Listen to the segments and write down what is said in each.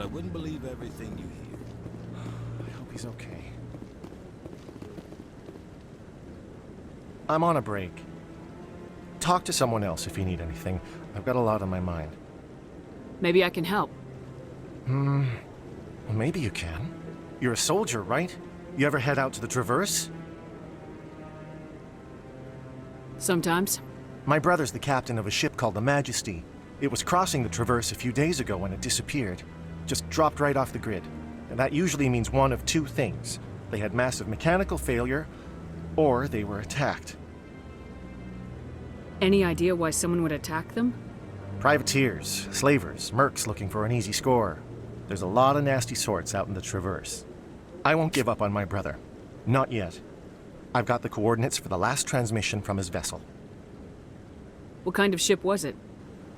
I wouldn't believe everything you hear. I hope he's okay. I'm on a break. Talk to someone else if you need anything. I've got a lot on my mind. Maybe I can help. Well, maybe you can. You're a soldier, right? You ever head out to the Traverse? Sometimes. My brother's the captain of a ship called the Majesty. It was crossing the Traverse a few days ago when it disappeared. Just dropped right off the grid. And that usually means one of two things. They had massive mechanical failure, or they were attacked. Any idea why someone would attack them? Privateers, slavers, mercs looking for an easy score. There's a lot of nasty sorts out in the Traverse. I won't give up on my brother. Not yet. I've got the coordinates for the last transmission from his vessel. What kind of ship was it?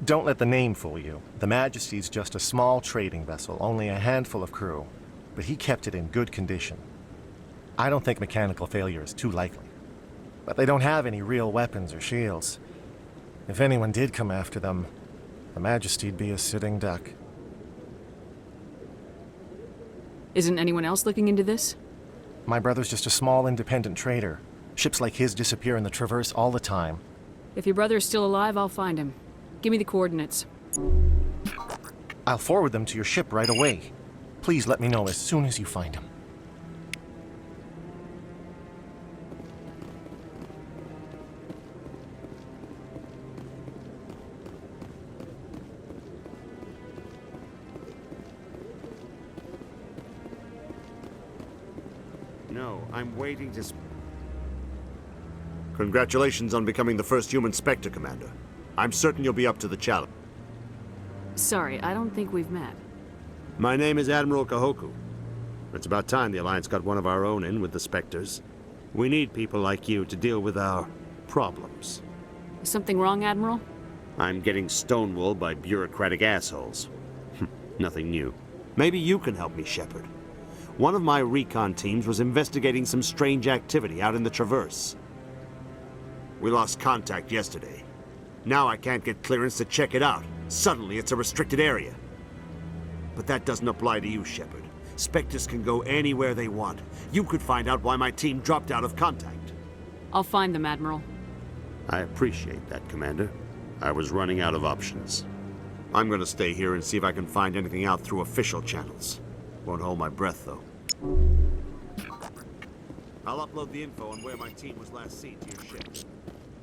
Don't let the name fool you. The Majesty's just a small trading vessel, only a handful of crew. But he kept it in good condition. I don't think mechanical failure is too likely. But they don't have any real weapons or shields. If anyone did come after them, the Majesty'd be a sitting duck. Isn't anyone else looking into this? My brother's just a small independent trader. Ships like his disappear in the Traverse all the time. If your brother is still alive, I'll find him. Give me the coordinates. I'll forward them to your ship right away. Please let me know as soon as you find him. No, I'm waiting to... Congratulations on becoming the first human Spectre, Commander. I'm certain you'll be up to the challenge. Sorry, I don't think we've met. My name is Admiral Kahoku. It's about time the Alliance got one of our own in with the Spectres. We need people like you to deal with our problems. Is something wrong, Admiral? I'm getting stonewalled by bureaucratic assholes. Nothing new. Maybe you can help me, Shepard. One of my recon teams was investigating some strange activity out in the Traverse. We lost contact yesterday. Now I can't get clearance to check it out. Suddenly it's a restricted area. But that doesn't apply to you, Shepard. Spectres can go anywhere they want. You could find out why my team dropped out of contact. I'll find them, Admiral. I appreciate that, Commander. I was running out of options. I'm gonna stay here and see if I can find anything out through official channels. Won't hold my breath, though. I'll upload the info on where my team was last seen to your ship.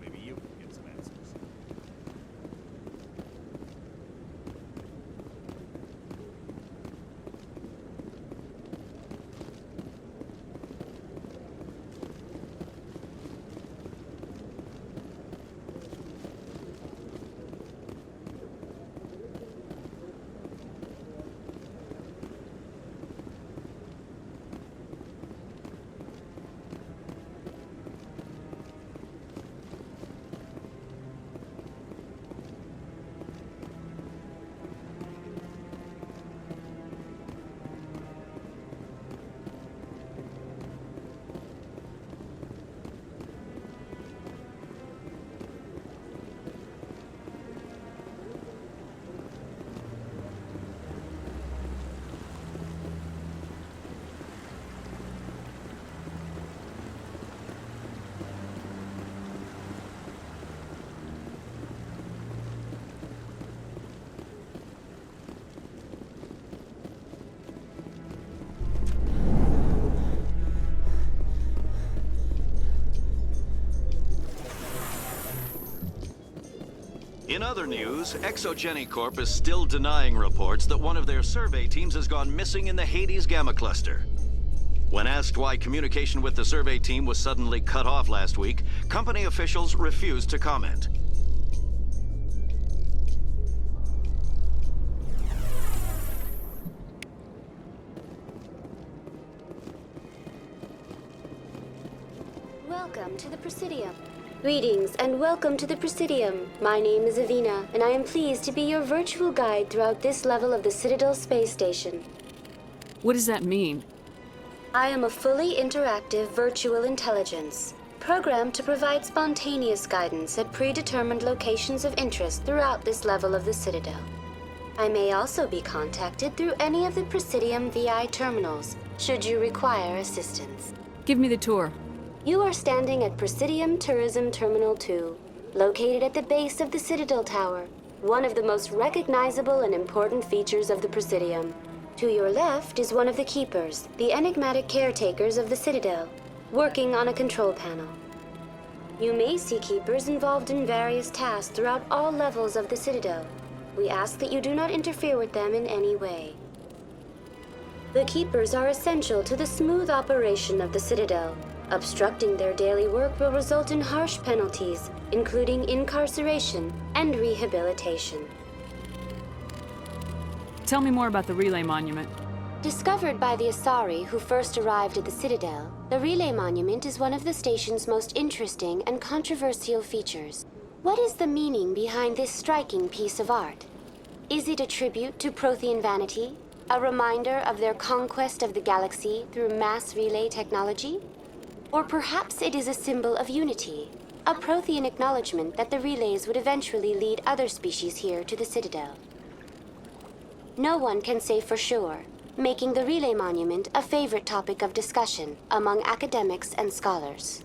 Maybe you can get some answers. In other news, Exogeny Corp is still denying reports that one of their survey teams has gone missing in the Hades Gamma Cluster. When asked why communication with the survey team was suddenly cut off last week, company officials refused to comment. Welcome to the Presidium. Greetings and welcome to the Presidium. My name is Avina, and I am pleased to be your virtual guide throughout this level of the Citadel space station. What does that mean? I am a fully interactive virtual intelligence, programmed to provide spontaneous guidance at predetermined locations of interest throughout this level of the Citadel. I may also be contacted through any of the Presidium VI terminals, should you require assistance. Give me the tour. You are standing at Presidium Tourism Terminal 2, located at the base of the Citadel Tower, one of the most recognizable and important features of the Presidium. To your left is one of the Keepers, the enigmatic caretakers of the Citadel, working on a control panel. You may see Keepers involved in various tasks throughout all levels of the Citadel. We ask that you do not interfere with them in any way. The Keepers are essential to the smooth operation of the Citadel. Obstructing their daily work will result in harsh penalties, including incarceration and rehabilitation. Tell me more about the relay monument. Discovered by the Asari who first arrived at the Citadel, the relay monument is one of the station's most interesting and controversial features. What is the meaning behind this striking piece of art? Is it a tribute to Prothean vanity? A reminder of their conquest of the galaxy through mass relay technology? Or perhaps it is a symbol of unity, a Prothean acknowledgement that the relays would eventually lead other species here to the Citadel. No one can say for sure, making the relay monument a favorite topic of discussion among academics and scholars.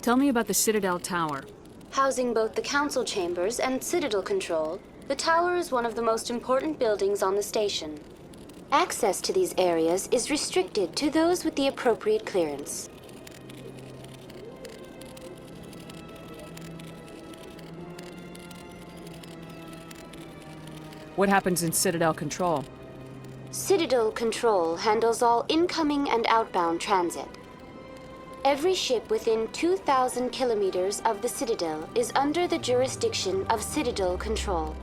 Tell me about the Citadel Tower. Housing both the council chambers and Citadel control, the tower is one of the most important buildings on the station. Access to these areas is restricted to those with the appropriate clearance. What happens in Citadel Control? Citadel Control handles all incoming and outbound transit. Every ship within 2,000 kilometers of the Citadel is under the jurisdiction of Citadel Control.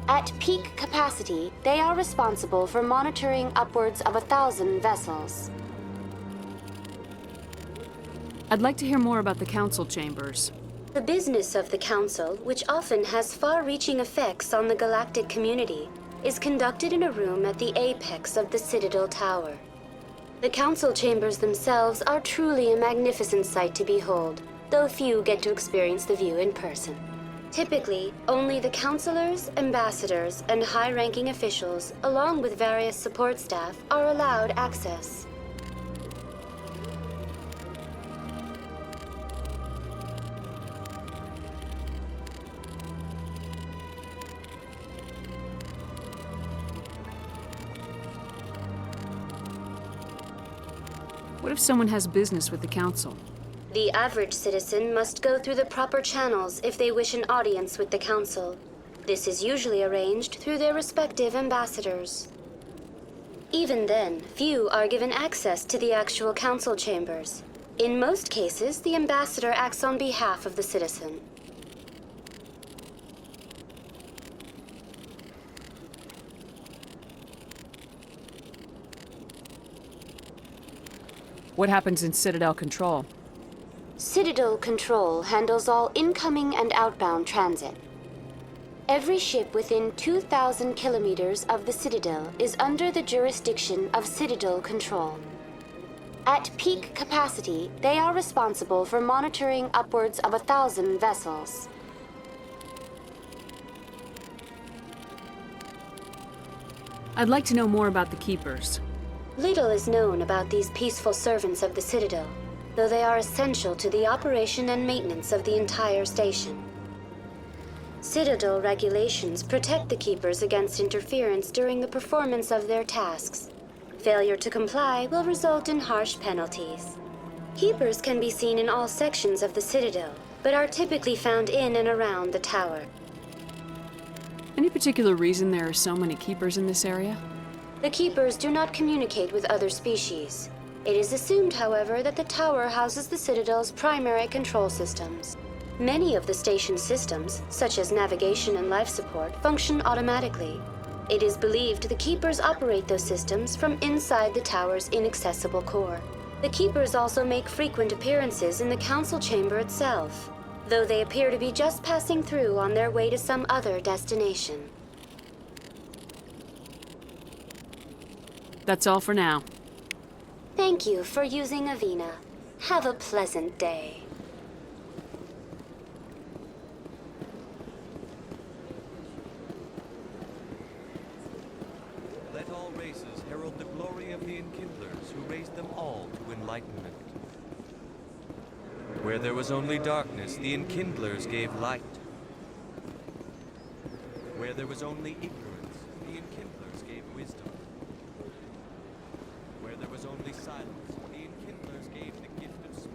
At peak capacity, they are responsible for monitoring upwards of 1,000 vessels. I'd like to hear more about the council chambers. The business of the Council, which often has far-reaching effects on the galactic community, is conducted in a room at the apex of the Citadel Tower. The Council chambers themselves are truly a magnificent sight to behold, though few get to experience the view in person. Typically, only the councilors, ambassadors, and high-ranking officials, along with various support staff, are allowed access. What if someone has business with the council? The average citizen must go through the proper channels if they wish an audience with the Council. This is usually arranged through their respective ambassadors. Even then, few are given access to the actual Council chambers. In most cases, the ambassador acts on behalf of the citizen. What happens in Citadel Control? Citadel Control handles all incoming and outbound transit. Every ship within 2,000 kilometers of the Citadel is under the jurisdiction of Citadel Control. At peak capacity, they are responsible for monitoring upwards of 1,000 vessels. I'd like to know more about the Keepers. Little is known about these peaceful servants of the Citadel, though they are essential to the operation and maintenance of the entire station. Citadel regulations protect the Keepers against interference during the performance of their tasks. Failure to comply will result in harsh penalties. Keepers can be seen in all sections of the Citadel, but are typically found in and around the tower. Any particular reason there are so many Keepers in this area? The Keepers do not communicate with other species. It is assumed, however, that the tower houses the Citadel's primary control systems. Many of the station's systems, such as navigation and life support, function automatically. It is believed the Keepers operate those systems from inside the tower's inaccessible core. The Keepers also make frequent appearances in the Council chamber itself, though they appear to be just passing through on their way to some other destination. That's all for now. Thank you for using Avina. Have a pleasant day. enkindlers who raised them all to enlightenment. Where there was only darkness, the enkindlers gave light. Where there was only ignorance, the enkindlers gave wisdom. Where there was only silence, the enkindlers gave the gift of speech.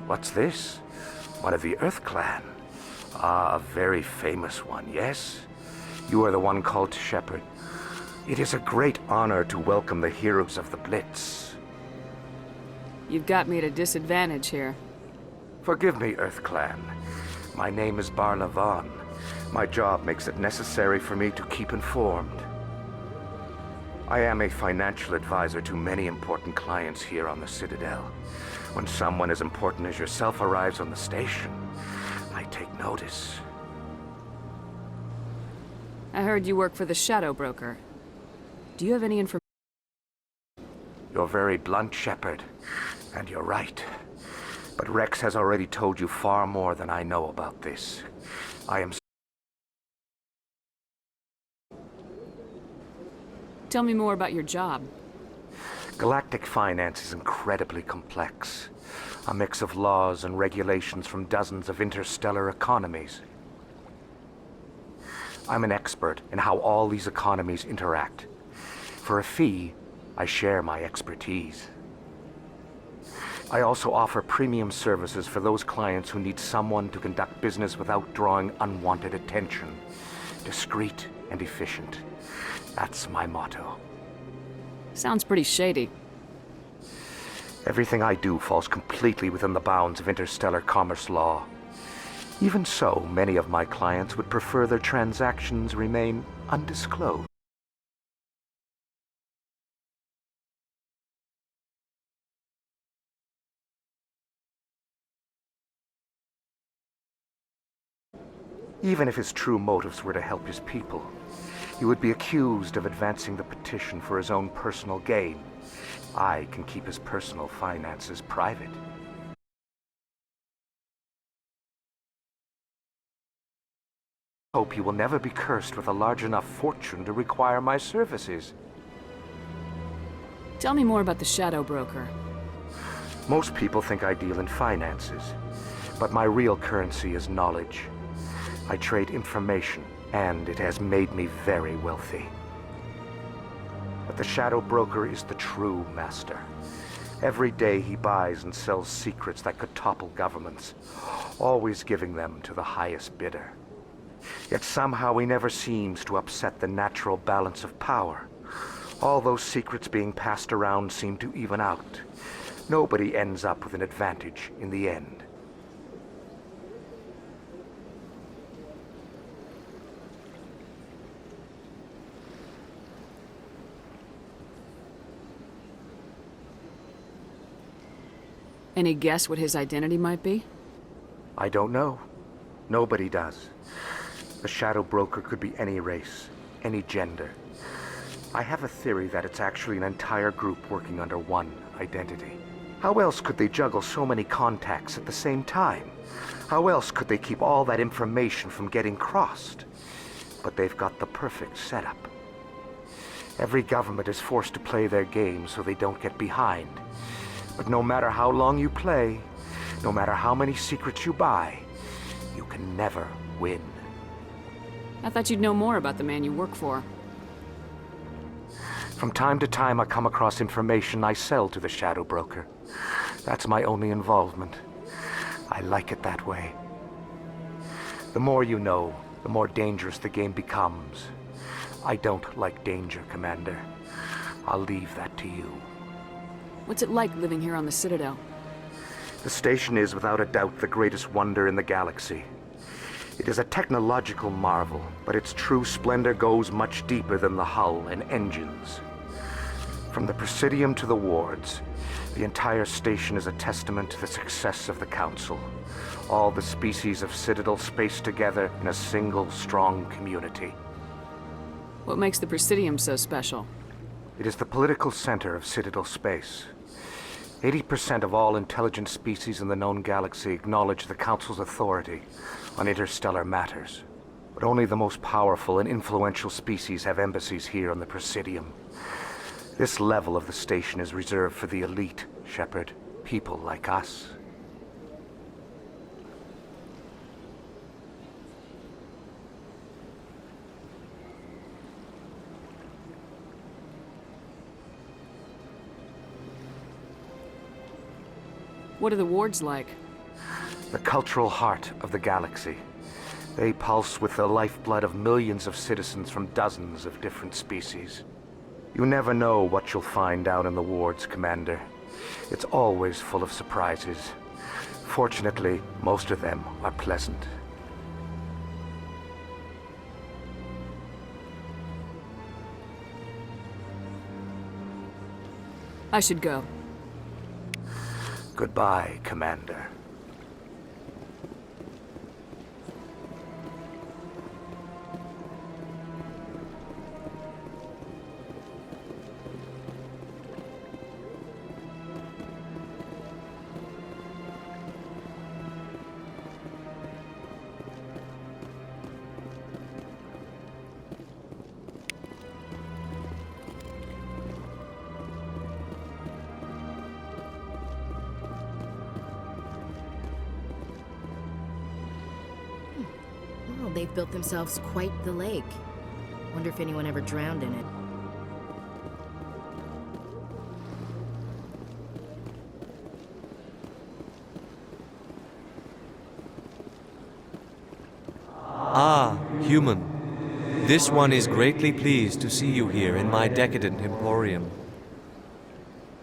What's this? One of the Earth Clan. Ah, a very famous one, yes? You are the one called Shepherd. It is a great honor to welcome the heroes of the Blitz. You've got me at a disadvantage here. Forgive me, Earth Clan. My name is Barla Vaughn. My job makes it necessary for me to keep informed. I am a financial advisor to many important clients here on the Citadel. When someone as important as yourself arrives on the station, I take notice. I heard you work for the Shadow Broker. Do you have any information? You're very blunt, Shepherd, and you're right. But Rex has already told you far more than I know about this. I am... Tell me more about your job. Galactic finance is incredibly complex. A mix of laws and regulations from dozens of interstellar economies. I'm an expert in how all these economies interact. For a fee, I share my expertise. I also offer premium services for those clients who need someone to conduct business without drawing unwanted attention. Discreet and efficient. That's my motto. Sounds pretty shady. Everything I do falls completely within the bounds of interstellar commerce law. Even so, many of my clients would prefer their transactions remain undisclosed. Even if his true motives were to help his people, he would be accused of advancing the petition for his own personal gain. I can keep his personal finances private. Hope he will never be cursed with a large enough fortune to require my services. Tell me more about the Shadow Broker. Most people think I deal in finances, but my real currency is knowledge. I trade information, and it has made me very wealthy. But the Shadow Broker is the true master. Every day he buys and sells secrets that could topple governments, always giving them to the highest bidder. Yet somehow he never seems to upset the natural balance of power. All those secrets being passed around seem to even out. Nobody ends up with an advantage in the end. Any guess what his identity might be? I don't know. Nobody does. The Shadow Broker could be any race, any gender. I have a theory that it's actually an entire group working under one identity. How else could they juggle so many contacts at the same time? How else could they keep all that information from getting crossed? But they've got the perfect setup. Every government is forced to play their game so they don't get behind. But no matter how long you play, no matter how many secrets you buy, you can never win. I thought you'd know more about the man you work for. From time to time, I come across information I sell to the Shadow Broker. That's my only involvement. I like it that way. The more you know, the more dangerous the game becomes. I don't like danger, Commander. I'll leave that to you. What's it like living here on the Citadel? The station is without a doubt the greatest wonder in the galaxy. It is a technological marvel, but its true splendor goes much deeper than the hull and engines. From the Presidium to the wards, the entire station is a testament to the success of the Council. All the species of Citadel spaced together in a single, strong community. What makes the Presidium so special? It is the political center of Citadel space. 80% of all intelligent species in the known galaxy acknowledge the Council's authority on interstellar matters. But only the most powerful and influential species have embassies here on the Presidium. This level of the station is reserved for the elite, Shepard. People like us. What are the wards like? The cultural heart of the galaxy. They pulse with the lifeblood of millions of citizens from dozens of different species. You never know what you'll find out in the wards, Commander. It's always full of surprises. Fortunately, most of them are pleasant. I should go. Goodbye, Commander. Well, they've built themselves quite the lake. Wonder if anyone ever drowned in it. Ah, human. This one is greatly pleased to see you here in my decadent emporium.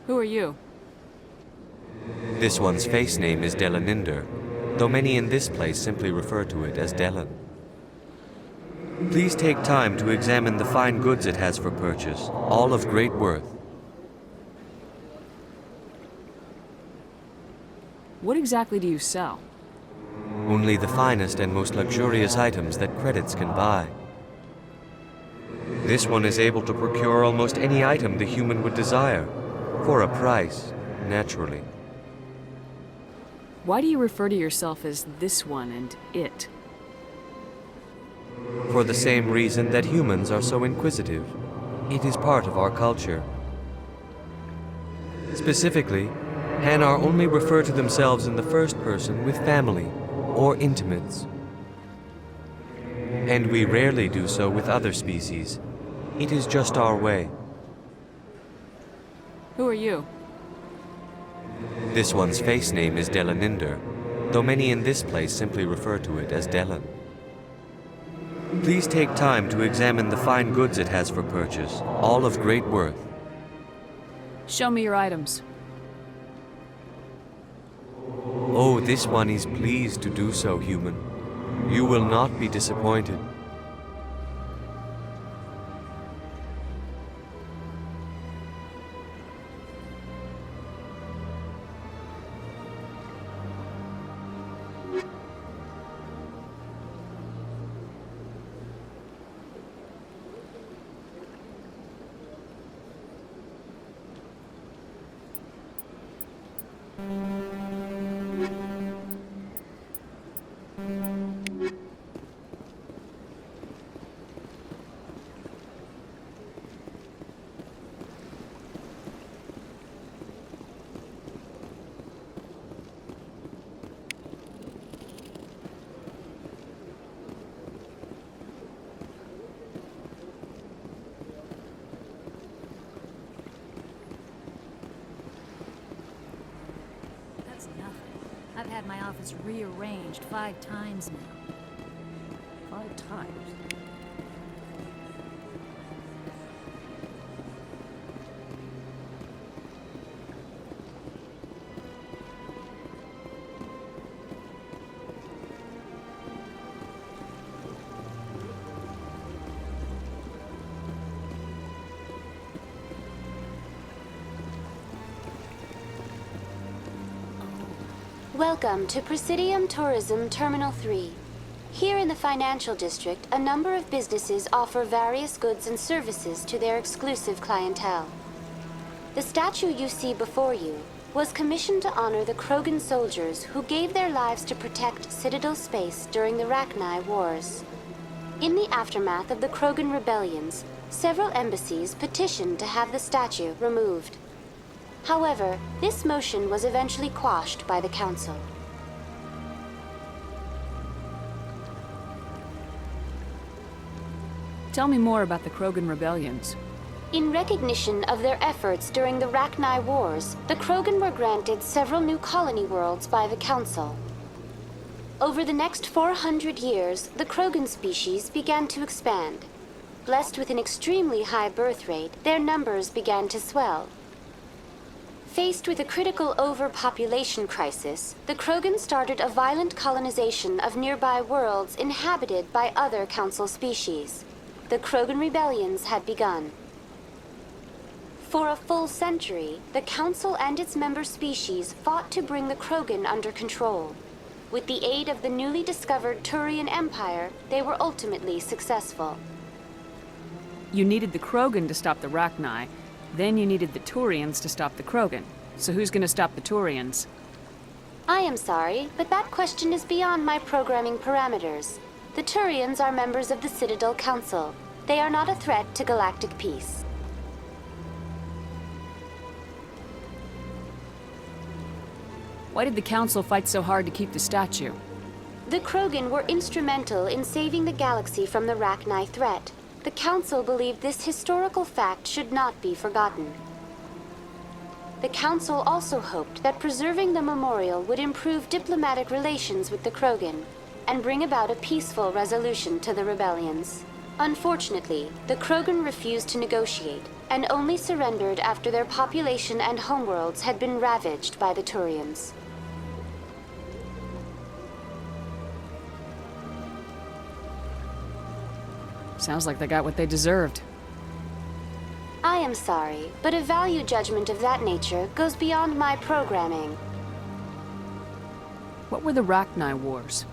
Who are you? This one's face name is Delaninder, though many in this place simply refer to it as Delan. Please take time to examine the fine goods it has for purchase, all of great worth. What exactly do you sell? Only the finest and most luxurious items that credits can buy. This one is able to procure almost any item the human would desire, for a price, naturally. Why do you refer to yourself as this one and it? For the same reason that humans are so inquisitive. It is part of our culture. Specifically, Hanar only refer to themselves in the first person with family or intimates. And we rarely do so with other species. It is just our way. Who are you? This one's face name is Delaninder, though many in this place simply refer to it as Delan. Please take time to examine the fine goods it has for purchase, all of great worth. Show me your items. Oh, this one is pleased to do so, human. You will not be disappointed. That's nothing. I've had my office rearranged 5 times now. 5 times? Welcome to Presidium Tourism Terminal 3. Here in the financial district, a number of businesses offer various goods and services to their exclusive clientele. The statue you see before you was commissioned to honor the Krogan soldiers who gave their lives to protect Citadel space during the Rachni Wars. In the aftermath of the Krogan rebellions, several embassies petitioned to have the statue removed. However, this motion was eventually quashed by the Council. Tell me more about the Krogan rebellions. In recognition of their efforts during the Rachni Wars, the Krogan were granted several new colony worlds by the Council. Over the next 400 years, the Krogan species began to expand. Blessed with an extremely high birth rate, their numbers began to swell. Faced with a critical overpopulation crisis, the Krogan started a violent colonization of nearby worlds inhabited by other Council species. The Krogan rebellions had begun. For a full century, the Council and its member species fought to bring the Krogan under control. With the aid of the newly discovered Turian Empire, they were ultimately successful. You needed the Krogan to stop the Rachni, then you needed the Turians to stop the Krogan. So who's gonna stop the Turians? I am sorry, but that question is beyond my programming parameters. The Turians are members of the Citadel Council. They are not a threat to galactic peace. Why did the Council fight so hard to keep the statue? The Krogan were instrumental in saving the galaxy from the Rachni threat. The Council believed this historical fact should not be forgotten. The Council also hoped that preserving the memorial would improve diplomatic relations with the Krogan and bring about a peaceful resolution to the rebellions. Unfortunately, the Krogan refused to negotiate and only surrendered after their population and homeworlds had been ravaged by the Turians. Sounds like they got what they deserved. I am sorry, but a value judgment of that nature goes beyond my programming. What were the Rachni Wars?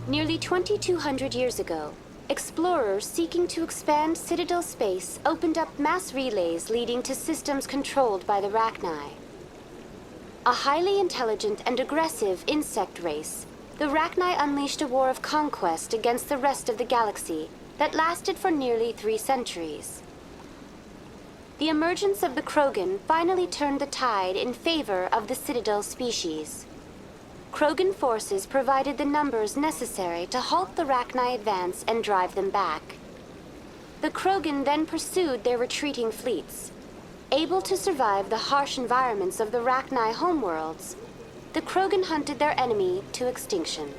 Nearly 2,200 years ago, explorers seeking to expand Citadel space opened up mass relays leading to systems controlled by the Rachni. A highly intelligent and aggressive insect race, the Rachni unleashed a war of conquest against the rest of the galaxy that lasted for nearly 3 centuries. The emergence of the Krogan finally turned the tide in favor of the Citadel species. Krogan forces provided the numbers necessary to halt the Rachni advance and drive them back. The Krogan then pursued their retreating fleets. Able to survive the harsh environments of the Rachni homeworlds, the Krogan hunted their enemy to extinction.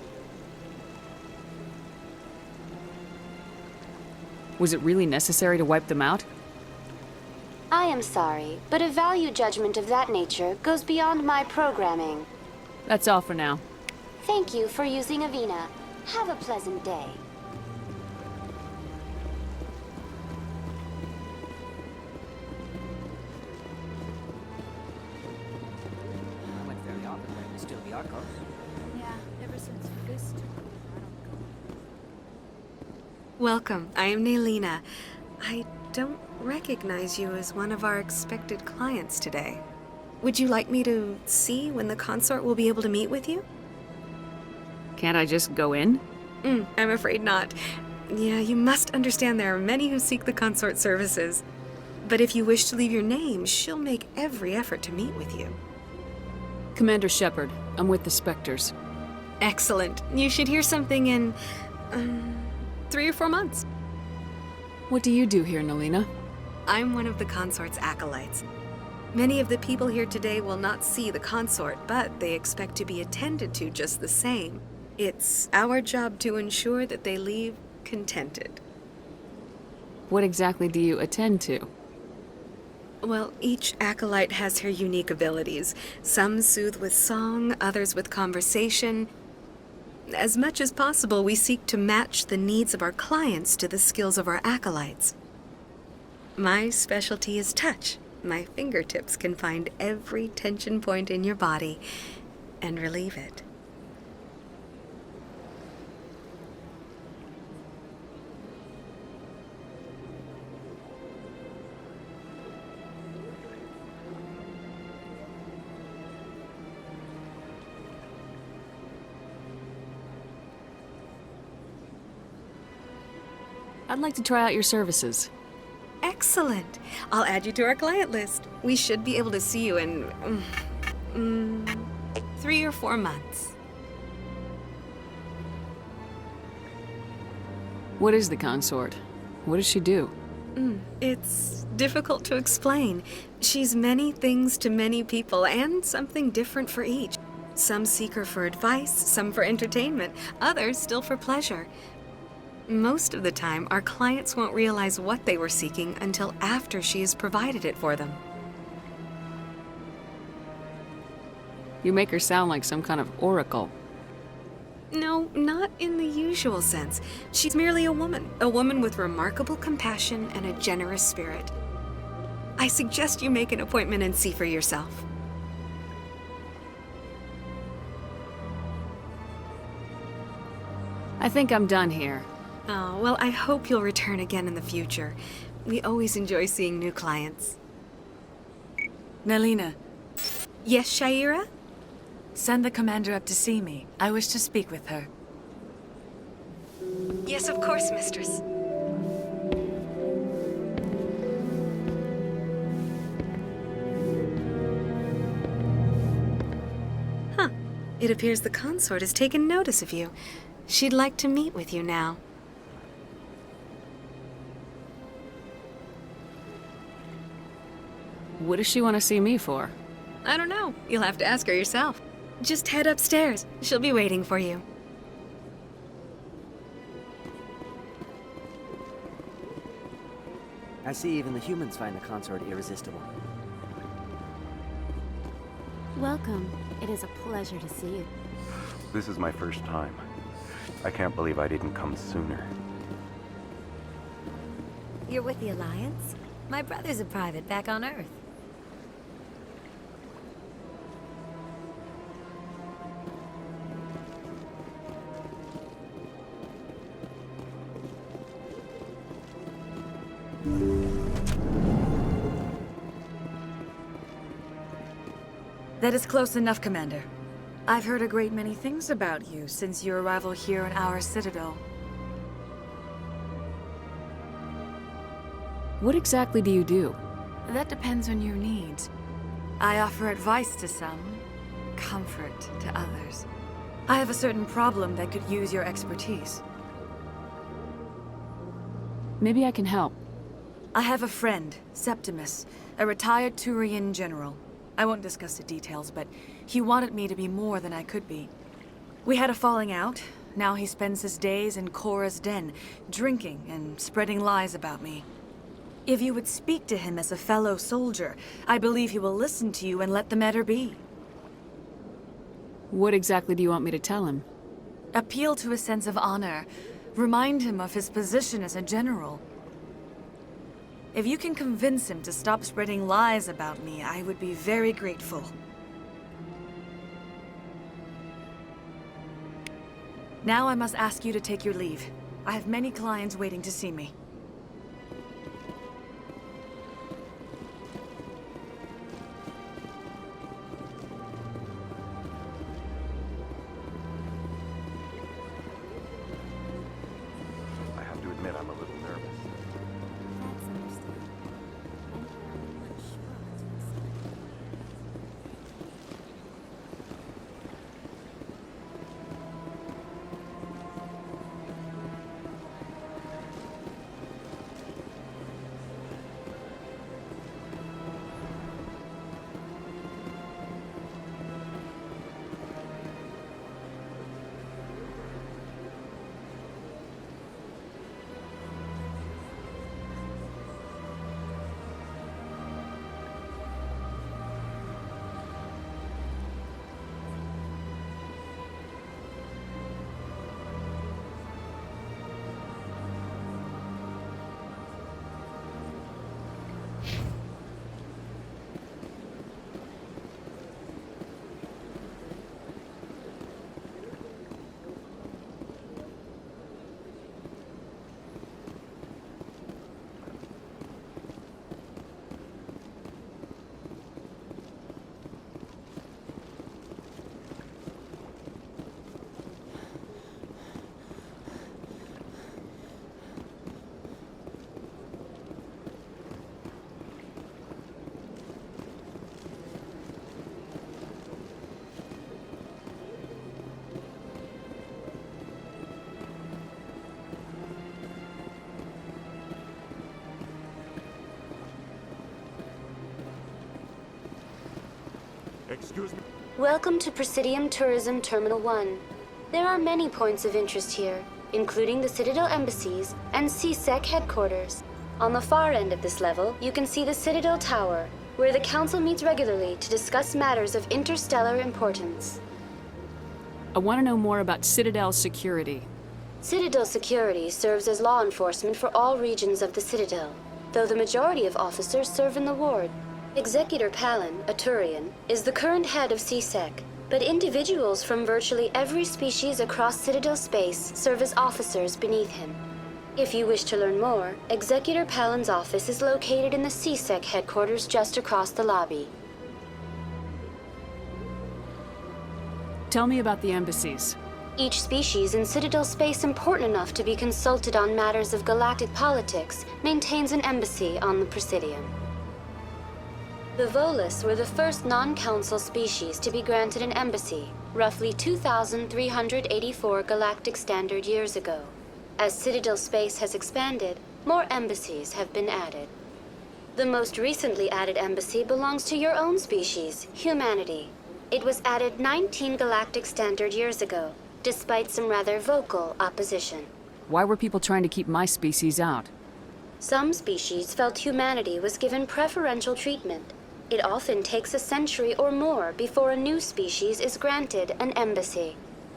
Was it really necessary to wipe them out? I am sorry, but a value judgment of that nature goes beyond my programming. That's all for now. Thank you for using Avina. Have a pleasant day. I went fairly often, but it was still the Arco. Yeah, ever since Fist. Welcome. I am Naylina. I don't recognize you as one of our expected clients today. Would you like me to see when the consort will be able to meet with you? Can't I just go in? I'm afraid not. Yeah, you must understand there are many who seek the consort services. But if you wish to leave your name, she'll make every effort to meet with you. Commander Shepard, I'm with the Spectres. Excellent. You should hear something in 3 or 4 months. What do you do here, Naylina? I'm one of the consort's acolytes. Many of the people here today will not see the consort, but they expect to be attended to just the same. It's our job to ensure that they leave contented. What exactly do you attend to? Well, each acolyte has her unique abilities. Some soothe with song, others with conversation. As much as possible, we seek to match the needs of our clients to the skills of our acolytes. My specialty is touch. My fingertips can find every tension point in your body. and relieve it. I'd like to try out your services. Excellent. I'll add you to our client list. We should be able to see you in 3 or 4 months. What is the consort? What does she do? It's difficult to explain. She's many things to many people, and something different for each. Some seek her for advice, some for entertainment, others still for pleasure. Most of the time, our clients won't realize what they were seeking until after she has provided it for them. You make her sound like some kind of oracle. No, not in the usual sense. She's merely a woman with remarkable compassion and a generous spirit. I suggest you make an appointment and see for yourself. I think I'm done here. Oh, well, I hope you'll return again in the future. We always enjoy seeing new clients. Nalina, Yes, Shaira? send the commander up to see me. I wish to speak with her. Yes, of course, mistress. Huh. It appears the consort has taken notice of you. She'd like to meet with you now. What does she want to see me for? I don't know. You'll have to ask her yourself. Just head upstairs. She'll be waiting for you. I see even the humans find the consort irresistible. Welcome. It is a pleasure to see you. This is my first time. I can't believe I didn't come sooner. You're with the Alliance? My brother's a private back on Earth. That is close enough, Commander. I've heard a great many things about you since your arrival here in our citadel. What exactly do you do? That depends on your needs. I offer advice to some, comfort to others. I have a certain problem that could use your expertise. Maybe I can help. I have a friend, Septimus, a retired Turian general. I won't discuss the details, but he wanted me to be more than I could be. We had a falling out. Now he spends his days in Korra's den, drinking and spreading lies about me. If you would speak to him as a fellow soldier, I believe he will listen to you and let the matter be. What exactly do you want me to tell him? Appeal to his sense of honor. Remind him of his position as a general. If you can convince him to stop spreading lies about me, I would be very grateful. Now I must ask you to take your leave. I have many clients waiting to see me. I have to admit I'm a little nervous. That's understandable. Excuse me? Welcome to Presidium Tourism Terminal 1. There are many points of interest here, including the Citadel embassies and CSEC headquarters. On the far end of this level, you can see the Citadel Tower, where the Council meets regularly to discuss matters of interstellar importance. I want to know more about Citadel security. Citadel security serves as law enforcement for all regions of the Citadel, though the majority of officers serve in the ward. Executor Palin, a Turian, is the current head of CSEC, but individuals from virtually every species across Citadel space serve as officers beneath him. If you wish to learn more, Executor Palin's office is located in the CSEC headquarters just across the lobby. Tell me about the embassies. Each species in Citadel space important enough to be consulted on matters of galactic politics maintains an embassy on the Presidium. The Volus were the first non-council species to be granted an embassy, roughly 2,384 galactic standard years ago. As Citadel space has expanded, more embassies have been added. The most recently added embassy belongs to your own species, humanity. It was added 19 galactic standard years ago, despite some rather vocal opposition. Why were people trying to keep my species out? Some species felt humanity was given preferential treatment. It often takes a century or more before a new species is granted an embassy.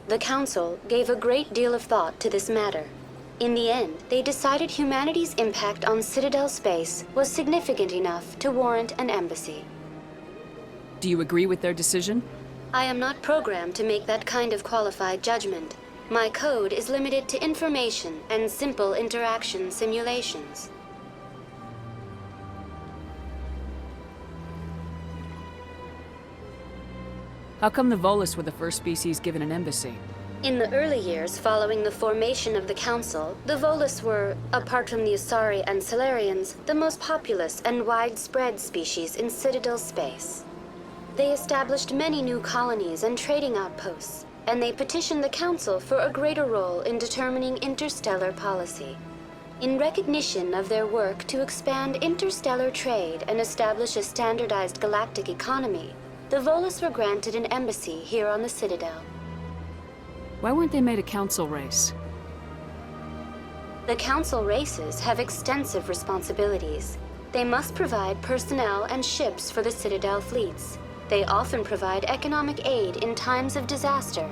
The Council gave a great deal of thought to this matter. In the end, they decided humanity's impact on Citadel space was significant enough to warrant an embassy. Do you agree with their decision? I am not programmed to make that kind of qualified judgment. My code is limited to information and simple interaction simulations. How come the Volus were the first species given an embassy? In the early years following the formation of the Council, the Volus were, apart from the Asari and Solarians, the most populous and widespread species in Citadel space. They established many new colonies and trading outposts, and they petitioned the Council for a greater role in determining interstellar policy. In recognition of their work to expand interstellar trade and establish a standardized galactic economy, the Volus were granted an embassy here on the Citadel. Why weren't they made a council race? The Council races have extensive responsibilities. They must provide personnel and ships for the Citadel fleets. They often provide economic aid in times of disaster.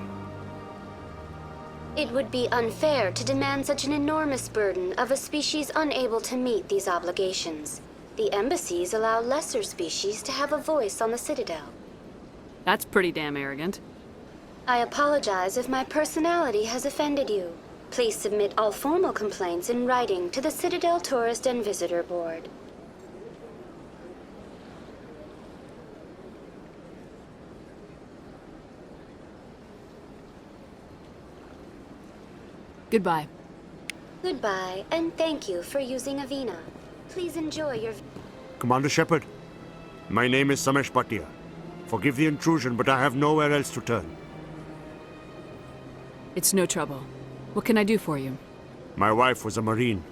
It would be unfair to demand such an enormous burden of a species unable to meet these obligations. The embassies allow lesser species to have a voice on the Citadel. That's pretty damn arrogant. I apologize if my personality has offended you. Please submit all formal complaints in writing to the Citadel Tourist and Visitor Board. Goodbye. Goodbye, and thank you for using Avina. Please enjoy your... Commander Shepard, my name is Samesh Bhatia. Forgive the intrusion, but I have nowhere else to turn. It's no trouble. What can I do for you? My wife was a Marine.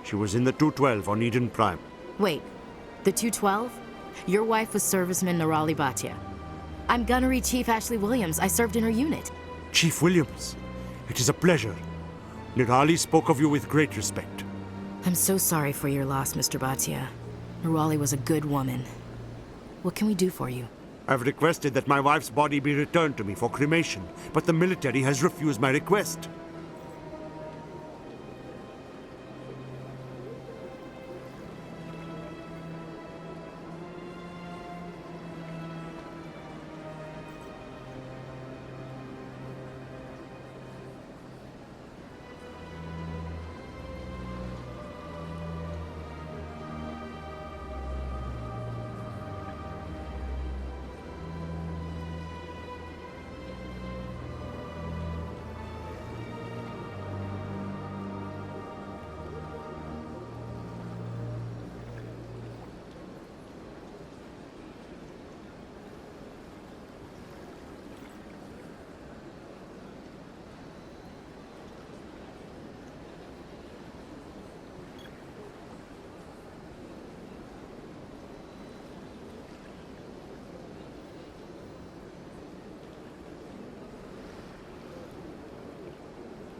She was in the 212 on Eden Prime. Wait, the 212? Your wife was serviceman Nirali Bhatia. I'm Gunnery Chief Ashley Williams. I served in her unit. Chief Williams, it is a pleasure. Nirali spoke of you with great respect. I'm so sorry for your loss, Mr. Bhatia. Nirali was a good woman. What can we do for you? I've requested that my wife's body be returned to me for cremation, but the military has refused my request.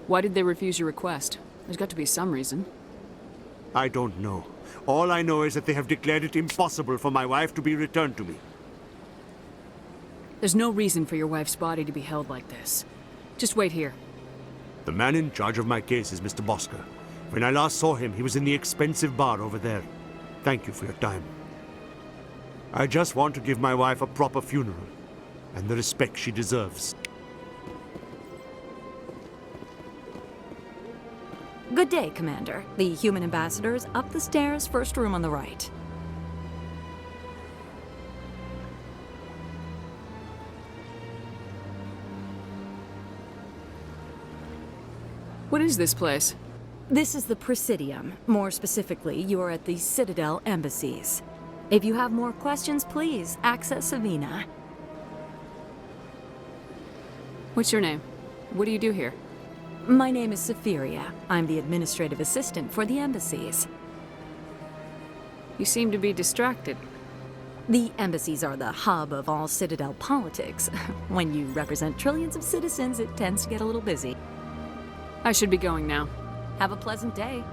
Why did they refuse your request? There's got to be some reason. I don't know. All I know is that they have declared it impossible for my wife to be returned to me. There's no reason for your wife's body to be held like this. Just wait here. The man in charge of my case is Mr. Bosker. When I last saw him, he was in the expensive bar over there. Thank you for your time. I just want to give my wife a proper funeral, and the respect she deserves. Good day, Commander. The human ambassador is up the stairs, first room on the right. What is this place? This is the Presidium. More specifically, you are at the Citadel embassies. If you have more questions, please access Savina. What's your name? What do you do here? My name is Safiria. I'm the administrative assistant for the embassies. You seem to be distracted. The embassies are the hub of all Citadel politics. When you represent trillions of citizens, it tends to get a little busy. I should be going now. Have a pleasant day.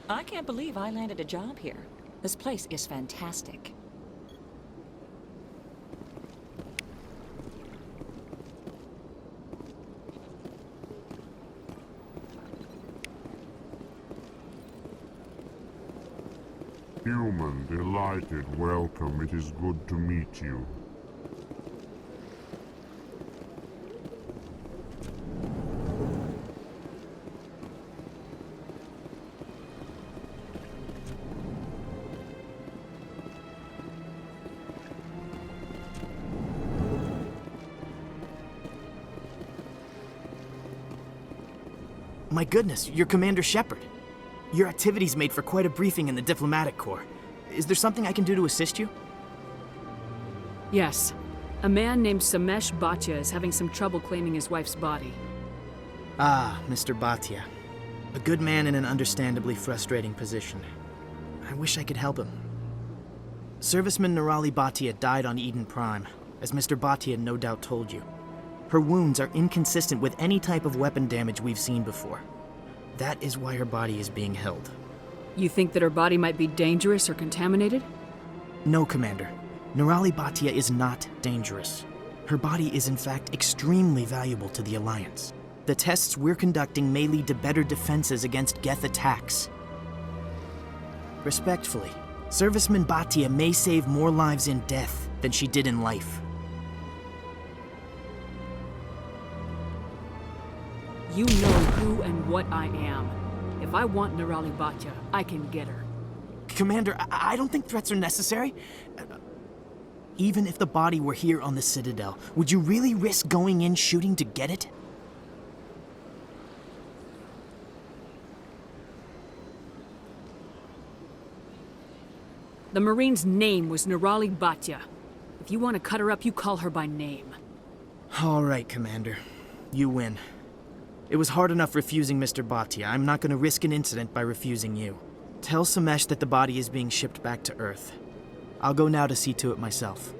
I can't believe I landed a job here. This place is fantastic. Human, delighted, welcome. It is good to meet you. My goodness, you're Commander Shepard. Your activities made for quite a briefing in the Diplomatic Corps. Is there something I can do to assist you? Yes. A man named Samesh Bhatia is having some trouble claiming his wife's body. Ah, Mr. Bhatia. A good man in an understandably frustrating position. I wish I could help him. Serviceman Nirali Bhatia died on Eden Prime, as Mr. Bhatia no doubt told you. Her wounds are inconsistent with any type of weapon damage we've seen before. That is why her body is being held. You think that her body might be dangerous or contaminated? No, Commander. Nirali Bhatia is not dangerous. Her body is in fact extremely valuable to the Alliance. The tests we're conducting may lead to better defenses against Geth attacks. Respectfully, Serviceman Bhatia may save more lives in death than she did in life. You know who and what I am. If I want Nirali Bhatia, I can get her. Commander, I don't think threats are necessary. Even if the body were here on the Citadel, would you really risk going in shooting to get it? The Marine's name was Nirali Bhatia. If you want to cut her up, you call her by name. All right, Commander. You win. It was hard enough refusing Mr. Bhatia. I'm not going to risk an incident by refusing you. Tell Samesh that the body is being shipped back to Earth. I'll go now to see to it myself.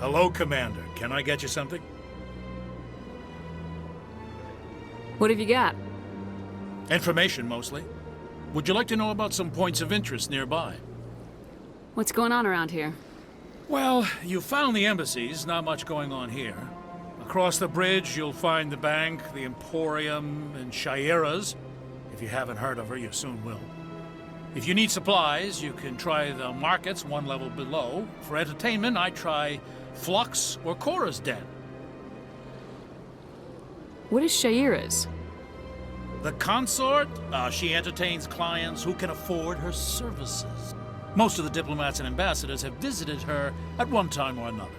Hello, Commander. Can I get you something? What have you got? Information, mostly. Would you like to know about some points of interest nearby? What's going on around here? Well, you found the embassies, not much going on here. Across the bridge, you'll find the bank, the Emporium, and Shaira's. If you haven't heard of her, you soon will. If you need supplies, you can try the markets one level below. For entertainment, I try Flux or Cora's Den. What is Shaira's? The consort? She entertains clients who can afford her services. Most of the diplomats and ambassadors have visited her at one time or another.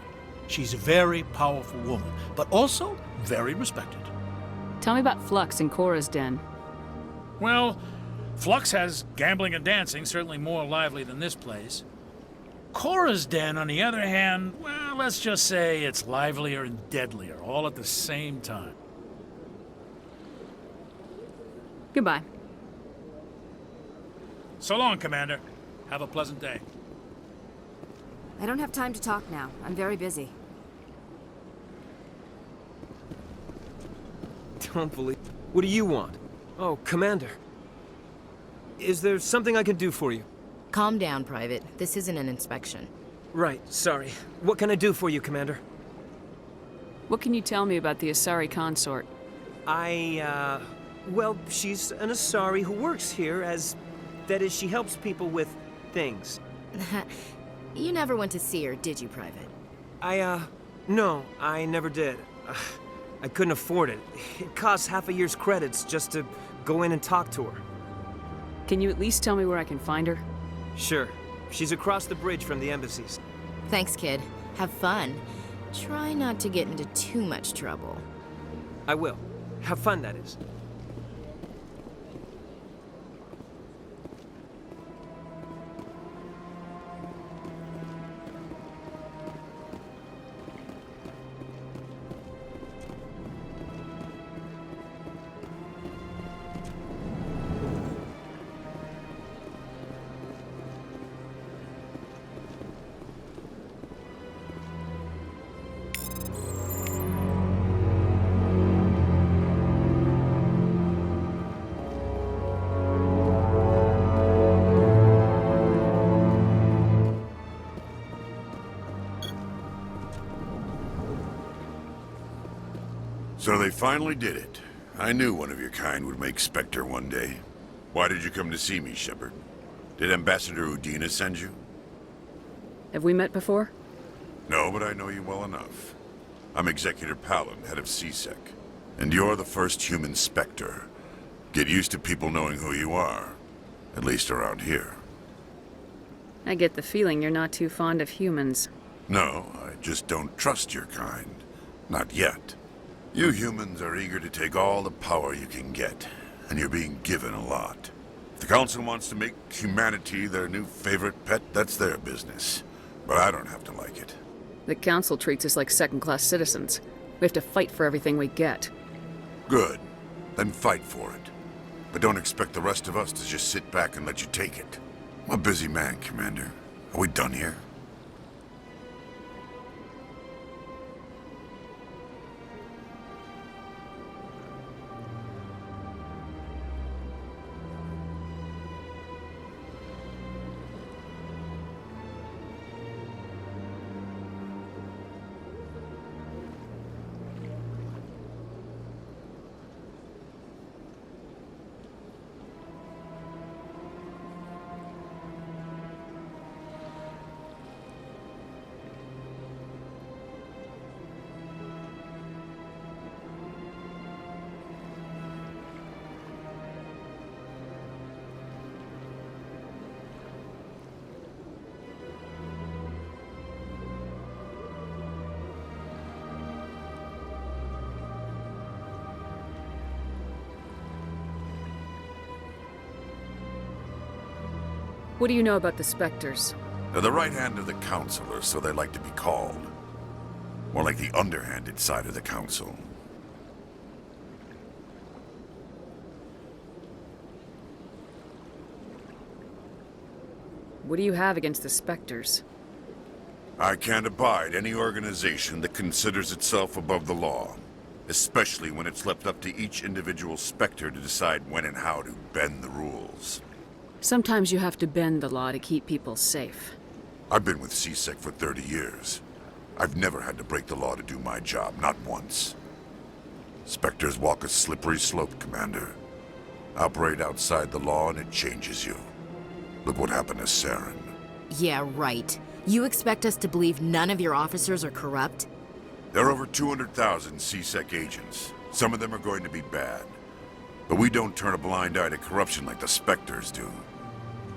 She's a very powerful woman, but also very respected. Tell me about Flux and Cora's den. Well, Flux has gambling and dancing, certainly more lively than this place. Cora's den, on the other hand, well, let's just say it's livelier and deadlier, all at the same time. Goodbye. So long, Commander. Have a pleasant day. I don't have time to talk now. I'm very busy. Don't believe... What do you want? Oh, Commander. Is there something I can do for you? Calm down, Private. This isn't an inspection. Right, sorry. What can I do for you, Commander? What can you tell me about the Asari consort? Well, she's an Asari who works here as... That is, she helps people with things. You never went to see her, did you, Private? No, I never did. I couldn't afford it. It costs half a year's credits just to go in and talk to her. Can you at least tell me where I can find her? Sure. She's across the bridge from the embassies. Thanks, kid. Have fun. Try not to get into too much trouble. I will. Have fun, that is. So they finally did it. I knew one of your kind would make Spectre one day. Why did you come to see me, Shepard? Did Ambassador Udina send you? Have we met before? No, but I know you well enough. I'm Executor Palin, head of CSEC. And you're the first human Spectre. Get used to people knowing who you are. At least around here. I get the feeling you're not too fond of humans. No, I just don't trust your kind. Not yet. You humans are eager to take all the power you can get, and you're being given a lot. If the Council wants to make humanity their new favorite pet, that's their business. But I don't have to like it. The Council treats us like second-class citizens. We have to fight for everything we get. Good. Then fight for it. But don't expect the rest of us to just sit back and let you take it. I'm a busy man, Commander. Are we done here? What do you know about the Spectres? They're the right hand of the Council, or so they like to be called. More like the underhanded side of the Council. What do you have against the Spectres? I can't abide any organization that considers itself above the law. Especially when it's left up to each individual Spectre to decide when and how to bend the rules. Sometimes you have to bend the law to keep people safe. I've been with CSEC for 30 years. I've never had to break the law to do my job, not once. Spectres walk a slippery slope, Commander. Operate outside the law and it changes you. Look what happened to Saren. Yeah, right. You expect us to believe none of your officers are corrupt? There are over 200,000 CSEC agents. Some of them are going to be bad. But we don't turn a blind eye to corruption like the Spectres do.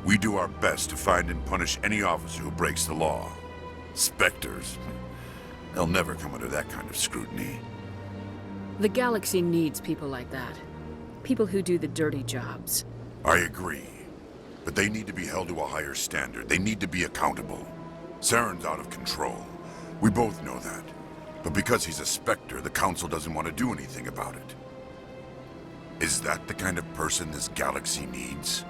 We do our best to find and punish any officer who breaks the law. Spectres, they'll never come under that kind of scrutiny. The galaxy needs people like that. People who do the dirty jobs. I agree. But they need to be held to a higher standard. They need to be accountable. Saren's out of control. We both know that. But because he's a Spectre, the Council doesn't want to do anything about it. Is that the kind of person this galaxy needs?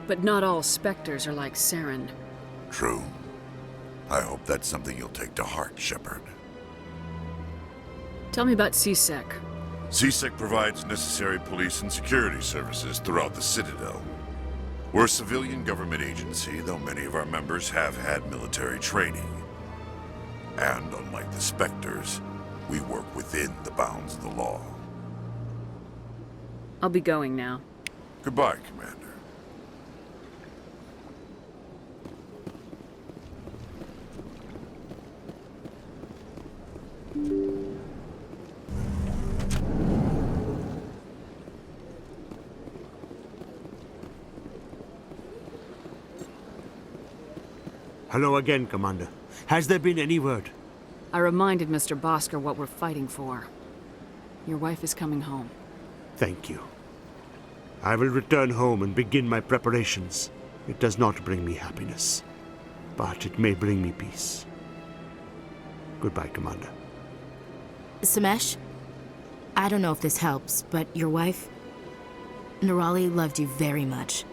But not all Spectres are like Saren. True. I hope that's something you'll take to heart, Shepard. Tell me about CSEC. CSEC provides necessary police and security services throughout the Citadel. We're a civilian government agency, though many of our members have had military training. And unlike the Spectres, we work within the bounds of the law. I'll be going now. Goodbye, Commander. Hello again, Commander. Has there been any word? I reminded Mr. Bosker what we're fighting for. Your wife is coming home. Thank you. I will return home and begin my preparations. It does not bring me happiness, but it may bring me peace. Goodbye, Commander. Samesh, I don't know if this helps, but your wife, Nerali, loved you very much.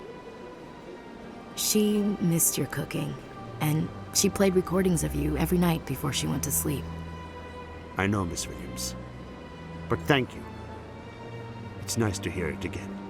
She missed your cooking, and she played recordings of you every night before she went to sleep. I know, Miss Williams. But thank you. It's nice to hear it again.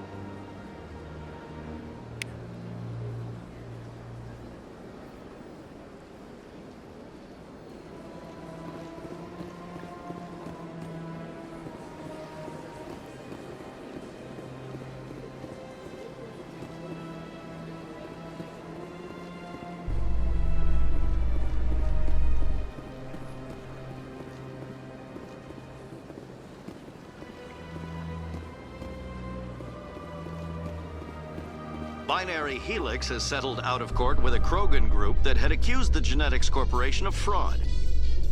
Binary Helix has settled out of court with a Krogan group that had accused the Genetics Corporation of fraud.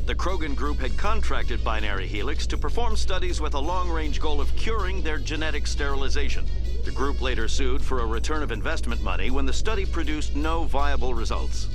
The Krogan group had contracted Binary Helix to perform studies with a long-range goal of curing their genetic sterilization. The group later sued for a return of investment money when the study produced no viable results.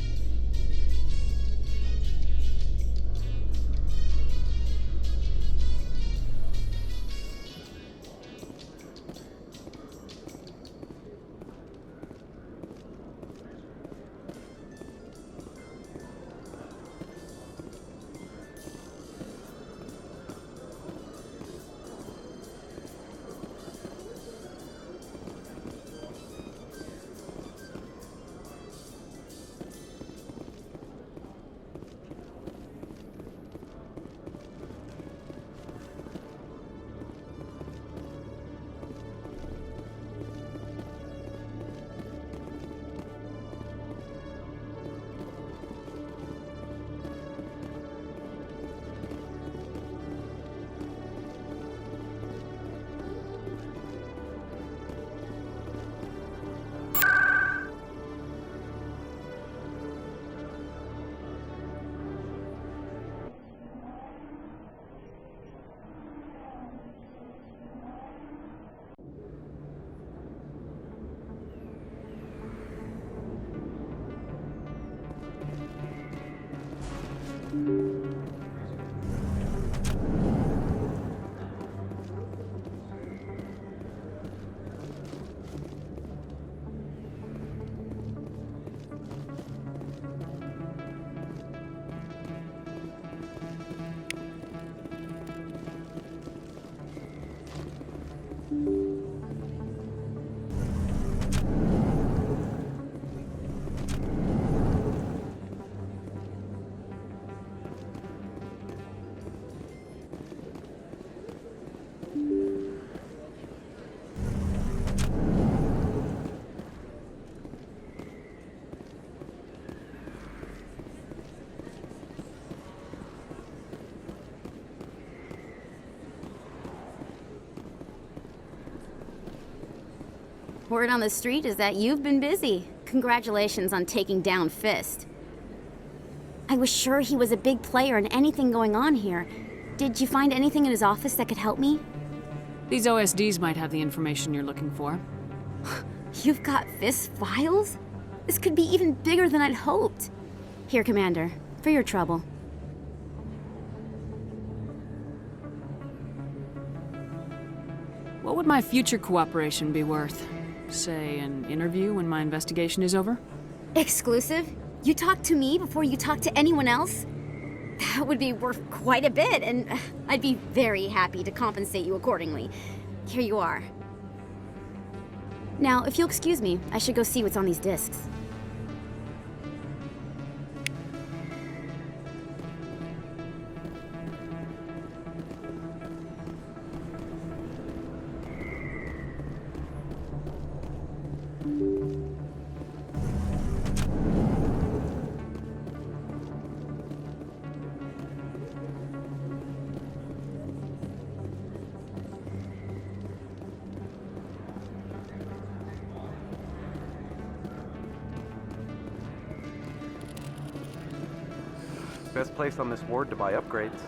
Word on the street is that you've been busy. Congratulations on taking down Fist. I was sure he was a big player in anything going on here. Did you find anything in his office that could help me? These OSDs might have the information you're looking for. You've got Fist's files? This could be even bigger than I'd hoped. Here, Commander, for your trouble. What would my future cooperation be worth? Say, an interview when my investigation is over? Exclusive? You talk to me before you talk to anyone else? That would be worth quite a bit, and I'd be very happy to compensate you accordingly. Here you are. Now, if you'll excuse me, I should go see what's on these discs. Best place on this ward to buy upgrades.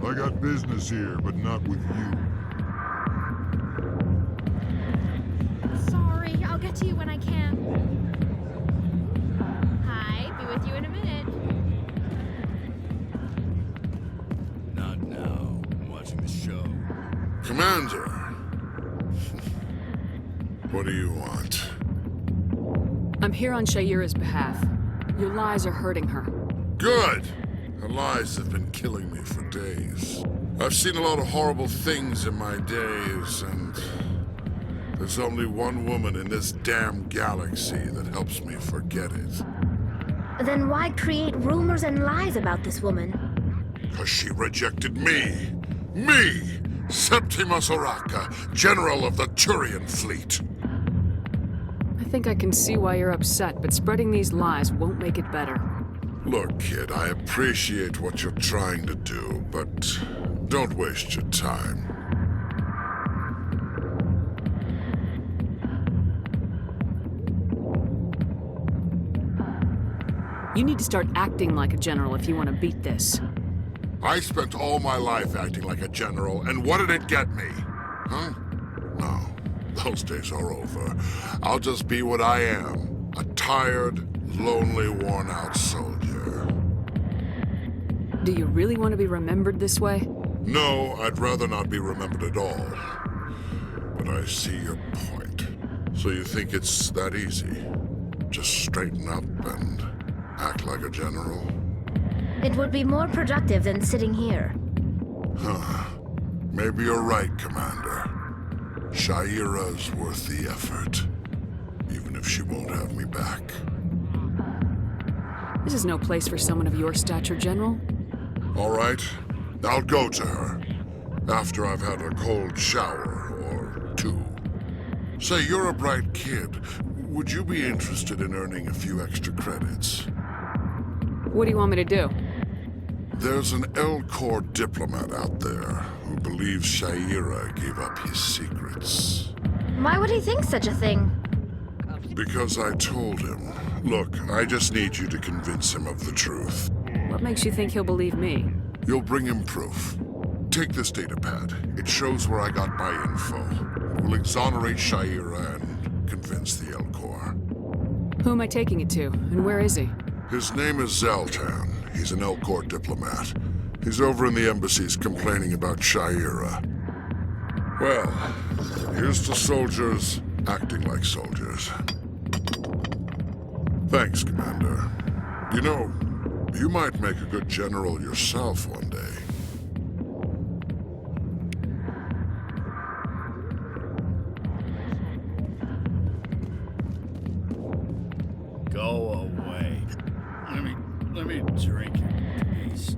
I got business here, but not with you. Sorry, I'll get to you when I can. Hi, be with you in a minute. Not now. I'm watching the show. Commander! What do you want? I'm here on Shaira's behalf. Your lies are hurting her. Good! Her lies have been killing me for days. I've seen a lot of horrible things in my days, and there's only one woman in this damn galaxy that helps me forget it. Then why create rumors and lies about this woman? Because she rejected me! Me! Septimus Oraka, General of the Turian Fleet! I think I can see why you're upset, but spreading these lies won't make it better. Look, kid, I appreciate what you're trying to do, but don't waste your time. You need to start acting like a general if you want to beat this. I spent all my life acting like a general, and what did it get me? Huh? No, those days are over. I'll just be what I am, a tired, lonely, worn-out soldier. Do you really want to be remembered this way? No, I'd rather not be remembered at all. But I see your point. So you think it's that easy? Just straighten up and act like a general? It would be more productive than sitting here. Huh. Maybe you're right, Commander. Shaira's worth the effort. Even if she won't have me back. This is no place for someone of your stature, General. All right. I'll go to her. After I've had a cold shower or two. Say, you're a bright kid. Would you be interested in earning a few extra credits? What do you want me to do? There's an L-Corps diplomat out there who believes Shaira gave up his secrets. Why would he think such a thing? Because I told him. Look, I just need you to convince him of the truth. What makes you think he'll believe me? You'll bring him proof. Take this datapad. It shows where I got my info. It will exonerate Shaira and convince the Elcor. Who am I taking it to, and where is he? His name is Zaltan. He's an Elcor diplomat. He's over in the embassies complaining about Shaira. Well, here's to soldiers acting like soldiers. Thanks, Commander. You know, you might make a good general yourself one day. Go away. Let me drink in peace.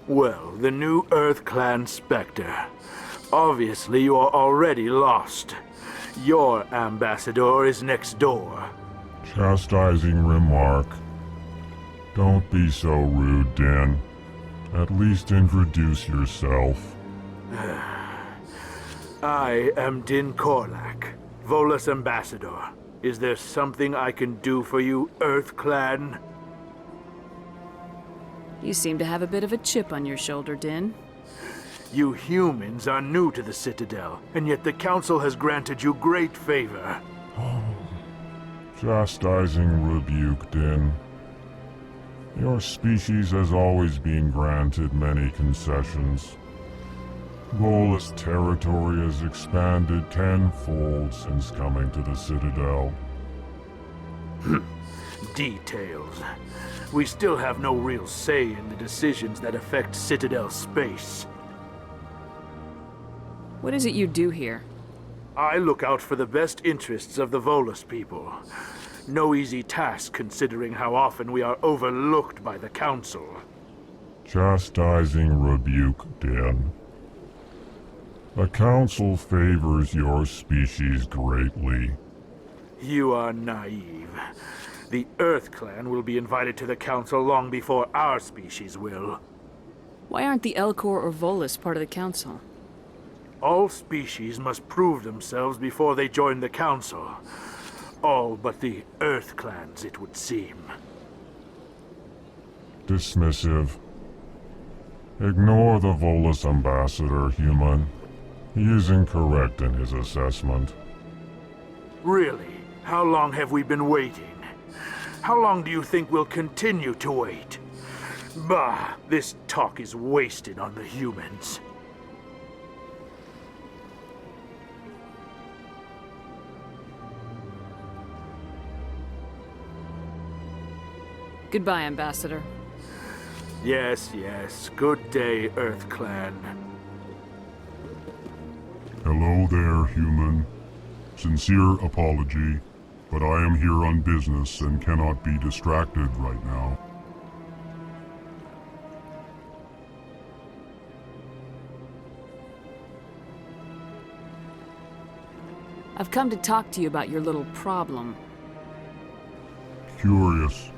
Well, the new Earth Clan Spectre. Obviously, you are already lost. Your ambassador is next door. Chastising remark. Don't be so rude, Din. At least introduce yourself. I am Din Korlak, Volus ambassador. Is there something I can do for you, Earth Clan? You seem to have a bit of a chip on your shoulder, Din. You humans are new to the Citadel, and yet the Council has granted you great favor. Chastising rebuke, Din. Your species has always been granted many concessions. Volus territory has expanded tenfold since coming to the Citadel. Details. We still have no real say in the decisions that affect Citadel space. What is it you do here? I look out for the best interests of the Volus people. No easy task considering how often we are overlooked by the Council. Chastising rebuke, Din. The Council favors your species greatly. You are naive. The Earth Clan will be invited to the Council long before our species will. Why aren't the Elcor or Volus part of the Council? All species must prove themselves before they join the Council. All but the Earth Clans, it would seem. Dismissive. Ignore the Volus ambassador, human. He is incorrect in his assessment. Really? How long have we been waiting? How long do you think we'll continue to wait? Bah, this talk is wasted on the humans. Goodbye, Ambassador. Yes, yes. Good day, Earth Clan. Hello there, human. Sincere apology, but I am here on business and cannot be distracted right now. I've come to talk to you about your little problem. Curious.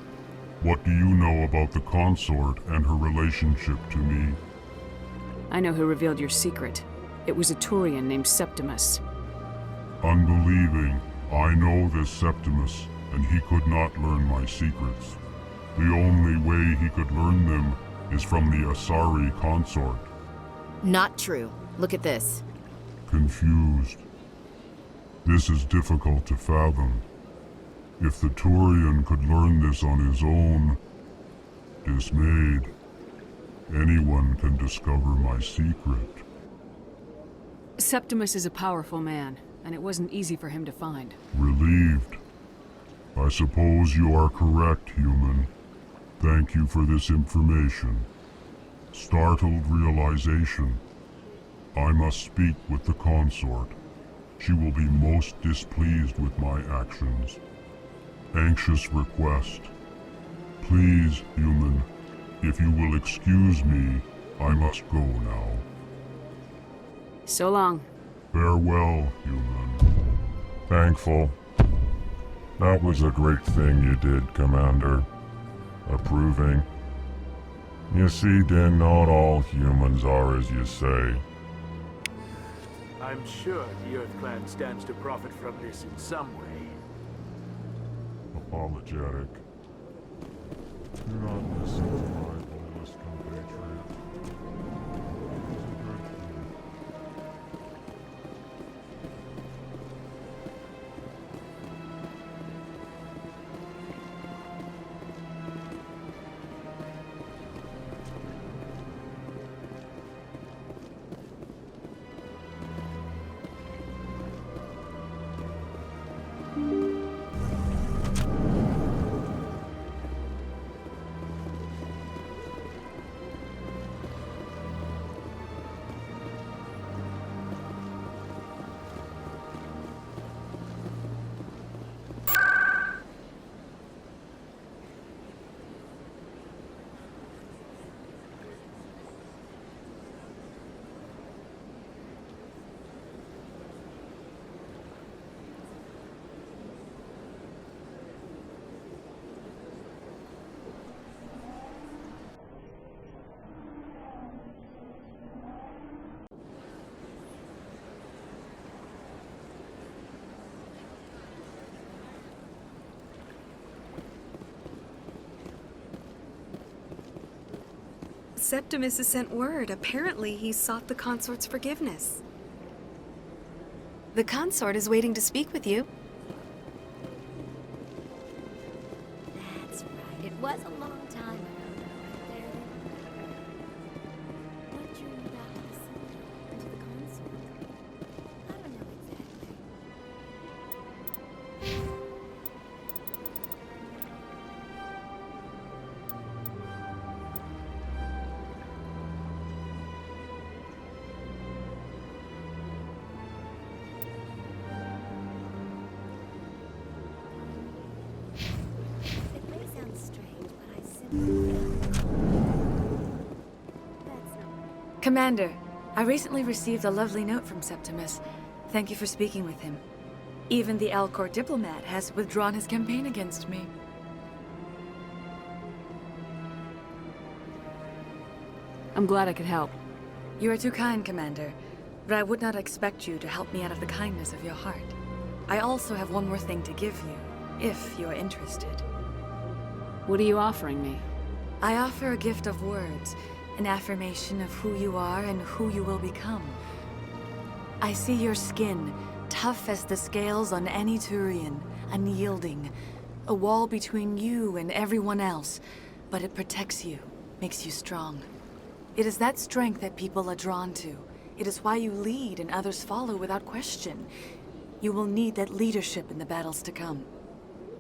What do you know about the consort and her relationship to me? I know who revealed your secret. It was a Turian named Septimus. Unbelieving. I know this Septimus, and he could not learn my secrets. The only way he could learn them is from the Asari consort. Not true. Look at this. Confused. This is difficult to fathom. If the Turian could learn this on his own, dismayed, anyone can discover my secret. Septimus is a powerful man, and it wasn't easy for him to find. Relieved. I suppose you are correct, human. Thank you for this information. Startled realization. I must speak with the consort. She will be most displeased with my actions. Anxious request. Please, human, if you will excuse me, I must go now. So long. Farewell, human. Thankful. That was a great thing you did, Commander. Approving. You see, Din, not all humans are as you say. I'm sure the Earth Clan stands to profit from this in some way. Apologetic. Do not listen to my bolus compatriot. Septimus has sent word. Apparently, he sought the consort's forgiveness. The consort is waiting to speak with you. That's right. It was a long time ago. What drew you back to the Citadel and to the consort? I don't know exactly. It may sound strange, but I simply Commander, I recently received a lovely note from Septimus. Thank you for speaking with him. Even the Alcor diplomat has withdrawn his campaign against me. I'm glad I could help. You are too kind, Commander, but I would not expect you to help me out of the kindness of your heart. I also have one more thing to give you, if you are interested. What are you offering me? I offer a gift of words, an affirmation of who you are and who you will become. I see your skin, tough as the scales on any Turian, unyielding, a wall between you and everyone else, but it protects you, makes you strong. It is that strength that people are drawn to. It is why you lead and others follow without question. You will need that leadership in the battles to come.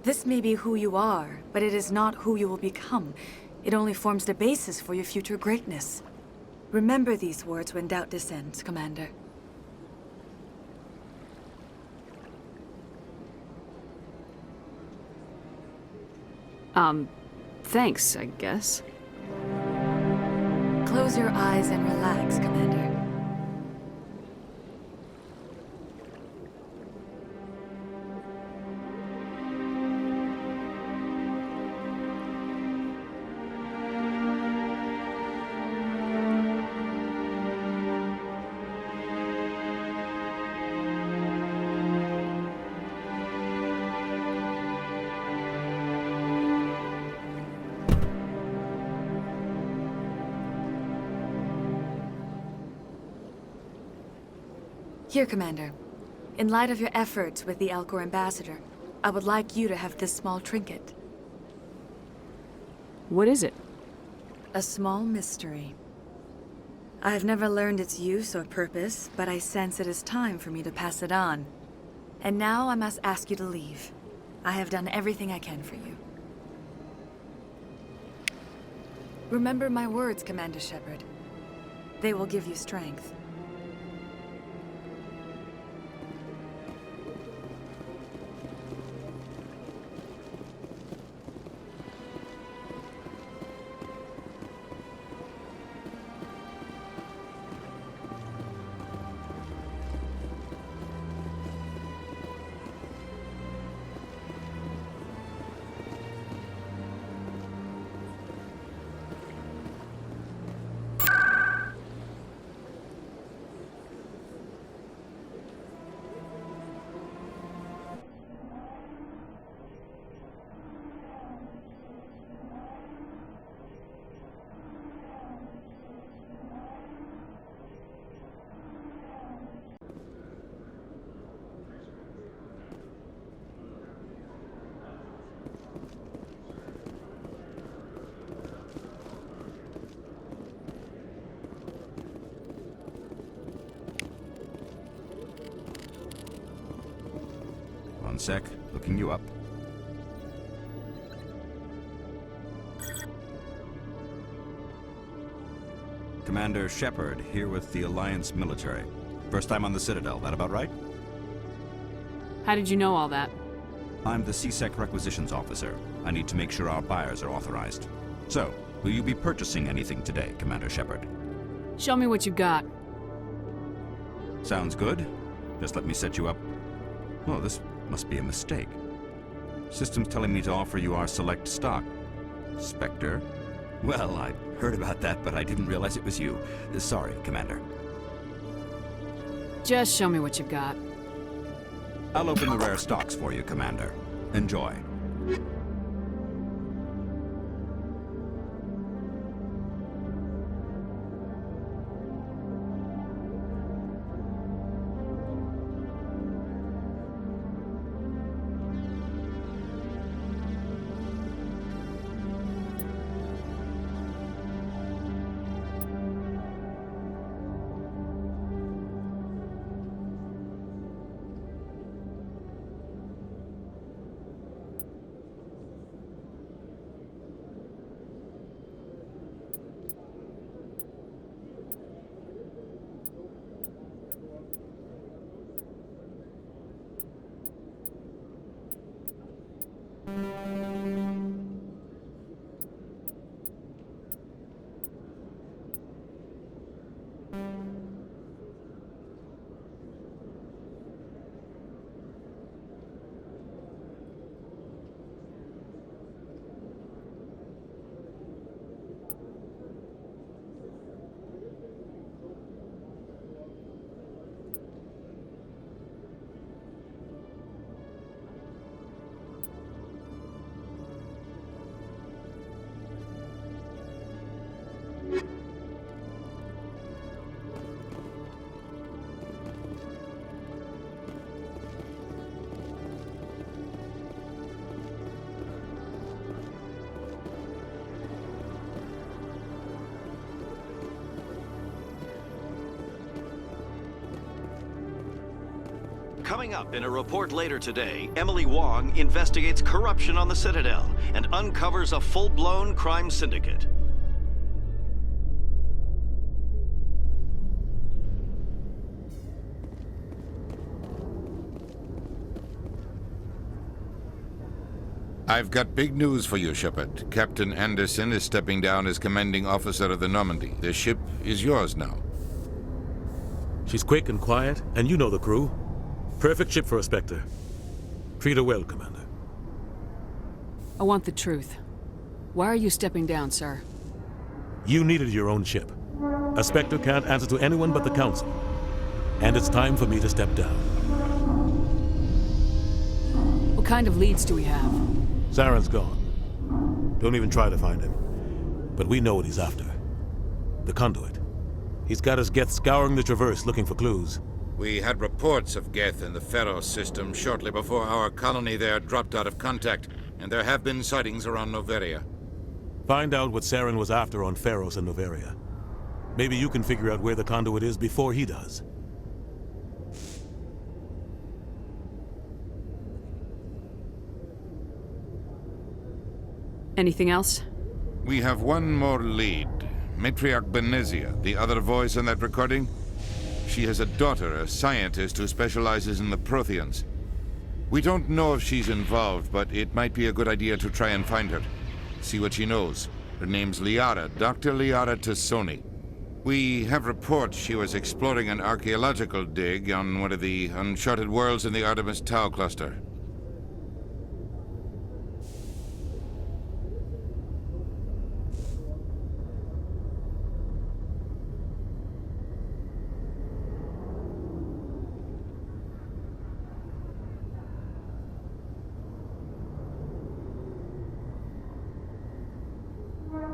This may be who you are, but it is not who you will become. It only forms the basis for your future greatness. Remember these words when doubt descends, Commander. Thanks, I guess. Close your eyes and relax, Commander. Here, Commander. In light of your efforts with the Elcor ambassador, I would like you to have this small trinket. What is it? A small mystery. I have never learned its use or purpose, but I sense it is time for me to pass it on. And now I must ask you to leave. I have done everything I can for you. Remember my words, Commander Shepard. They will give you strength. One sec, looking you up. Commander Shepard, here with the Alliance military. First time on the Citadel, that about right? How did you know all that? I'm the CSEC requisitions officer. I need to make sure our buyers are authorized. So, will you be purchasing anything today, Commander Shepard? Show me what you got. Sounds good. Just let me set you up. Oh, this must be a mistake. System's telling me to offer you our select stock. Spectre? Well, I heard about that, but I didn't realize it was you. Sorry, Commander. Just show me what you've got. I'll open the rare stocks for you, Commander. Enjoy. Coming up in a report later today, Emily Wong investigates corruption on the Citadel and uncovers a full-blown crime syndicate. I've got big news for you, Shepard. Captain Anderson is stepping down as commanding officer of the Normandy. The ship is yours now. She's quick and quiet, and you know the crew. Perfect ship for a Spectre. Treat her well, Commander. I want the truth. Why are you stepping down, sir? You needed your own ship. A Spectre can't answer to anyone but the Council. And it's time for me to step down. What kind of leads do we have? Saren's gone. Don't even try to find him. But we know what he's after. The conduit. He's got his Geth scouring the Traverse looking for clues. We had reports of Geth in the Pharaoh system shortly before our colony there dropped out of contact, and there have been sightings around Noveria. Find out what Saren was after on Pharos and Noveria. Maybe you can figure out where the conduit is before he does. Anything else? We have one more lead. Matriarch Benezia, the other voice in that recording. She has a daughter, a scientist who specializes in the Protheans. We don't know if she's involved, but it might be a good idea to try and find her. See what she knows. Her name's Liara, Dr. Liara Tassoni. We have reports she was exploring an archaeological dig on one of the uncharted worlds in the Artemis Tau cluster.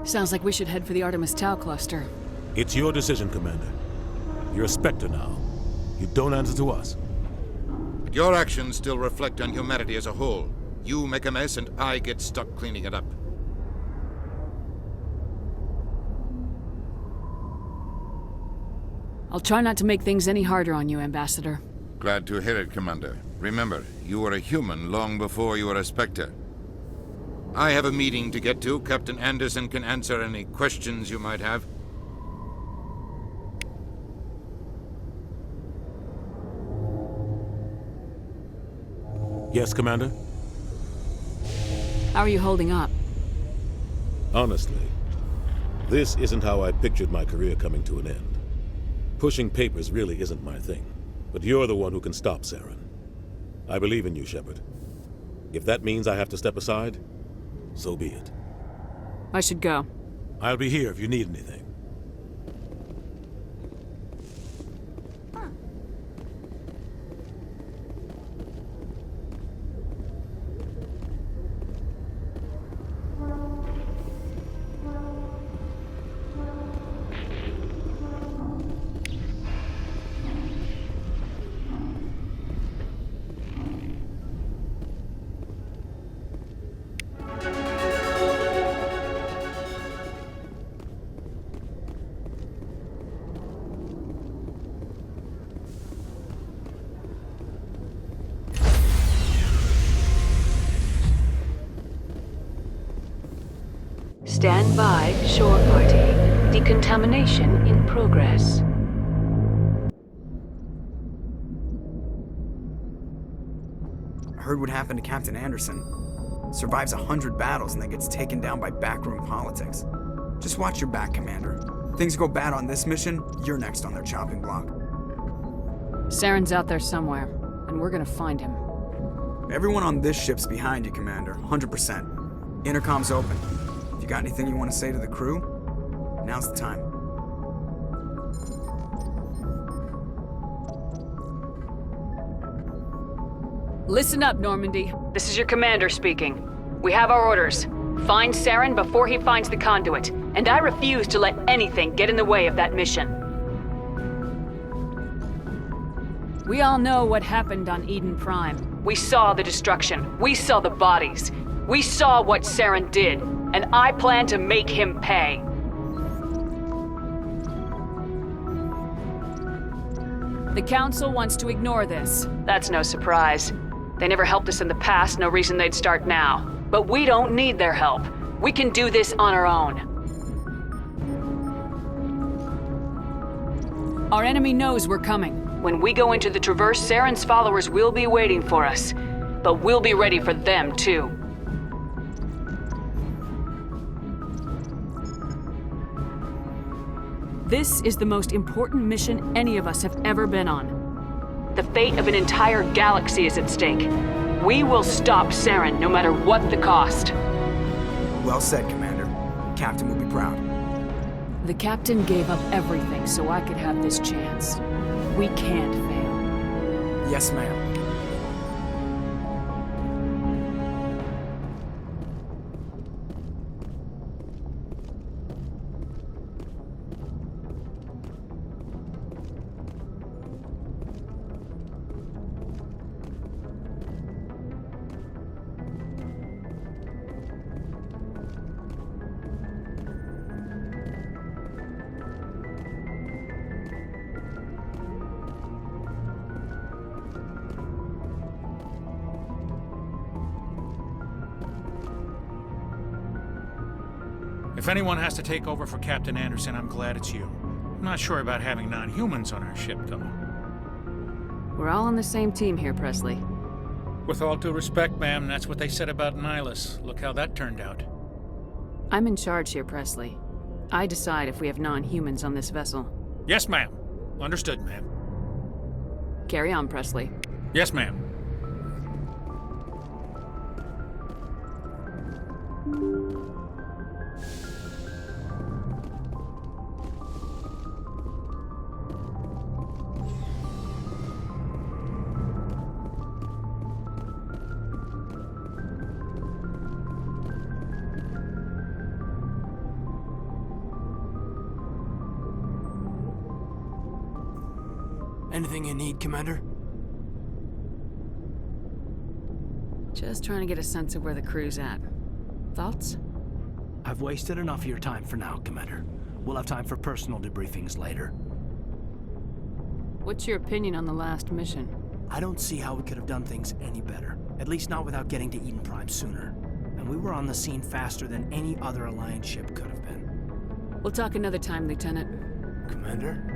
Sounds like we should head for the Artemis Tau cluster. It's your decision, Commander. You're a Spectre now. You don't answer to us. But your actions still reflect on humanity as a whole. You make a mess and I get stuck cleaning it up. I'll try not to make things any harder on you, Ambassador. Glad to hear it, Commander. Remember, you were a human long before you were a Spectre. I have a meeting to get to. Captain Anderson can answer any questions you might have. Yes, Commander? How are you holding up? Honestly, this isn't how I pictured my career coming to an end. Pushing papers really isn't my thing, but you're the one who can stop Saren. I believe in you, Shepard. If that means I have to step aside, so be it. I should go. I'll be here if you need anything. Stand by, shore party. Decontamination in progress. I heard what happened to Captain Anderson. Survives 100 battles and then gets taken down by backroom politics. Just watch your back, Commander. Things go bad on this mission, you're next on their chopping block. Saren's out there somewhere, and we're gonna find him. Everyone on this ship's behind you, Commander. 100%. Intercom's open. If you got anything you want to say to the crew, now's the time. Listen up, Normandy. This is your commander speaking. We have our orders. Find Saren before he finds the conduit, and I refuse to let anything get in the way of that mission. We all know what happened on Eden Prime. We saw the destruction. We saw the bodies. We saw what Saren did, and I plan to make him pay. The Council wants to ignore this. That's no surprise. They never helped us in the past, no reason they'd start now. But we don't need their help. We can do this on our own. Our enemy knows we're coming. When we go into the Traverse, Saren's followers will be waiting for us. But we'll be ready for them, too. This is the most important mission any of us have ever been on. The fate of an entire galaxy is at stake. We will stop Saren no matter what the cost. Well said, Commander. Captain will be proud. The Captain gave up everything so I could have this chance. We can't fail. Yes, ma'am. If anyone has to take over for Captain Anderson, I'm glad it's you. I'm not sure about having non-humans on our ship, though. We're all on the same team here, Presley. With all due respect, ma'am, that's what they said about Nihilus. Look how that turned out. I'm in charge here, Presley. I decide if we have non-humans on this vessel. Yes, ma'am. Understood, ma'am. Carry on, Presley. Yes, ma'am. Anything you need, Commander? Just trying to get a sense of where the crew's at. Thoughts? I've wasted enough of your time for now, Commander. We'll have time for personal debriefings later. What's your opinion on the last mission? I don't see how we could have done things any better. At least not without getting to Eden Prime sooner. And we were on the scene faster than any other Alliance ship could have been. We'll talk another time, Lieutenant. Commander?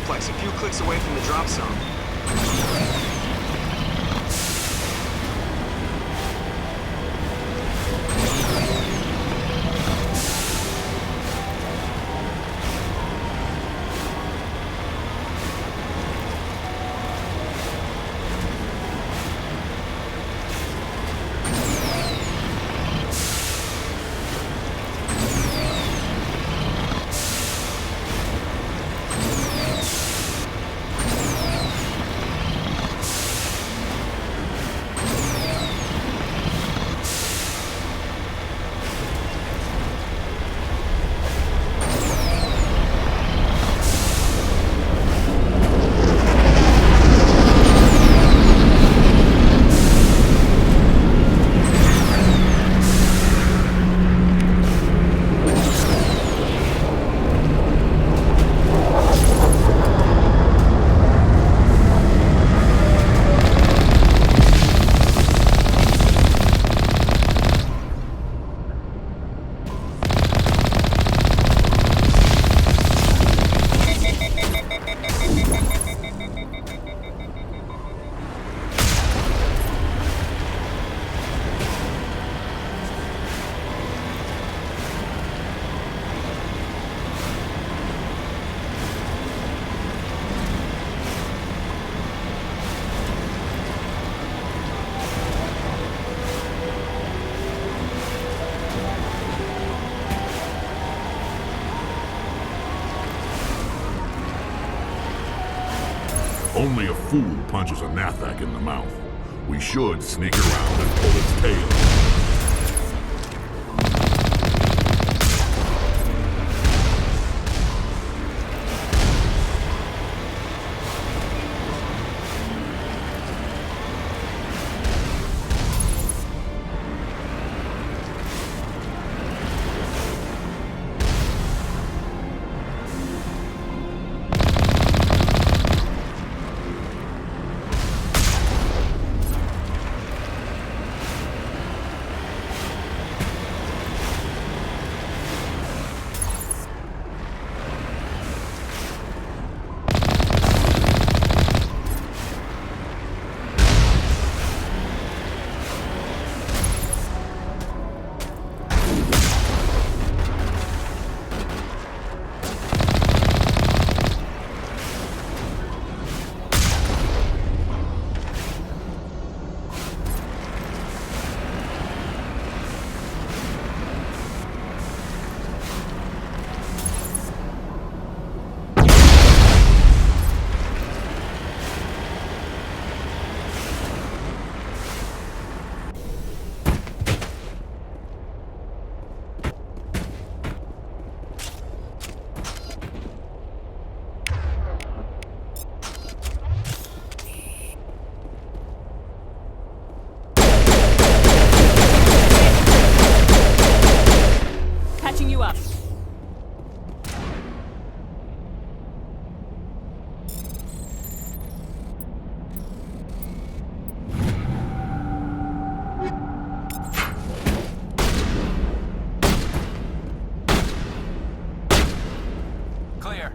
complex a few clicks away from the drop zone. Only a fool punches a Nathak in the mouth. We should sneak around and pull its tail. Patching you up. Clear.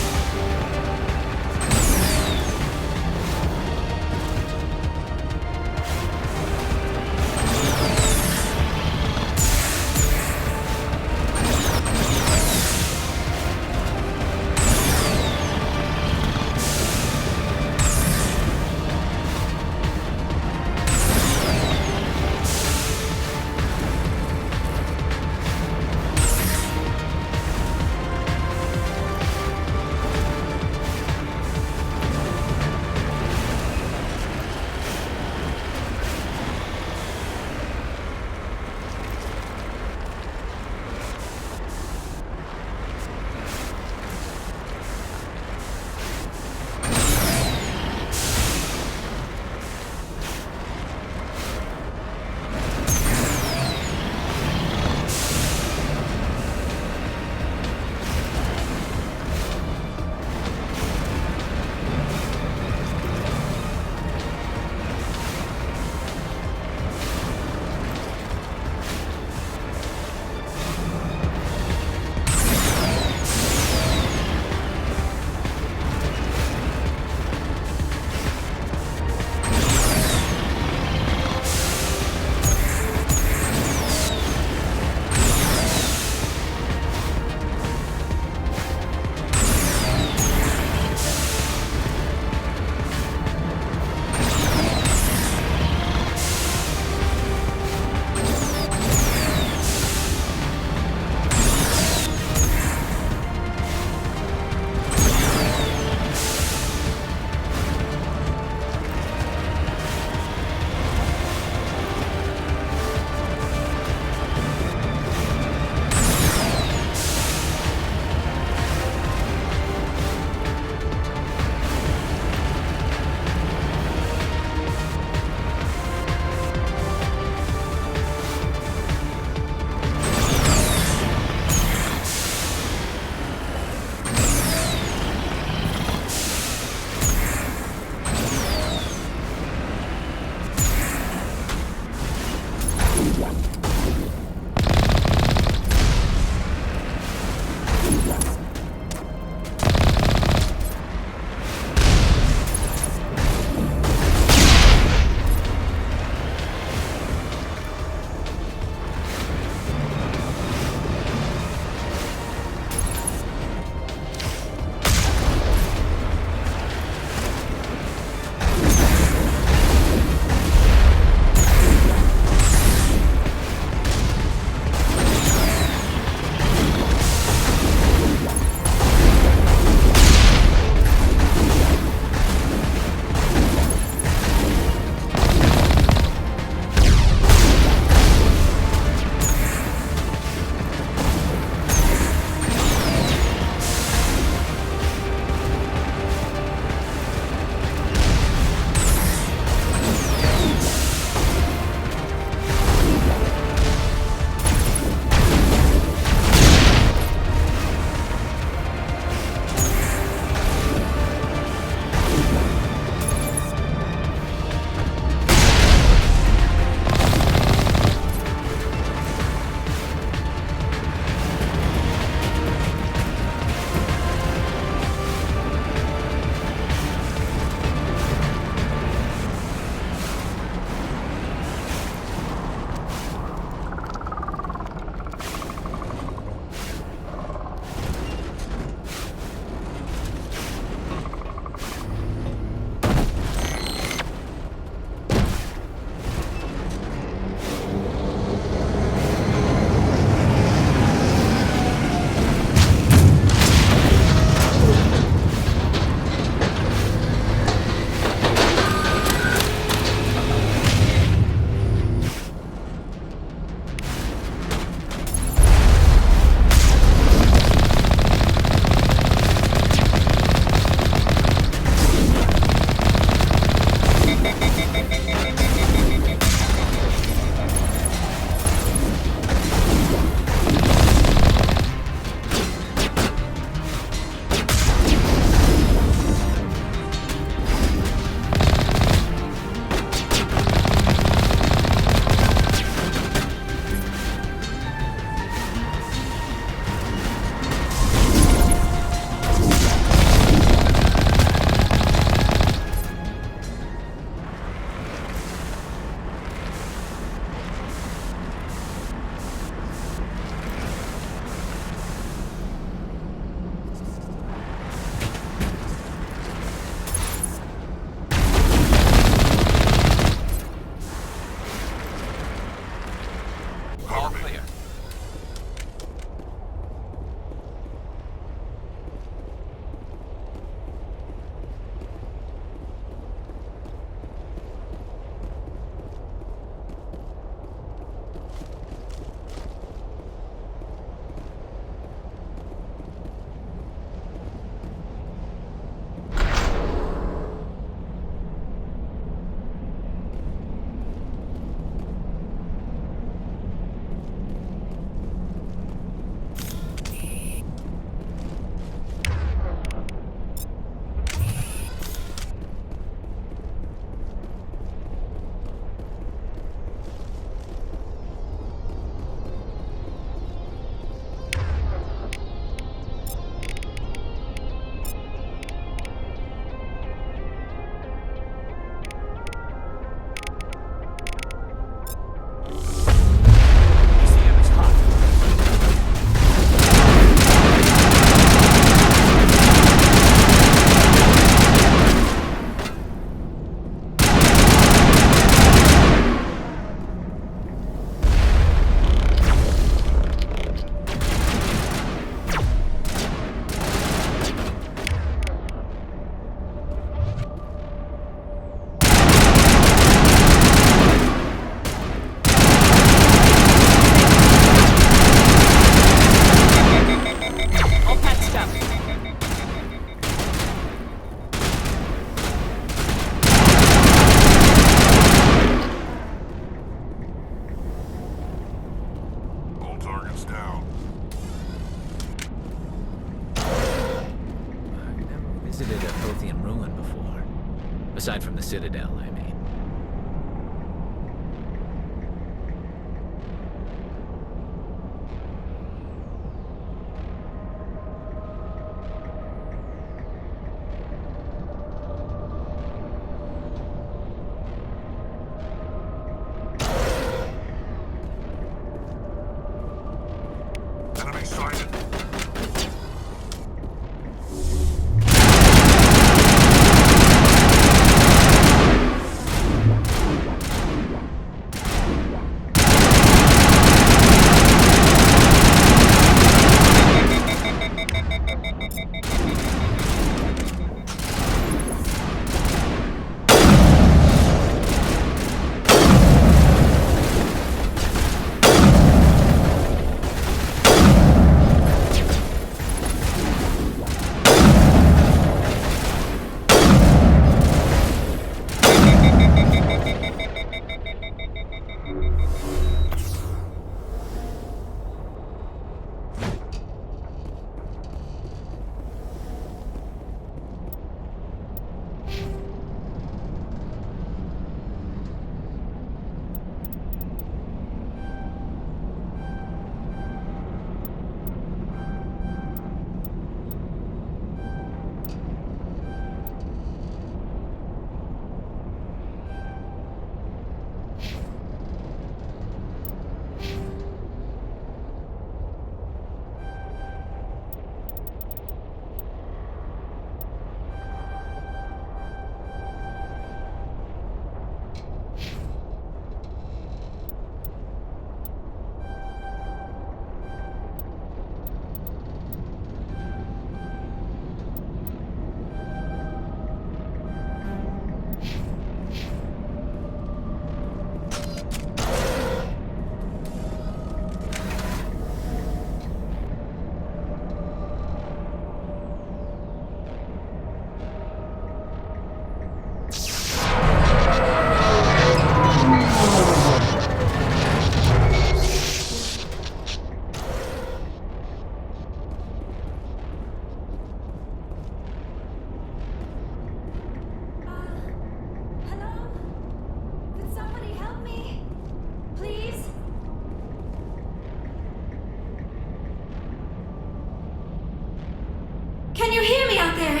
out there!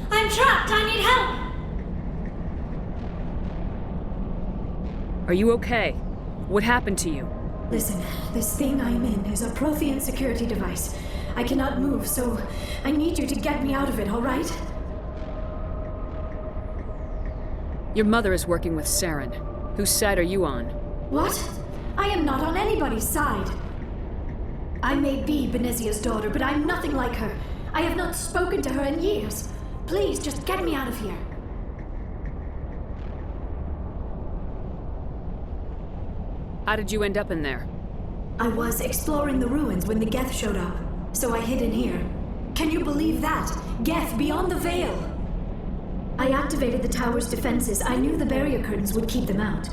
I'm trapped! I need help! Are you okay? What happened to you? Listen, this thing I'm in is a Prothean security device. I cannot move, so I need you to get me out of it, all right? Your mother is working with Saren. Whose side are you on? What? I am not on anybody's side. I may be Benezia's daughter, but I'm nothing like her. I have not spoken to her in years. Please, just get me out of here. How did you end up in there? I was exploring the ruins when the Geth showed up, so I hid in here. Can you believe that? Geth beyond the veil! I activated the tower's defenses. I knew the barrier curtains would keep them out.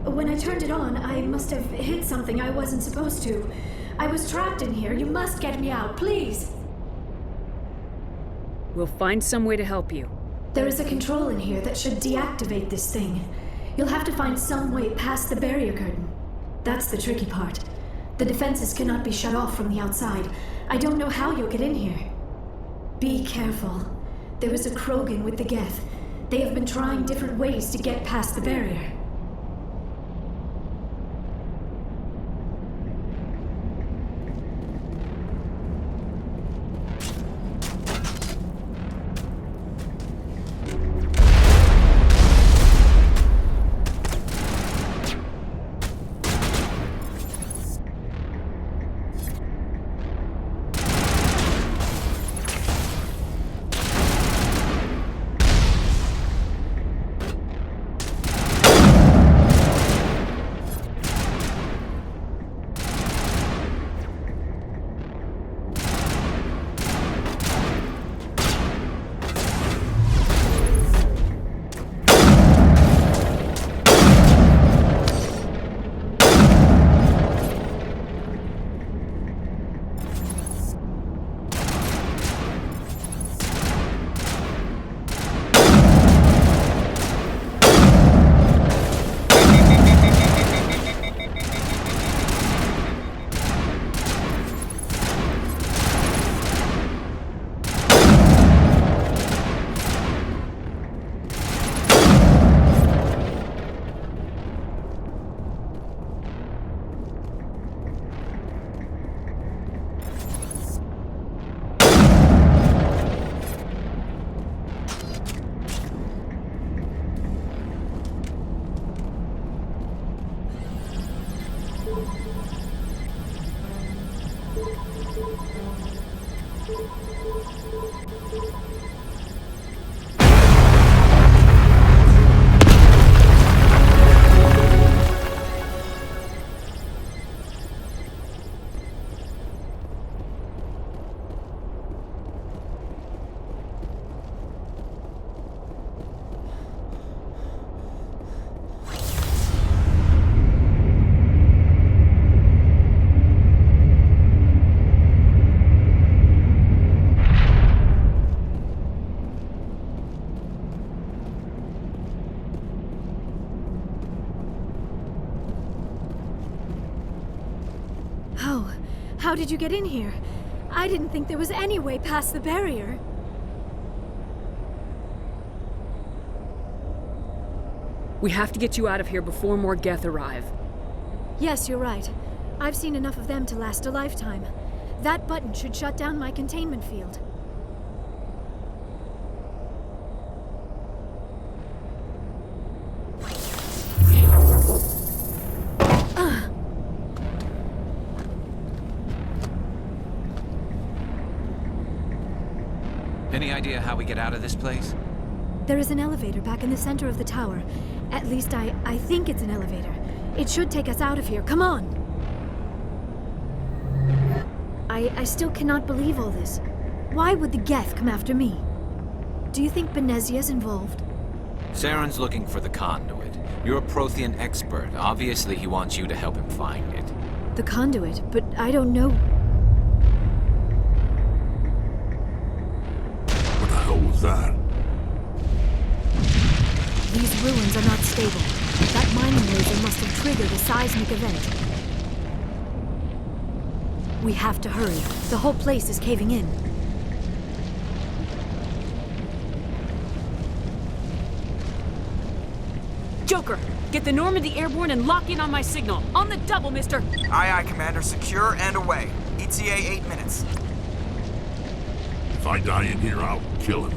When I turned it on, I must have hit something I wasn't supposed to. I was trapped in here. You must get me out, please! We'll find some way to help you. There is a control in here that should deactivate this thing. You'll have to find some way past the barrier curtain. That's the tricky part. The defenses cannot be shut off from the outside. I don't know how you'll get in here. Be careful. There is a Krogan with the Geth. They have been trying different ways to get past the barrier. How did you get in here? I didn't think there was any way past the barrier. We have to get you out of here before more Geth arrive. Yes, you're right. I've seen enough of them to last a lifetime. That button should shut down my containment field. Any idea how we get out of this place? There is an elevator back in the center of the tower. At least I think it's an elevator. It should take us out of here. Come on! I still cannot believe all this. Why would the Geth come after me? Do you think Benezia's involved? Saren's looking for the conduit. You're a Prothean expert. Obviously, he wants you to help him find it. The conduit, but I don't know. What the hell was that? These ruins are not stable. That mining laser must have triggered a seismic event. We have to hurry. The whole place is caving in. Joker, get the Normandy airborne and lock in on my signal. On the double, mister! Aye, aye, Commander. Secure and away. ETA 8 minutes. If I die in here, I'll kill him.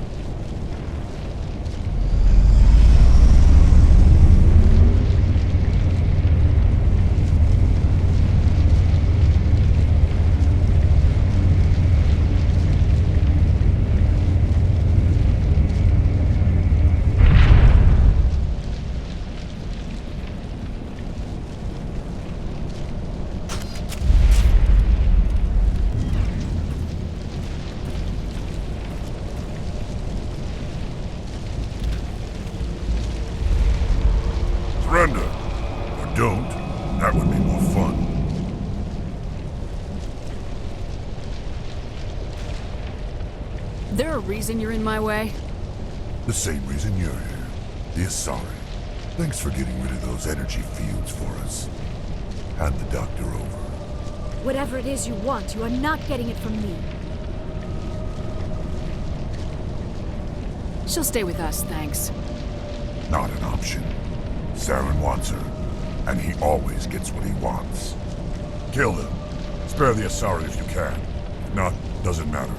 Surrender. Or don't. That would be more fun. There a reason you're in my way? The same reason you're here. The Asari. Thanks for getting rid of those energy fields for us. Hand the doctor over. Whatever it is you want, you are not getting it from me. She'll stay with us, thanks. Not an option. Saren wants her, and he always gets what he wants. Kill them. Spare the Asari if you can. If not, doesn't matter.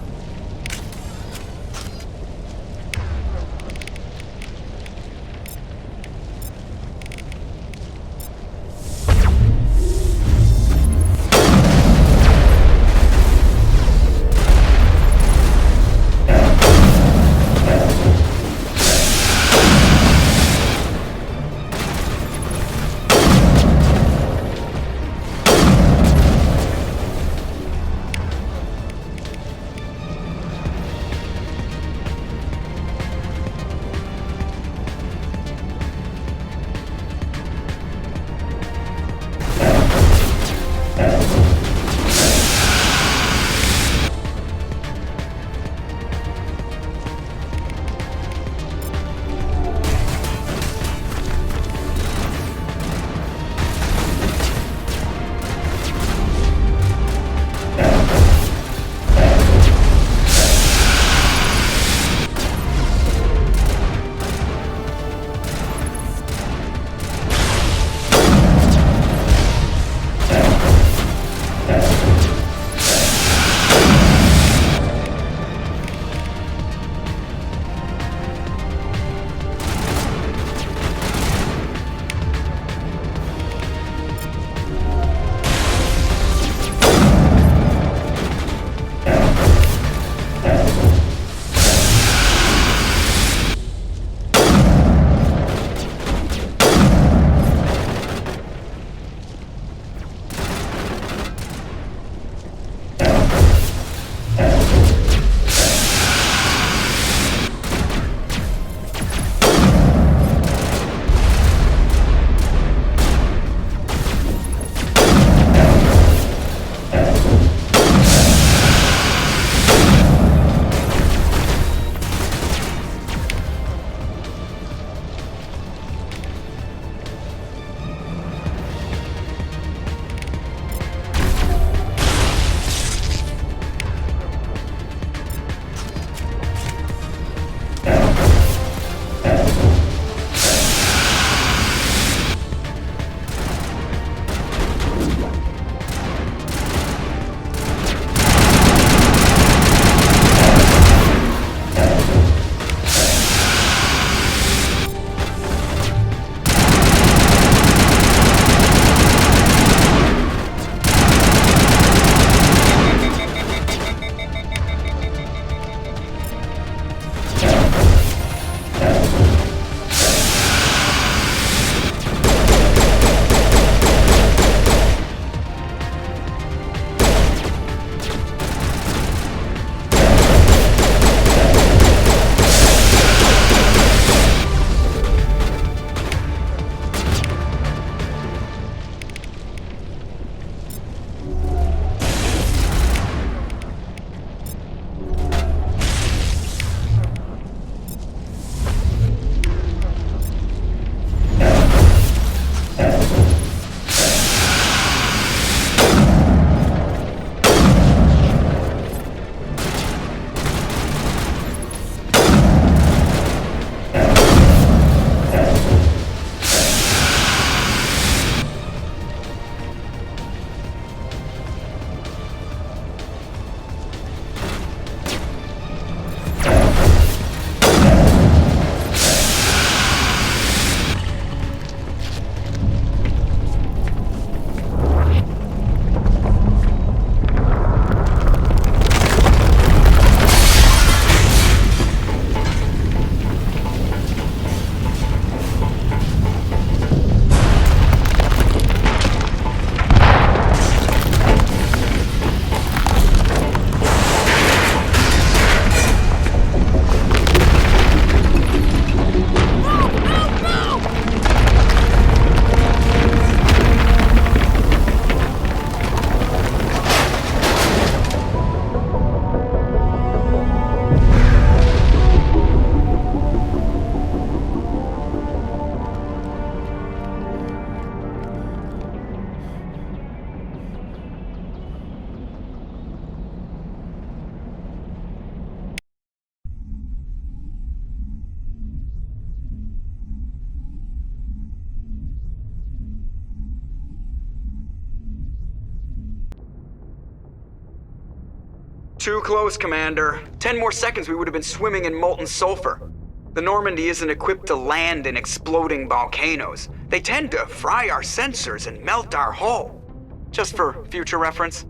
Too close, Commander. 10 more seconds we would have been swimming in molten sulfur. The Normandy isn't equipped to land in exploding volcanoes. They tend to fry our sensors and melt our hull. Just for future reference.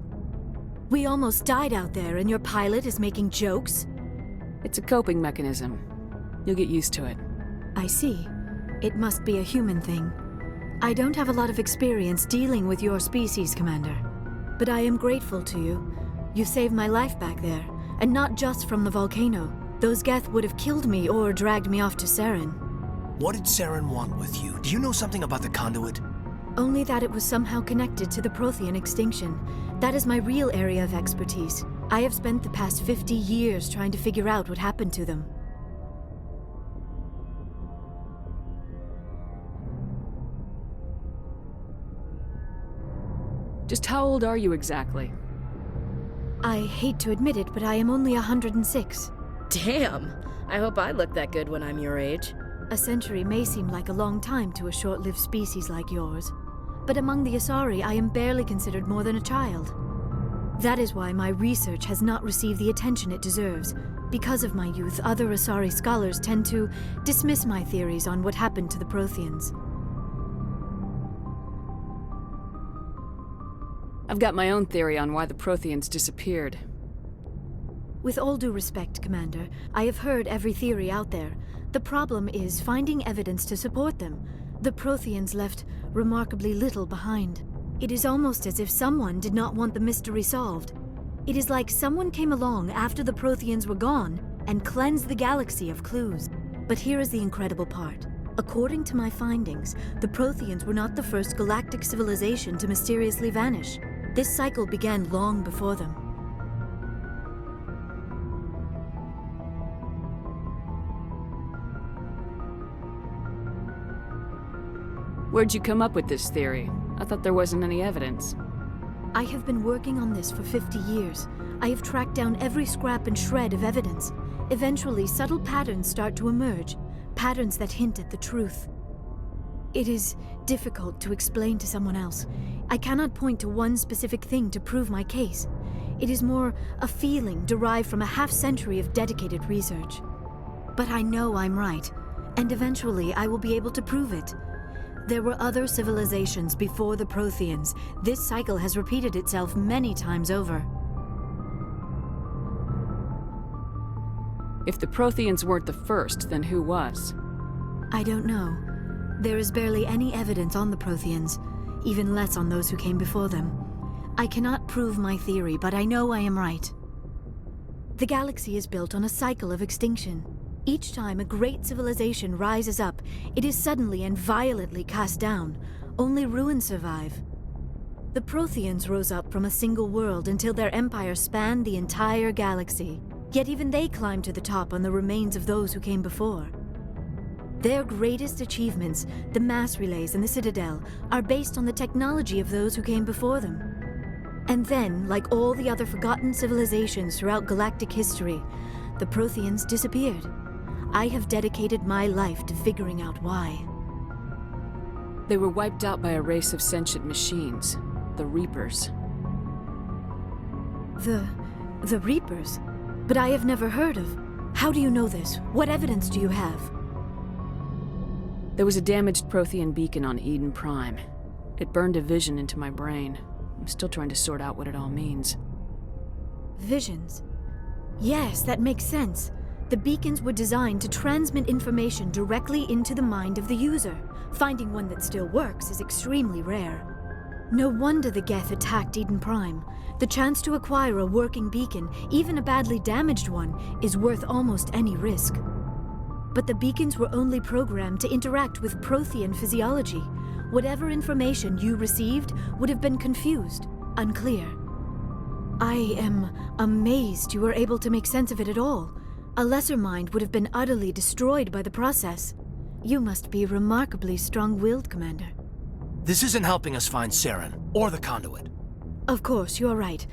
We almost died out there, and your pilot is making jokes? It's a coping mechanism. You'll get used to it. I see. It must be a human thing. I don't have a lot of experience dealing with your species, Commander. But I am grateful to you. You saved my life back there, and not just from the volcano. Those Geth would have killed me or dragged me off to Saren. What did Saren want with you? Do you know something about the conduit? Only that it was somehow connected to the Prothean extinction. That is my real area of expertise. I have spent the past 50 years trying to figure out what happened to them. Just how old are you exactly? I hate to admit it, but I am only 106. Damn! I hope I look that good when I'm your age. A century may seem like a long time to a short-lived species like yours, but among the Asari, I am barely considered more than a child. That is why my research has not received the attention it deserves. Because of my youth, other Asari scholars tend to dismiss my theories on what happened to the Protheans. I've got my own theory on why the Protheans disappeared. With all due respect, Commander, I have heard every theory out there. The problem is finding evidence to support them. The Protheans left remarkably little behind. It is almost as if someone did not want the mystery solved. It is like someone came along after the Protheans were gone and cleansed the galaxy of clues. But here is the incredible part. According to my findings, the Protheans were not the first galactic civilization to mysteriously vanish. This cycle began long before them. Where'd you come up with this theory? I thought there wasn't any evidence. I have been working on this for 50 years. I have tracked down every scrap and shred of evidence. Eventually, subtle patterns start to emerge, patterns that hint at the truth. It is difficult to explain to someone else. I cannot point to one specific thing to prove my case. It is more a feeling derived from a half-century of dedicated research. But I know I'm right, and eventually I will be able to prove it. There were other civilizations before the Protheans. This cycle has repeated itself many times over. If the Protheans weren't the first, then who was? I don't know. There is barely any evidence on the Protheans, even less on those who came before them. I cannot prove my theory, but I know I am right. The galaxy is built on a cycle of extinction. Each time a great civilization rises up, it is suddenly and violently cast down. Only ruins survive. The Protheans rose up from a single world until their empire spanned the entire galaxy. Yet even they climbed to the top on the remains of those who came before. Their greatest achievements, the mass relays and the Citadel, are based on the technology of those who came before them. And then, like all the other forgotten civilizations throughout galactic history, the Protheans disappeared. I have dedicated my life to figuring out why. They were wiped out by a race of sentient machines, the Reapers. The Reapers? But I have never heard of. How do you know this? What evidence do you have? There was a damaged Prothean beacon on Eden Prime. It burned a vision into my brain. I'm still trying to sort out what it all means. Visions? Yes, that makes sense. The beacons were designed to transmit information directly into the mind of the user. Finding one that still works is extremely rare. No wonder the Geth attacked Eden Prime. The chance to acquire a working beacon, even a badly damaged one, is worth almost any risk. But the beacons were only programmed to interact with Prothean physiology. Whatever information you received would have been confused, unclear. I am amazed you were able to make sense of it at all. A lesser mind would have been utterly destroyed by the process. You must be remarkably strong-willed, Commander. This isn't helping us find Saren, or the conduit. Of course, you're right.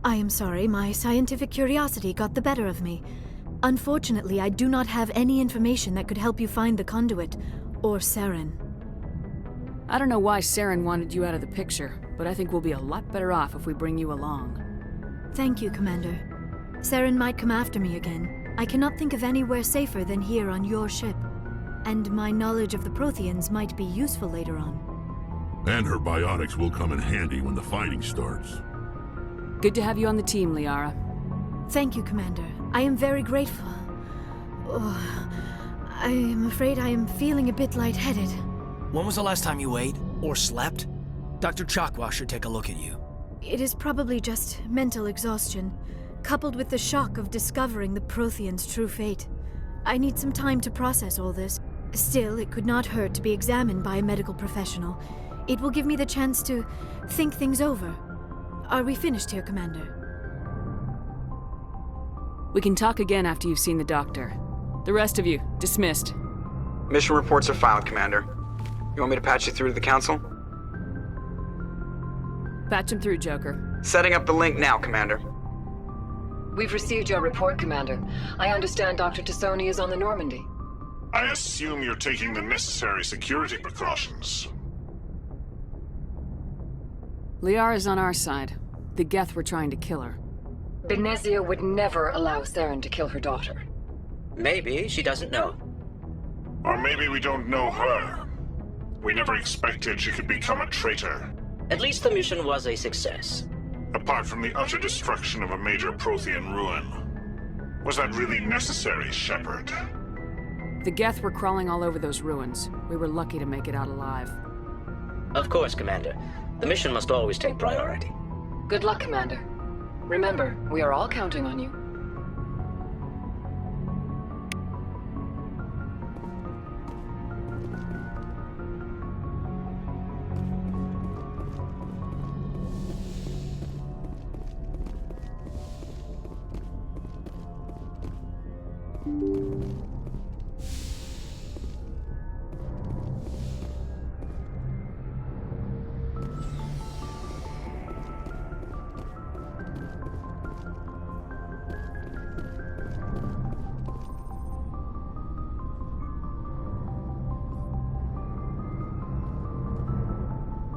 I am sorry, my scientific curiosity got the better of me. Unfortunately, I do not have any information that could help you find the conduit, or Saren. I don't know why Saren wanted you out of the picture, but I think we'll be a lot better off if we bring you along. Thank you, Commander. Saren might come after me again. I cannot think of anywhere safer than here on your ship. And my knowledge of the Protheans might be useful later on. And her biotics will come in handy when the fighting starts. Good to have you on the team, Liara. Thank you, Commander. I am very grateful. Oh, I am afraid I am feeling a bit lightheaded. When was the last time you ate? Or slept? Dr. Chakwa should take a look at you. It is probably just mental exhaustion, coupled with the shock of discovering the Protheans' true fate. I need some time to process all this. Still, it could not hurt to be examined by a medical professional. It will give me the chance to think things over. Are we finished here, Commander? We can talk again after you've seen the doctor. The rest of you, dismissed. Mission reports are filed, Commander. You want me to patch you through to the Council? Patch him through, Joker. Setting up the link now, Commander. We've received your report, Commander. I understand Dr. Tassoni is on the Normandy. I assume you're taking the necessary security precautions. Liara's on our side. The Geth were trying to kill her. Benezia would never allow Saren to kill her daughter. Maybe she doesn't know. Or maybe we don't know her. We never expected she could become a traitor. At least the mission was a success. Apart from the utter destruction of a major Prothean ruin. Was that really necessary, Shepard? The Geth were crawling all over those ruins. We were lucky to make it out alive. Of course, Commander. The mission must always take priority. Good luck, Commander. Remember, we are all counting on you.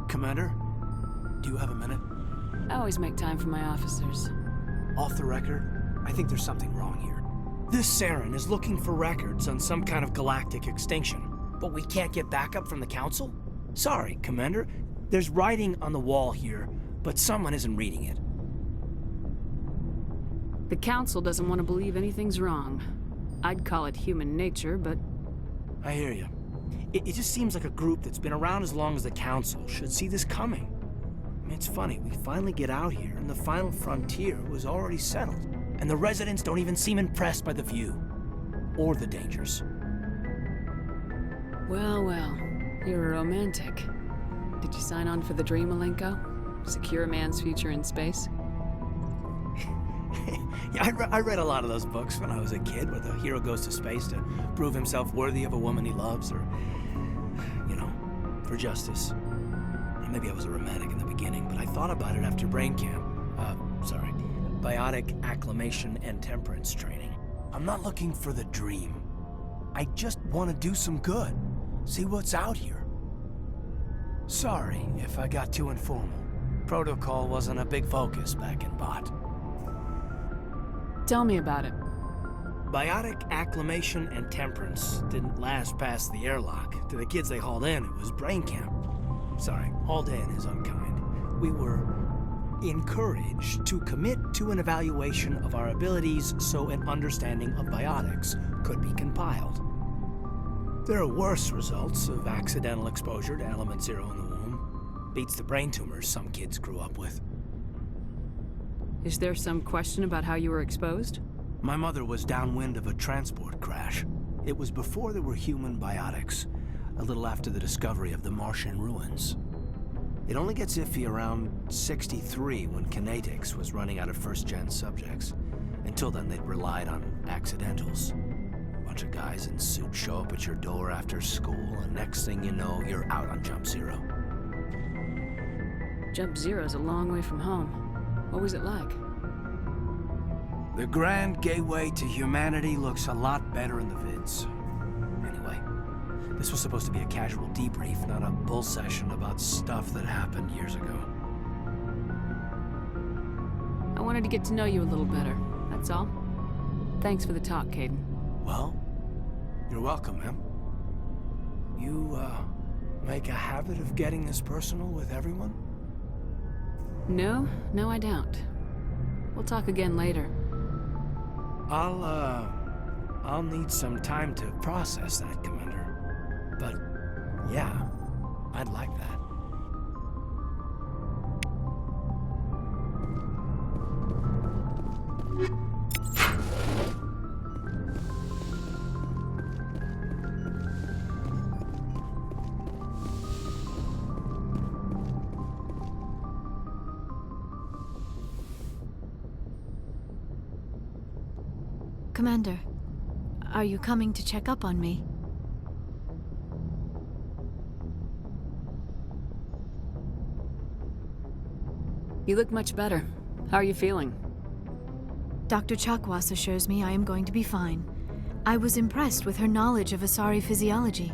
Commander, do you have a minute? I always make time for my officers. Off the record, I think there's something wrong here. This Saren is looking for records on some kind of galactic extinction, but we can't get backup from the Council? Sorry, Commander. There's writing on the wall here, but someone isn't reading it. The Council doesn't want to believe anything's wrong. I'd call it human nature, but... I hear you. It just seems like a group that's been around as long as the Council should see this coming. I mean, it's funny, we finally get out here, and the final frontier was already settled. And the residents don't even seem impressed by the view. Or the dangers. Well, well. You're a romantic. Did you sign on for the dream, Malenko? Secure a man's future in space? Yeah, I read a lot of those books when I was a kid, where the hero goes to space to prove himself worthy of a woman he loves, or, you know, for justice. Maybe I was a romantic in the beginning, but I thought about it after brain camp. Biotic acclimation and temperance training. I'm not looking for the dream. I just want to do some good. See what's out here. Sorry if I got too informal. Protocol wasn't a big focus back in Bot. Tell me about it. Biotic acclimation and temperance didn't last past the airlock. To the kids they hauled in, it was brain camp. Sorry, hauled in is unkind. We were encouraged to commit to an evaluation of our abilities so an understanding of biotics could be compiled. There are worse results of accidental exposure to element 0 in the womb. Beats the brain tumors some kids grew up with. Is there some question about how you were exposed? My mother was downwind of a transport crash. It was before there were human biotics, a little after the discovery of the Martian ruins. It only gets iffy around 63 when Kinetics was running out of first-gen subjects. Until then, they'd relied on accidentals. A bunch of guys in suits show up at your door after school, and next thing you know, you're out on Jump Zero. Jump Zero's a long way from home. What was it like? The grand gateway to humanity looks a lot better in the vids. Anyway, this was supposed to be a casual debrief, not a bull session about stuff that happened years ago. I wanted to get to know you a little better. That's all. Thanks for the talk, Caden. Well, you're welcome, ma'am. You, make a habit of getting this personal with everyone? No, I don't. We'll talk again later. I'll need some time to process that, Commander. But, yeah, I'd like that. Commander, are you coming to check up on me? You look much better. How are you feeling? Dr. Chakwas assures me I am going to be fine. I was impressed with her knowledge of Asari physiology.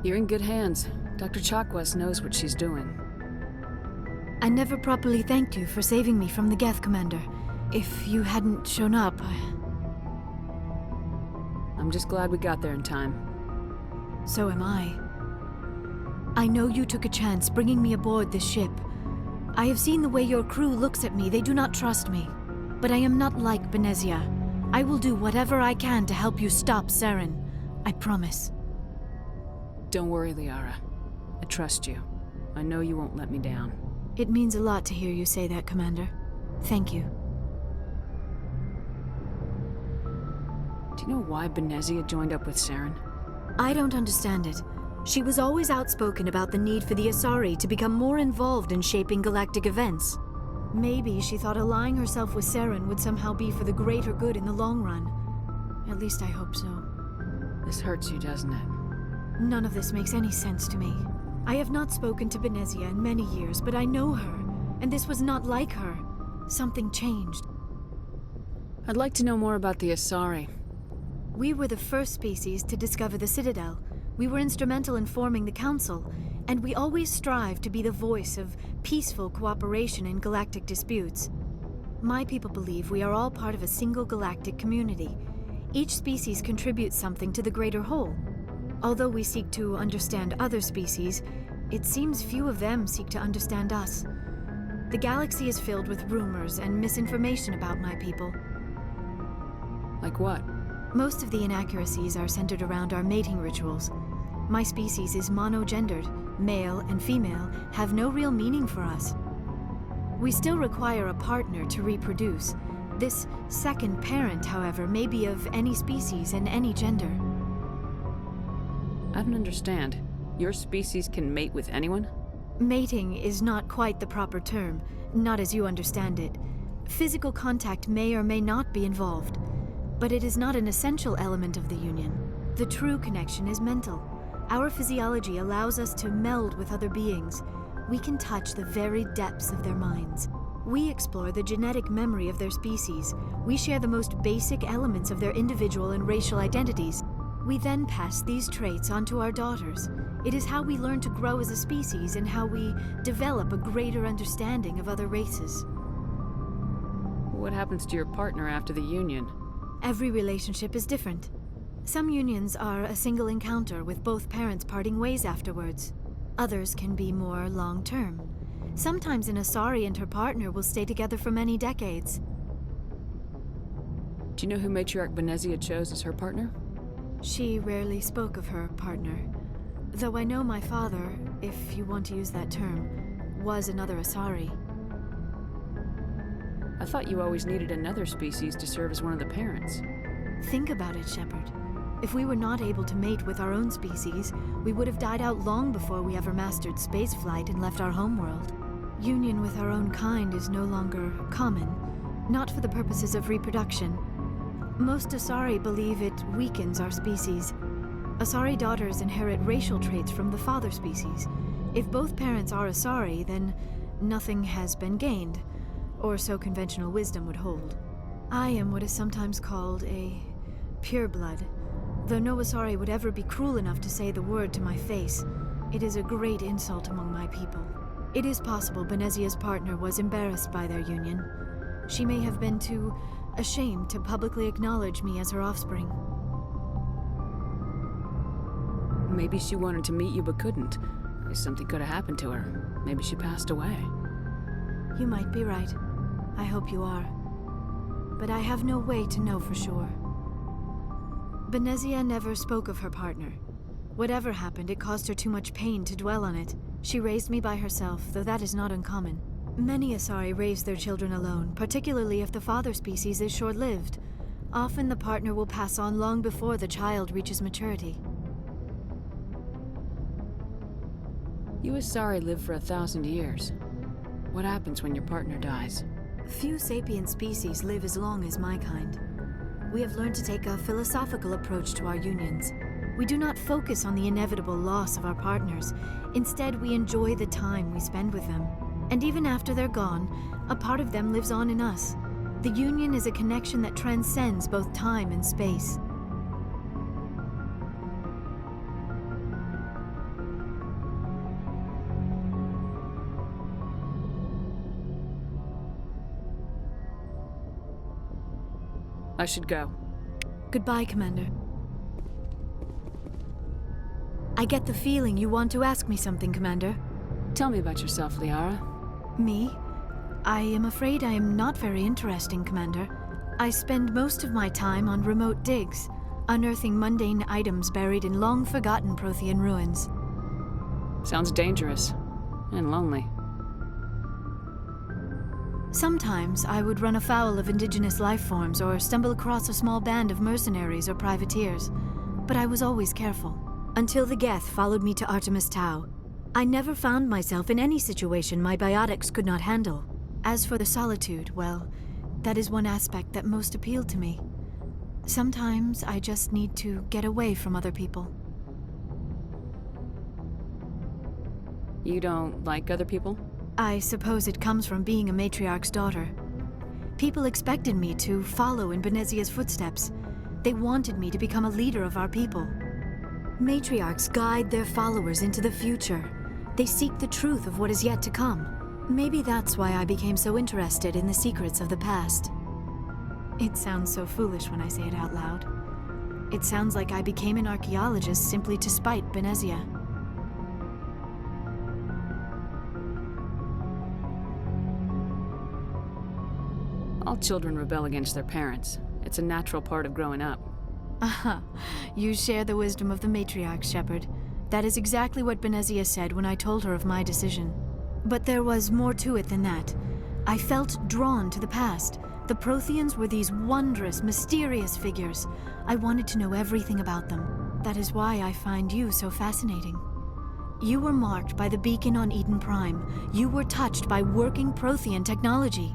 You're in good hands. Dr. Chakwas knows what she's doing. I never properly thanked you for saving me from the Geth, Commander. If you hadn't shown up, I'm just glad we got there in time. So am I. I know you took a chance bringing me aboard this ship. I have seen the way your crew looks at me. They do not trust me. But I am not like Benezia. I will do whatever I can to help you stop Saren. I promise. Don't worry, Liara. I trust you. I know you won't let me down. It means a lot to hear you say that, Commander. Thank you. Do you know why Benezia joined up with Saren? I don't understand it. She was always outspoken about the need for the Asari to become more involved in shaping galactic events. Maybe she thought allying herself with Saren would somehow be for the greater good in the long run. At least I hope so. This hurts you, doesn't it? None of this makes any sense to me. I have not spoken to Benezia in many years, but I know her, and this was not like her. Something changed. I'd like to know more about the Asari. We were the first species to discover the Citadel. We were instrumental in forming the Council, and we always strive to be the voice of peaceful cooperation in galactic disputes. My people believe we are all part of a single galactic community. Each species contributes something to the greater whole. Although we seek to understand other species, it seems few of them seek to understand us. The galaxy is filled with rumors and misinformation about my people. Like what? Most of the inaccuracies are centered around our mating rituals. My species is monogendered. Male and female have no real meaning for us. We still require a partner to reproduce. This second parent, however, may be of any species and any gender. I don't understand. Your species can mate with anyone? Mating is not quite the proper term, not as you understand it. Physical contact may or may not be involved, but it is not an essential element of the union. The true connection is mental. Our physiology allows us to meld with other beings. We can touch the very depths of their minds. We explore the genetic memory of their species. We share the most basic elements of their individual and racial identities. We then pass these traits on to our daughters. It is how we learn to grow as a species and how we develop a greater understanding of other races. What happens to your partner after the union? Every relationship is different. Some unions are a single encounter with both parents parting ways afterwards. Others can be more long-term. Sometimes an Asari and her partner will stay together for many decades. Do you know who Matriarch Benezia chose as her partner? She rarely spoke of her partner. Though I know my father, if you want to use that term, was another Asari. I thought you always needed another species to serve as one of the parents. Think about it, Shepard. If we were not able to mate with our own species, we would have died out long before we ever mastered spaceflight and left our homeworld. Union with our own kind is no longer common, not for the purposes of reproduction. Most Asari believe it weakens our species. Asari daughters inherit racial traits from the father species. If both parents are Asari, then nothing has been gained, or so conventional wisdom would hold. I am what is sometimes called a pureblood. Though no Asari would ever be cruel enough to say the word to my face, it is a great insult among my people. It is possible Benezia's partner was embarrassed by their union. She may have been too ashamed to publicly acknowledge me as her offspring. Maybe she wanted to meet you but couldn't. Something could have happened to her. Maybe she passed away. You might be right. I hope you are. But I have no way to know for sure. Benezia never spoke of her partner. Whatever happened, it caused her too much pain to dwell on it. She raised me by herself, though that is not uncommon. Many Asari raise their children alone, particularly if the father species is short-lived. Often the partner will pass on long before the child reaches maturity. You Asari live for 1,000 years. What happens when your partner dies? Few sapient species live as long as my kind. We have learned to take a philosophical approach to our unions. We do not focus on the inevitable loss of our partners. Instead, we enjoy the time we spend with them. And even after they're gone, a part of them lives on in us. The union is a connection that transcends both time and space. I should go. Goodbye, Commander. I get the feeling you want to ask me something, Commander. Tell me about yourself, Liara. Me? I am afraid I am not very interesting, Commander. I spend most of my time on remote digs, unearthing mundane items buried in long-forgotten Prothean ruins. Sounds dangerous. And lonely. Sometimes I would run afoul of indigenous life forms or stumble across a small band of mercenaries or privateers, but I was always careful. Until the Geth followed me to Artemis Tau, I never found myself in any situation my biotics could not handle. As for the solitude, well, that is one aspect that most appealed to me. Sometimes I just need to get away from other people. You don't like other people? I suppose it comes from being a matriarch's daughter. People expected me to follow in Benezia's footsteps. They wanted me to become a leader of our people. Matriarchs guide their followers into the future. They seek the truth of what is yet to come. Maybe that's why I became so interested in the secrets of the past. It sounds so foolish when I say it out loud. It sounds like I became an archaeologist simply to spite Benezia. All children rebel against their parents. It's a natural part of growing up. Aha, you share the wisdom of the matriarch, Shepard. That is exactly what Benezia said when I told her of my decision. But there was more to it than that. I felt drawn to the past. The Protheans were these wondrous, mysterious figures. I wanted to know everything about them. That is why I find you so fascinating. You were marked by the beacon on Eden Prime. You were touched by working Prothean technology.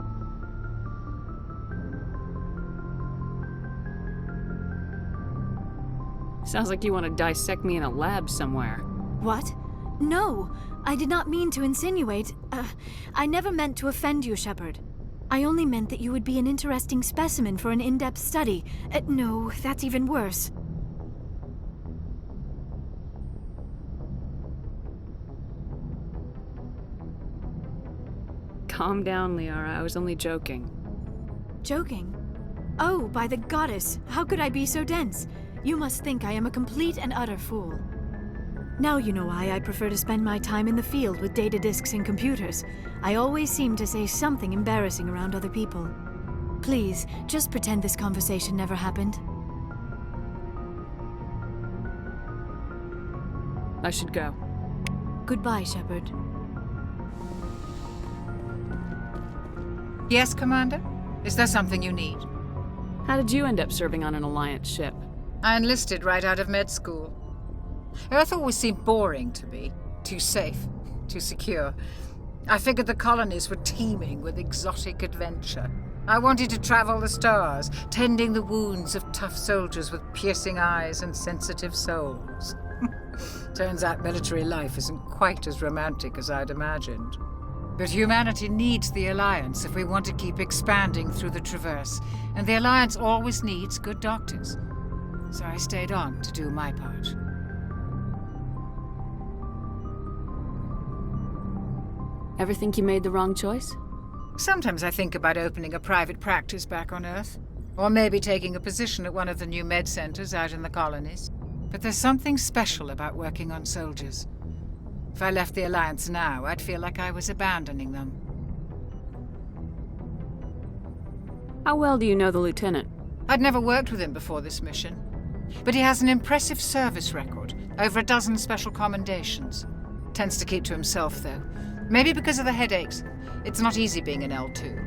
Sounds like you want to dissect me in a lab somewhere. What? No! I did not mean to insinuate. I never meant to offend you, Shepard. I only meant that you would be an interesting specimen for an in-depth study. No, that's even worse. Calm down, Liara. I was only joking. Joking? Oh, by the goddess! How could I be so dense? You must think I am a complete and utter fool. Now you know why I prefer to spend my time in the field with data disks and computers. I always seem to say something embarrassing around other people. Please, just pretend this conversation never happened. I should go. Goodbye, Shepard. Yes, Commander? Is there something you need? How did you end up serving on an Alliance ship? I enlisted right out of med school. Earth always seemed boring to me. Too safe, too secure. I figured the colonies were teeming with exotic adventure. I wanted to travel the stars, tending the wounds of tough soldiers with piercing eyes and sensitive souls. Turns out military life isn't quite as romantic as I'd imagined. But humanity needs the Alliance if we want to keep expanding through the Traverse, and the Alliance always needs good doctors. So I stayed on to do my part. Ever think you made the wrong choice? Sometimes I think about opening a private practice back on Earth. Or maybe taking a position at one of the new med centers out in the colonies. But there's something special about working on soldiers. If I left the Alliance now, I'd feel like I was abandoning them. How well do you know the Lieutenant? I'd never worked with him before this mission. But he has an impressive service record, over a dozen special commendations. Tends to keep to himself, though. Maybe because of the headaches. It's not easy being an L2.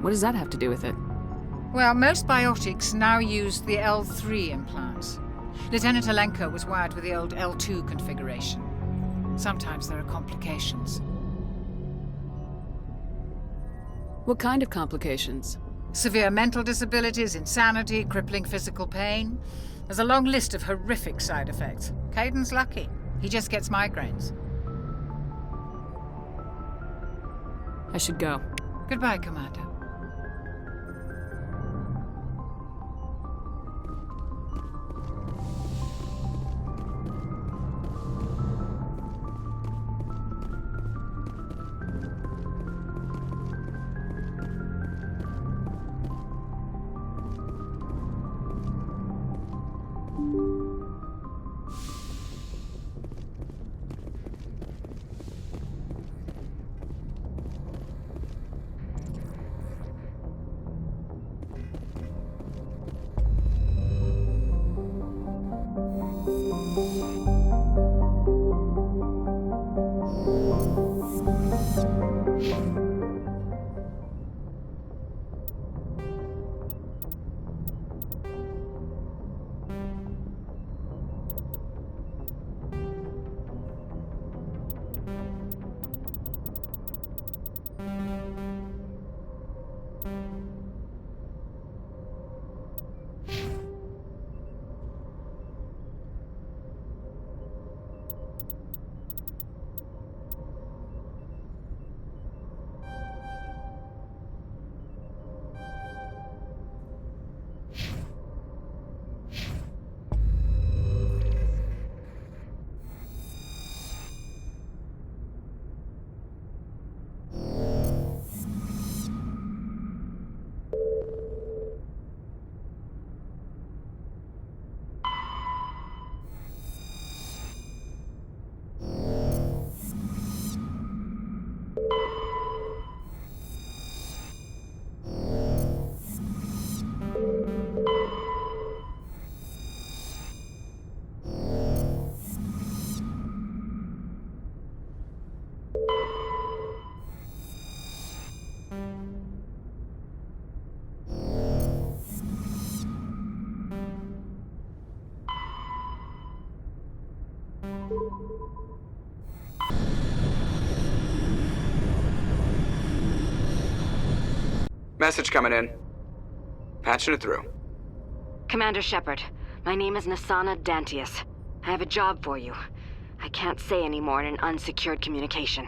What does that have to do with it? Well, most biotics now use the L3 implants. Lieutenant Alenko was wired with the old L2 configuration. Sometimes there are complications. What kind of complications? Severe mental disabilities, insanity, crippling physical pain. There's a long list of horrific side effects. Caden's lucky. He just gets migraines. I should go. Goodbye, Commander. Message coming in. Patching it through. Commander Shepard, my name is Nasana Dantius. I have a job for you. I can't say any more in an unsecured communication.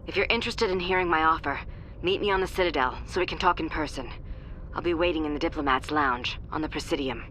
If you're interested in hearing my offer, meet me on the Citadel so we can talk in person. I'll be waiting in the Diplomat's Lounge on the Presidium.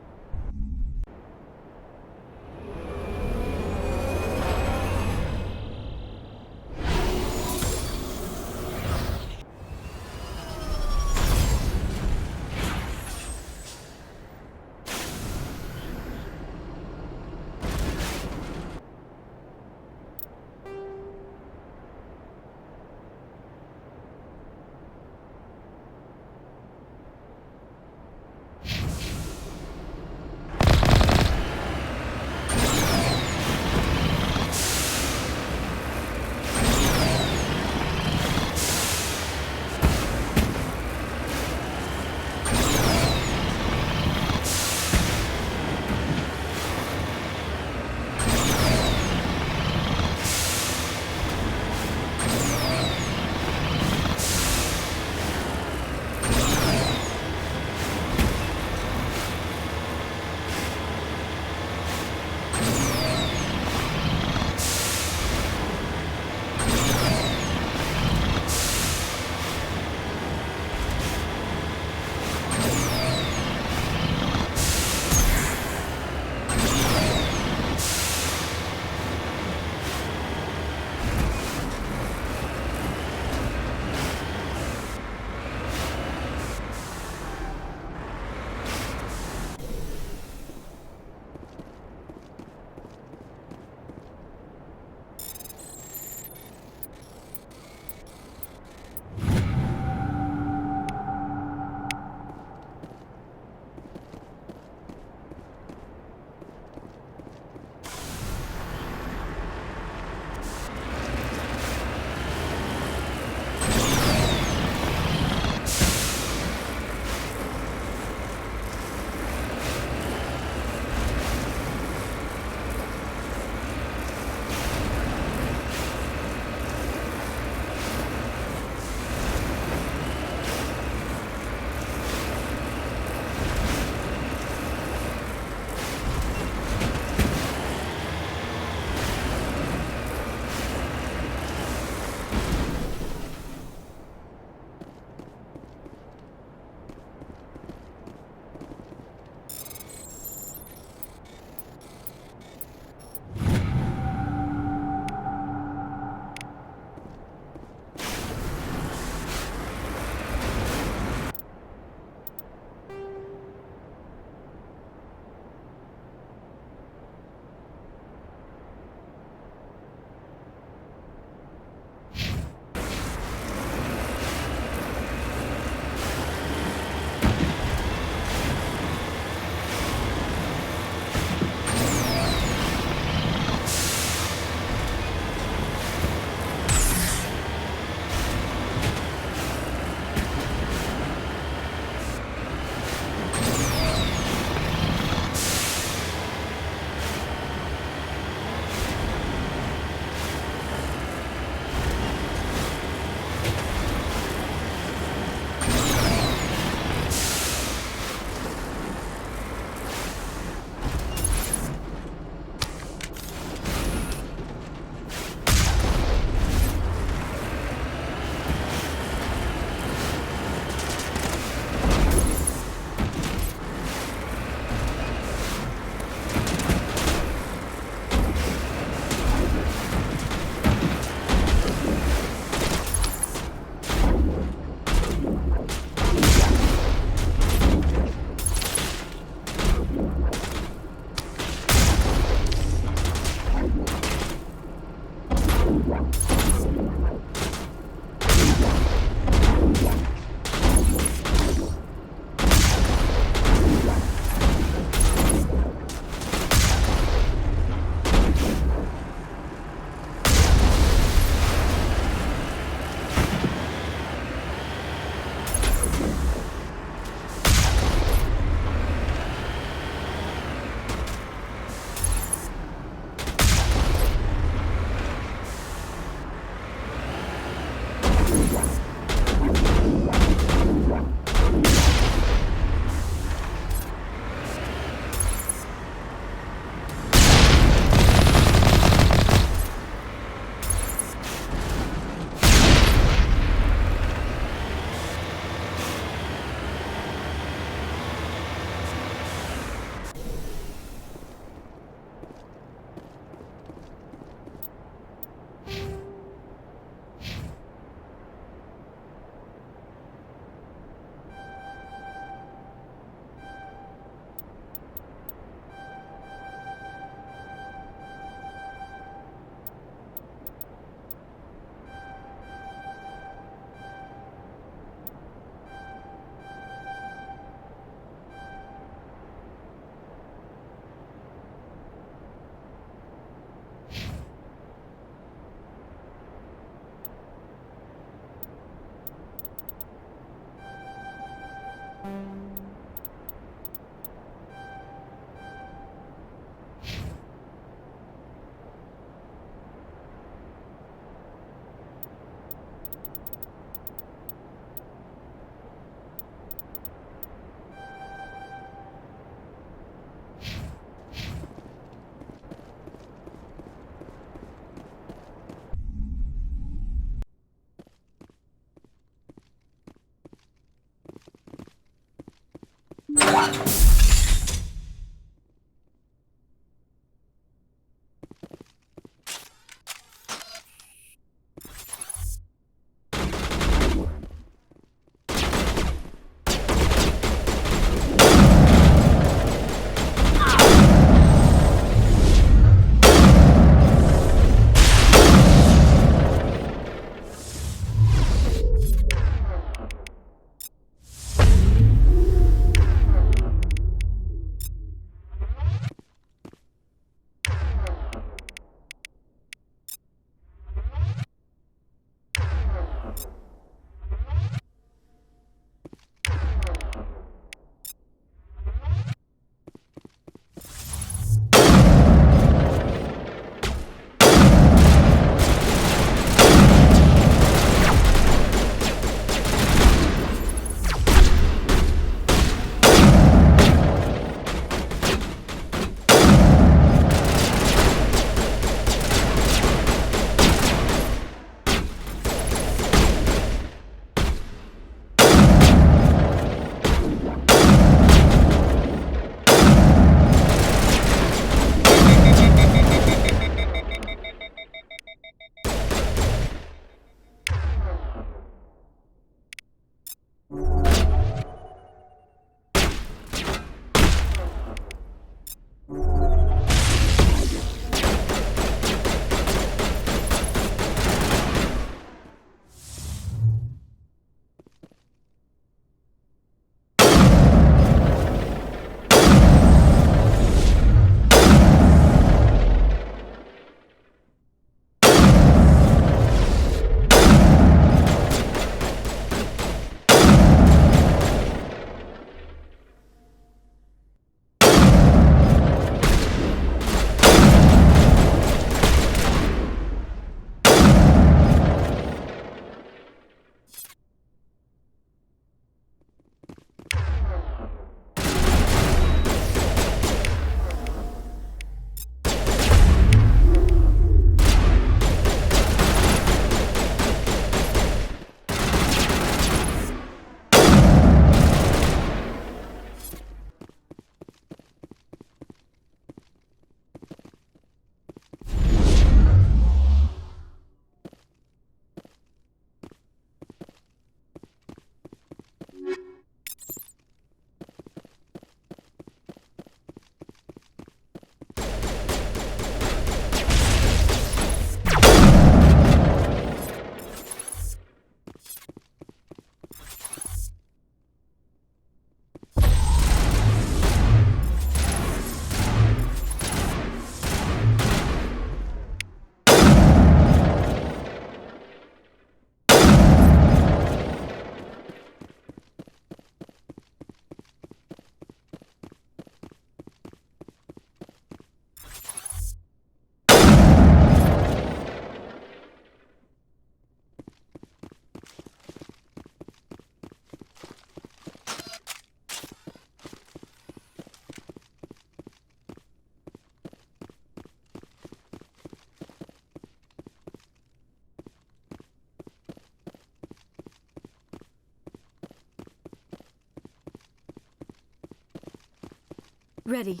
Ready.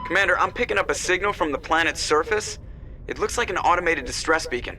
Commander, I'm picking up a signal from the planet's surface. It looks like an automated distress beacon.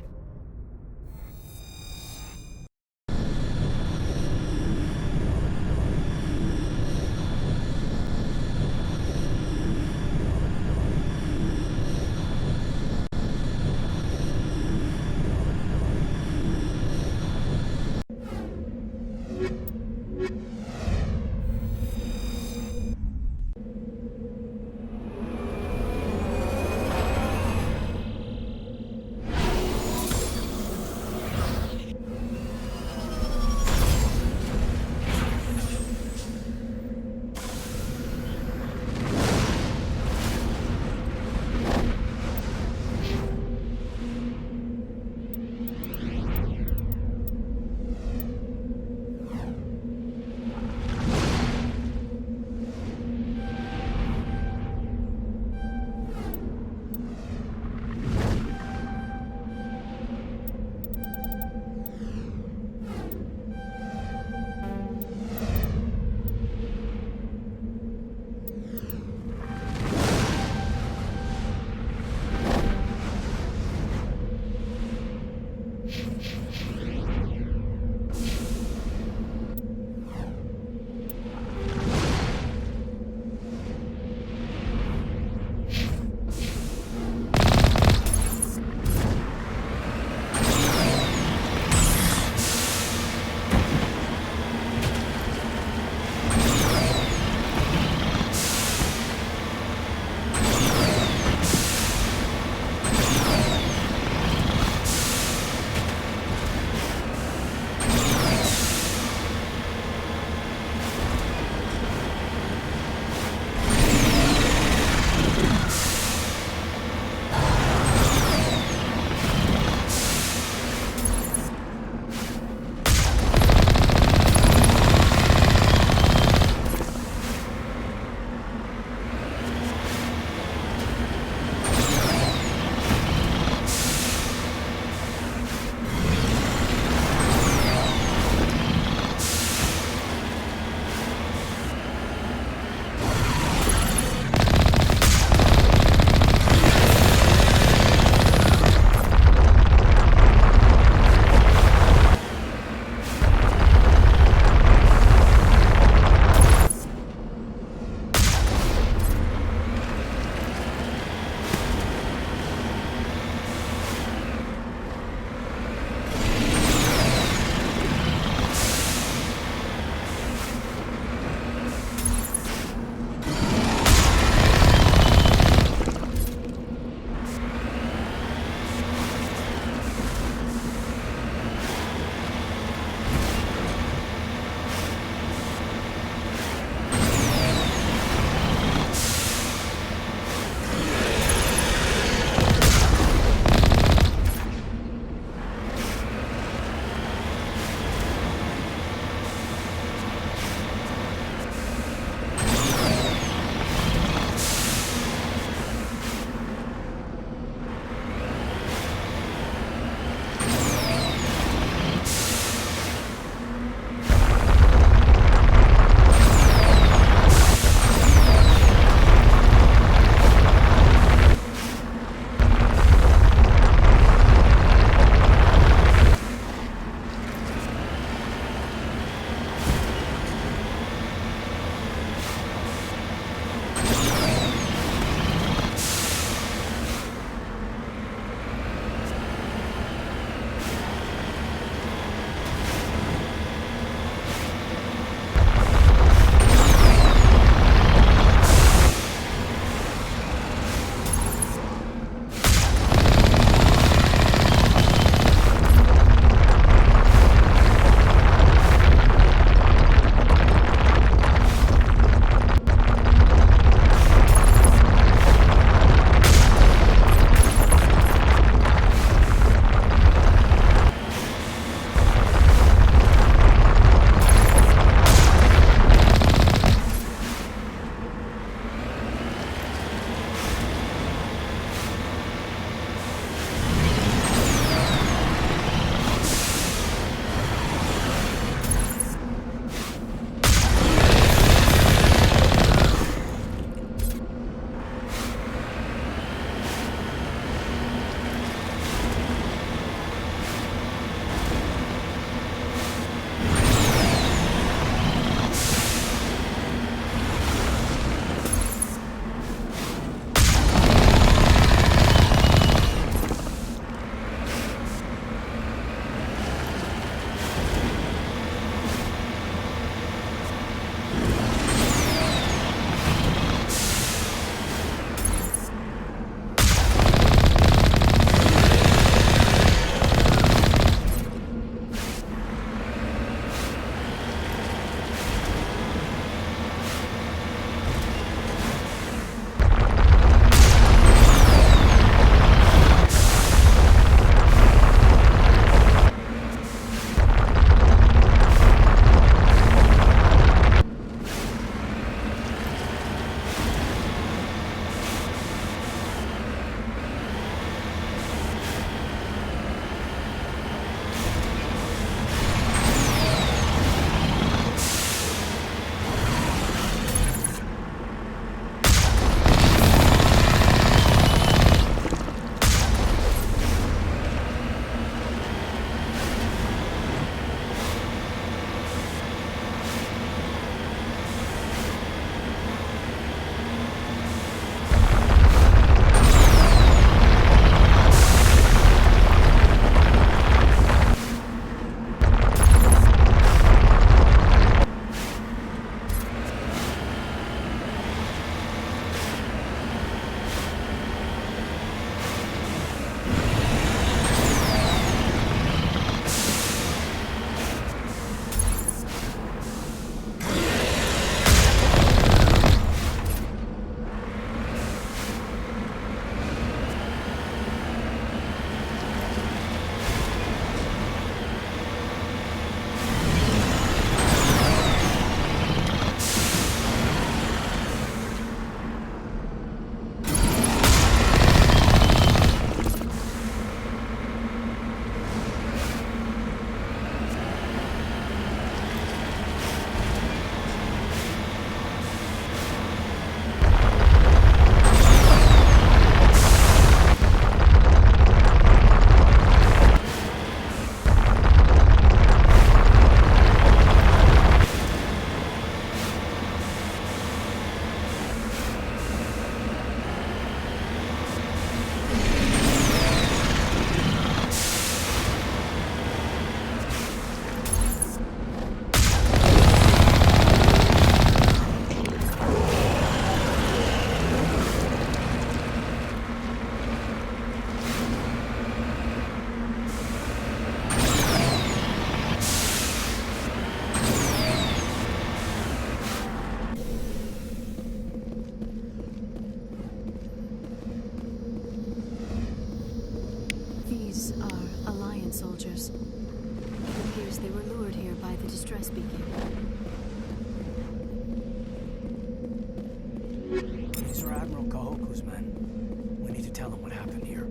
Prothean soldiers. It appears they were lured here by the distress beacon. These are Admiral Kahoku's men. We need to tell him what happened here.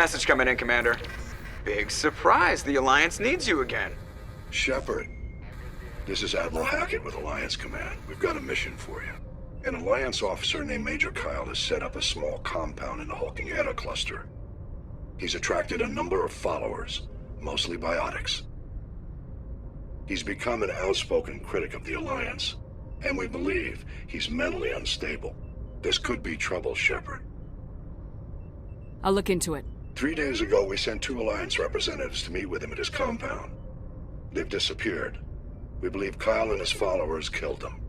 Message coming in, Commander. Big surprise, the Alliance needs you again. Shepard, this is Admiral Hackett with Alliance Command. We've got a mission for you. An Alliance officer named Major Kyle has set up a small compound in the Hulking Eta cluster. He's attracted a number of followers, mostly biotics. He's become an outspoken critic of the Alliance, and we believe he's mentally unstable. This could be trouble, Shepard. I'll look into it. 3 days ago, we sent 2 Alliance representatives to meet with him at his compound. They've disappeared. We believe Kyle and his followers killed them.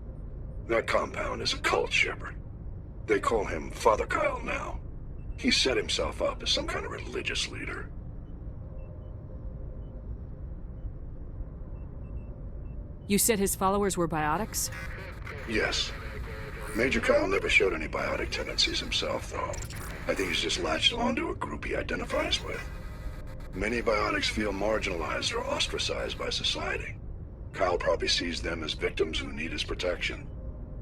That compound is a cult, Shepard. They call him Father Kyle now. He set himself up as some kind of religious leader. You said his followers were biotics? Yes. Major Kyle never showed any biotic tendencies himself, though. I think he's just latched onto a group he identifies with. Many biotics feel marginalized or ostracized by society. Kyle probably sees them as victims who need his protection,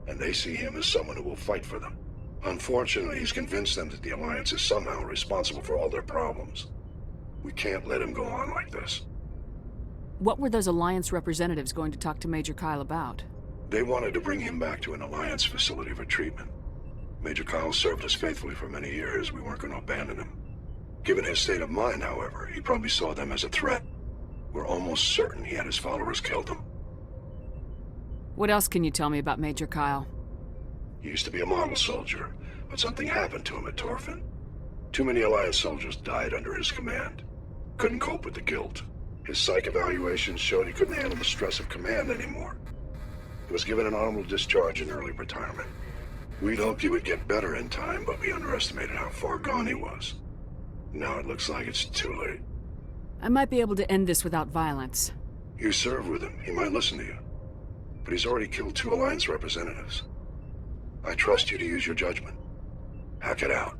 and they see him as someone who will fight for them. Unfortunately, he's convinced them that the Alliance is somehow responsible for all their problems. We can't let him go on like this. What were those Alliance representatives going to talk to Major Kyle about? They wanted to bring him back to an Alliance facility for treatment. Major Kyle served us faithfully for many years. We weren't going to abandon him. Given his state of mind, however, he probably saw them as a threat. We're almost certain he had his followers killed him. What else can you tell me about Major Kyle? He used to be a model soldier, but something happened to him at Torfin. Too many Alliance soldiers died under his command. Couldn't cope with the guilt. His psych evaluations showed he couldn't handle the stress of command anymore. He was given an honorable discharge in early retirement. We'd hoped he would get better in time, but we underestimated how far gone he was. Now it looks like it's too late. I might be able to end this without violence. You served with him. He might listen to you. But he's already killed 2 Alliance representatives. I trust you to use your judgment. Hack it out.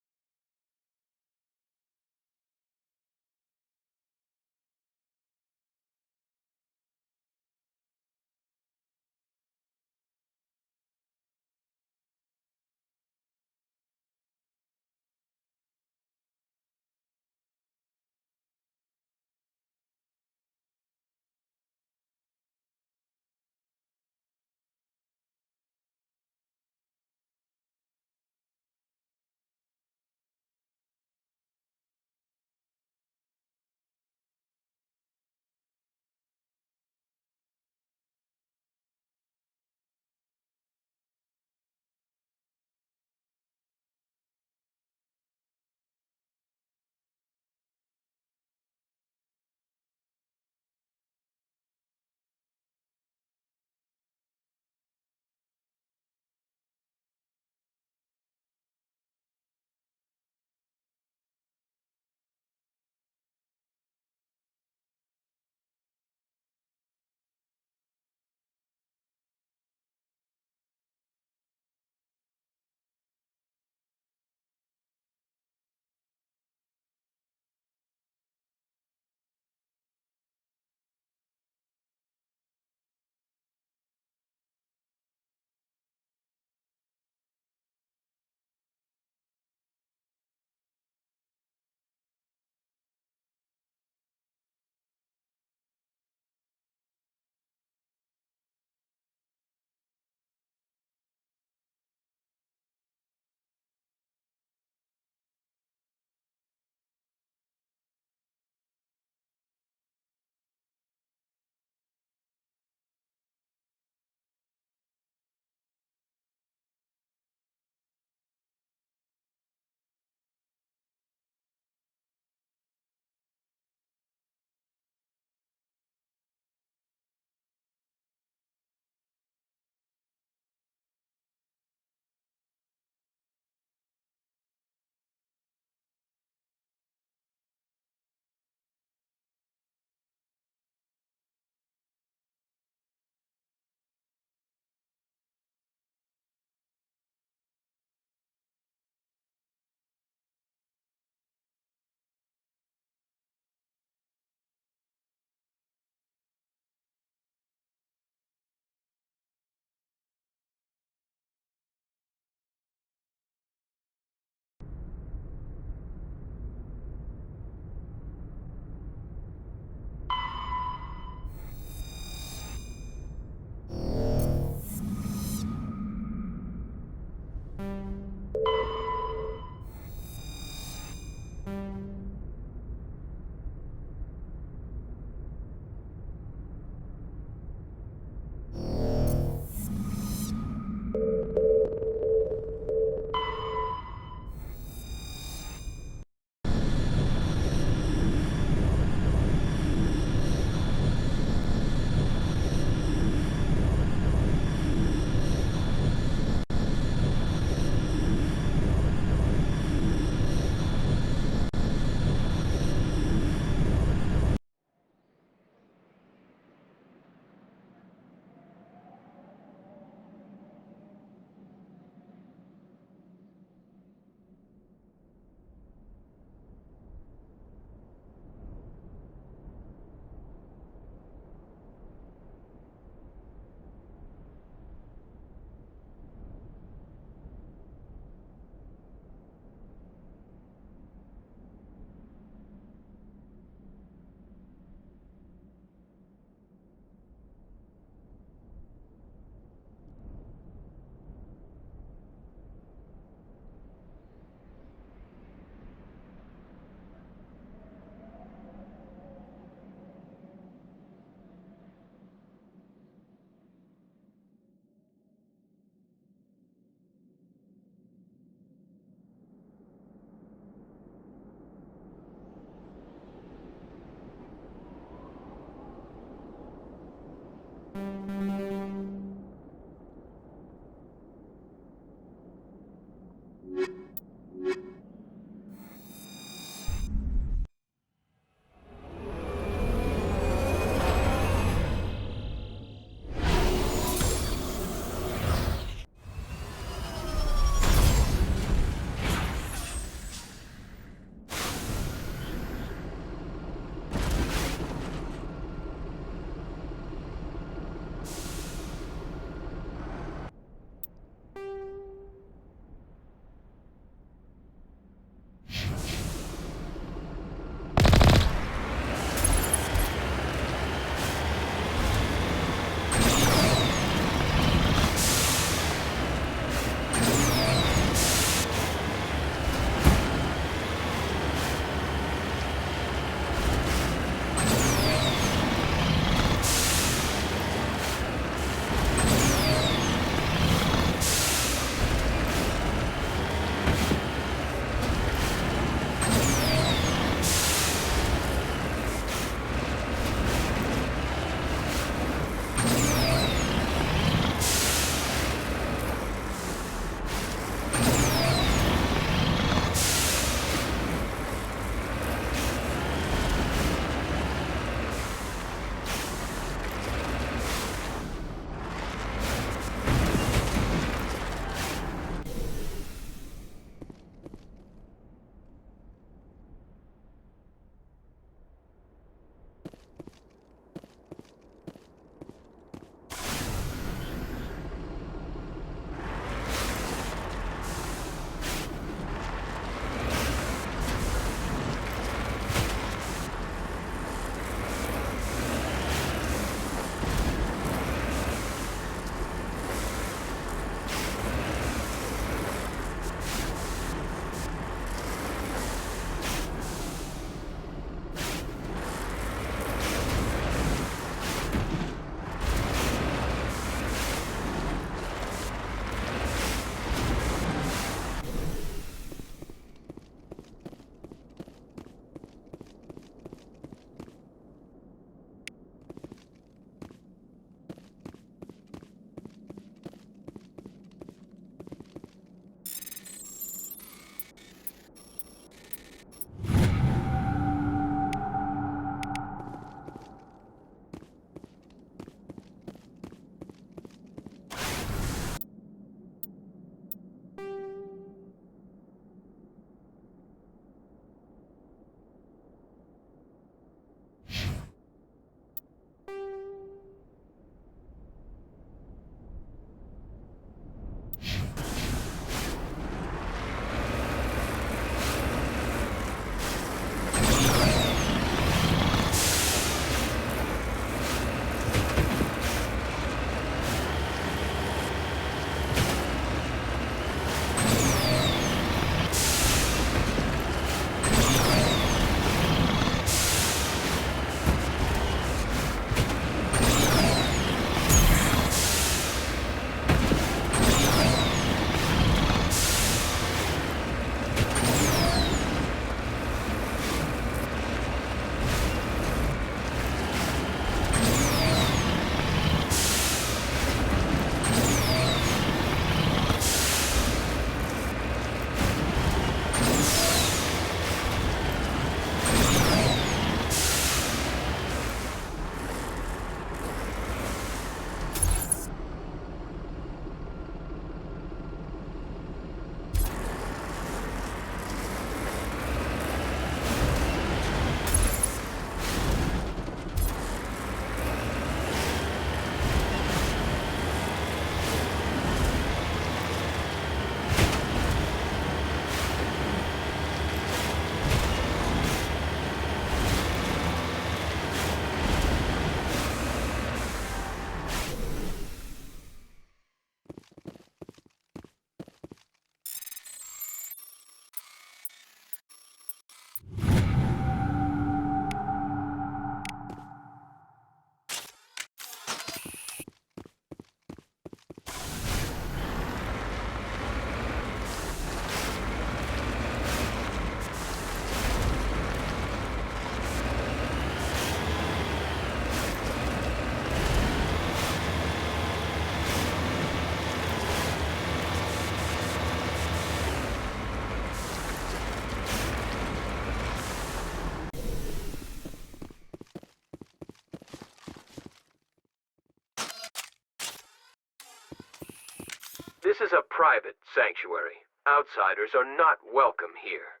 This is a private sanctuary. Outsiders are not welcome here.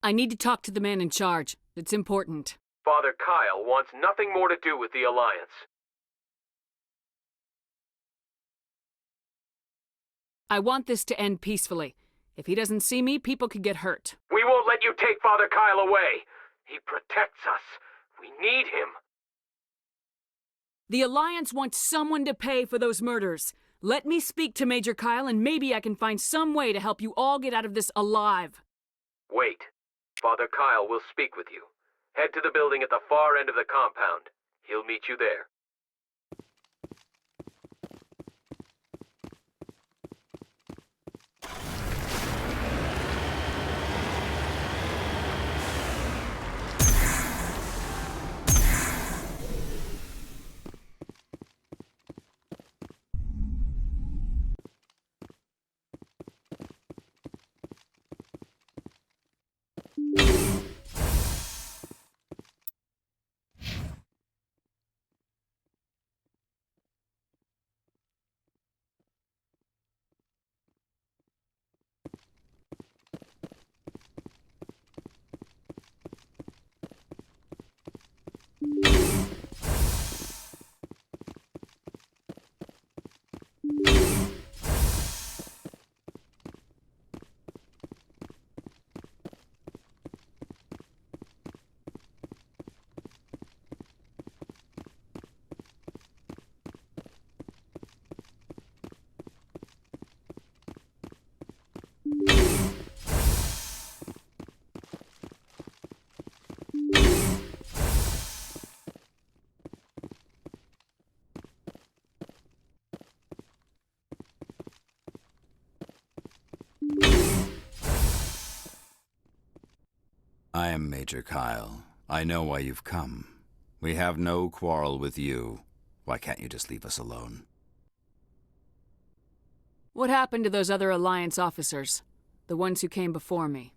I need to talk to the man in charge. It's important. Father Kyle wants nothing more to do with the Alliance. I want this to end peacefully. If he doesn't see me, people could get hurt. We won't let you take Father Kyle away. He protects us. We need him. The Alliance wants someone to pay for those murders. Let me speak to Major Kyle and maybe I can find some way to help you all get out of this alive. Wait. Father Kyle will speak with you. Head to the building at the far end of the compound. He'll meet you there. I am Major Kyle. I know why you've come. We have no quarrel with you. Why can't you just leave us alone? What happened to those other Alliance officers? The ones who came before me?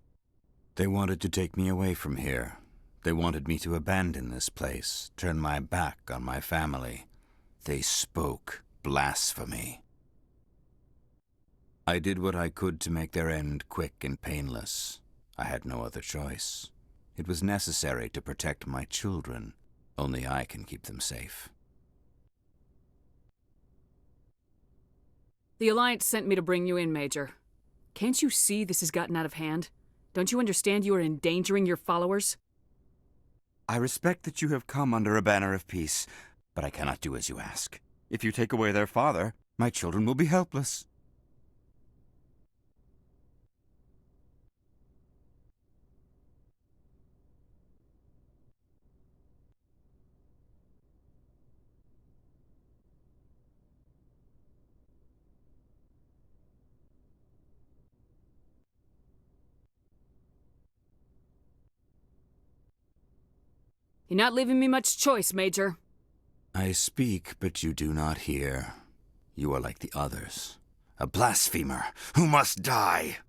They wanted to take me away from here. They wanted me to abandon this place, turn my back on my family. They spoke blasphemy. I did what I could to make their end quick and painless. I had no other choice. It was necessary to protect my children. Only I can keep them safe. The Alliance sent me to bring you in, Major. Can't you see this has gotten out of hand? Don't you understand you are endangering your followers? I respect that you have come under a banner of peace, but I cannot do as you ask. If you take away their father, my children will be helpless. You're not leaving me much choice, Major. I speak, but you do not hear. You are like the others. A blasphemer who must die.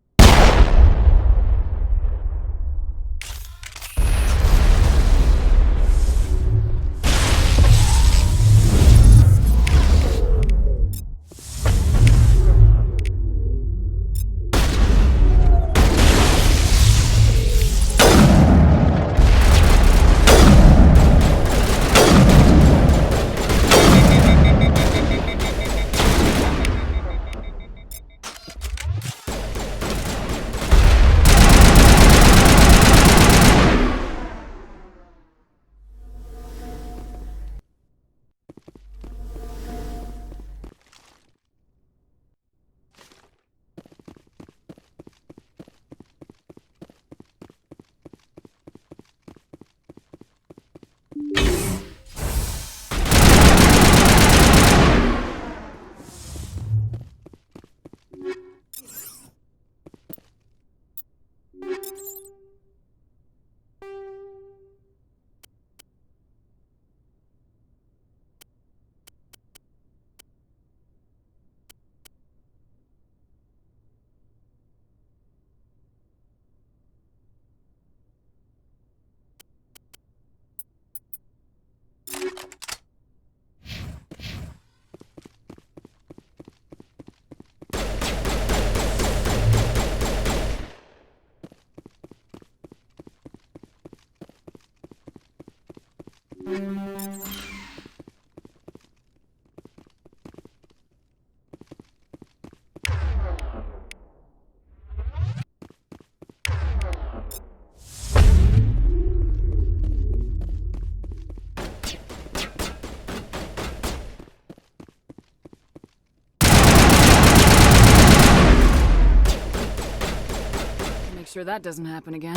Sure that doesn't happen again.